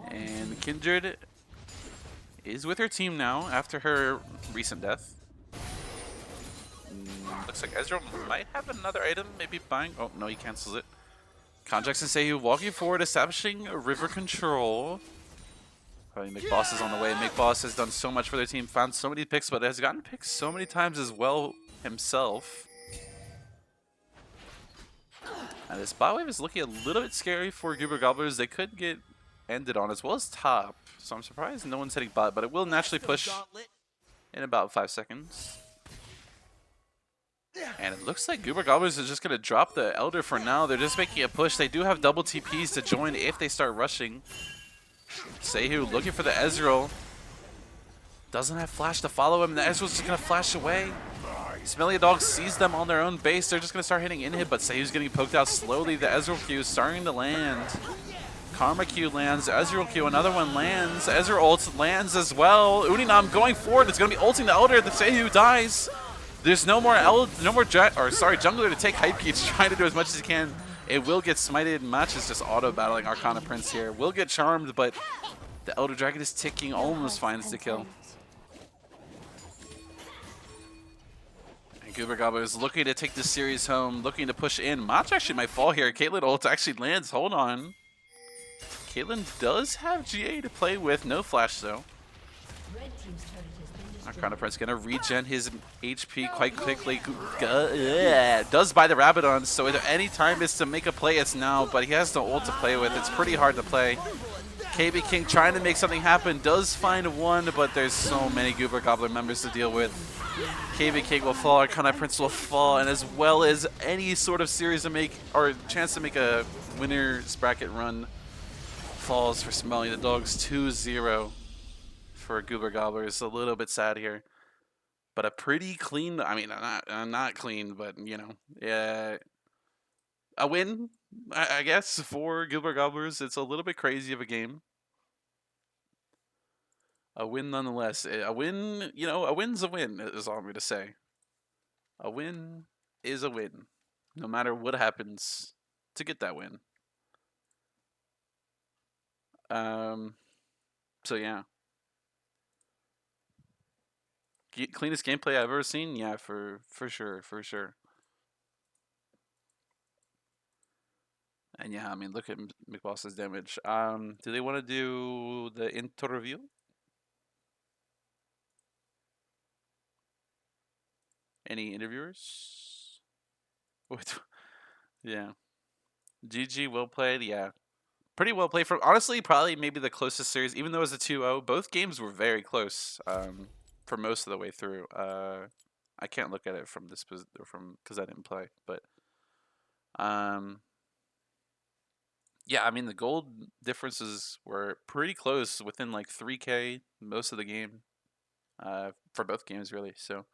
And Kindred is with her team now after her recent death. Looks like Ezreal might have another item, maybe buying. Oh, no, he cancels it. Conjax and Sehu walking forward, establishing river control. Probably McBoss is on the way. McBoss has done so much for their team, found so many picks, but has gotten picked so many times as well himself. And this bot wave is looking a little bit scary for Goober Gobblers. They could get ended on as well as top. So I'm surprised no one's hitting bot, but it will naturally push in about 5 seconds. And it looks like Goober Gobblers is just going to drop the Elder for now. They're just making a push. They do have double TPs to join if they start rushing. Sehu looking for the Ezreal. Doesn't have flash to follow him. The Ezreal's just gonna flash away. Smelly Dog sees them on their own base. They're just gonna start hitting in-hit, but Sayu's getting poked out slowly. The Ezreal Q is starting to land. Karma Q lands. Ezreal Q, another one lands. Ezreal ult lands as well. Uninam going forward. It's gonna be ulting the Elder. The Sayu dies. There's no more jungler to take hype. He's trying to do as much as he can. It will get smited. Match is just auto battling Arcana Prince here. Will get charmed, but the Elder Dragon is ticking. Almost finds the kill. And Goober Gobbler is looking to take this series home, looking to push in. Match actually might fall here. Caitlyn ult actually lands. Hold on. Caitlyn does have GA to play with. No flash though.
Red team's turret has been destroyed.
Arcana Prince gonna regen his HP quite quickly. Does buy the Rabadon, so if any time is to make a play, it's now. But he has no ult to play with. It's pretty hard to play. KB King trying to make something happen. Does find one, but there's so many Goober Gobbler members to deal with. KB King will fall. Arcana Prince will fall, and as well as any sort of series to make or chance to make a winner's bracket run falls for Smelly. The Dogs 2-0. For Goober Gobblers. A little bit sad here, but a pretty clean. I mean, not clean, but you know, yeah, a win, I guess, for Goober Gobblers. It's a little bit crazy of a game. A win nonetheless. A win, you know, a win's a win. Is all I'm gonna say. A win is a win, no matter what happens to get that win. So yeah. Cleanest gameplay I've ever seen? Yeah, for sure, for sure. And yeah, I mean, look at McBoss's damage. Do they want to do the interview? Any interviewers? Wait, yeah. GG, well played, yeah. Pretty well played. From honestly, probably maybe the closest series, even though it was a 2-0, both games were very close. For most of the way through. I can't look at it from this because I didn't play, but yeah, I mean the gold differences were pretty close, within like 3K most of the game, for both games really. So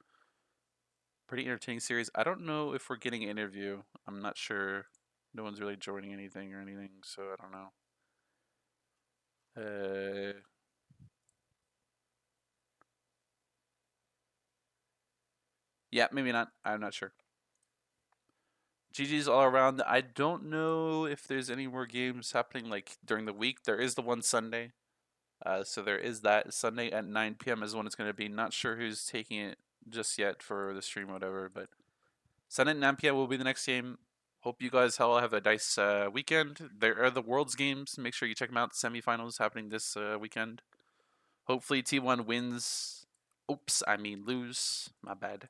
pretty entertaining series. I don't know if we're getting an interview. I'm not sure. No one's really joining anything or anything, so I don't know. Yeah, maybe not. I'm not sure. GG's all around. I don't know if there's any more games happening like during the week. There is the one Sunday. So there is that. Sunday at 9 p.m. is when it's going to be. Not sure who's taking it just yet for the stream or whatever. But Sunday at 9 p.m. will be the next game. Hope you guys all have a nice weekend. There are the Worlds games. Make sure you check them out. The semifinals happening this weekend. Hopefully T1 wins. Oops, I mean lose. My bad.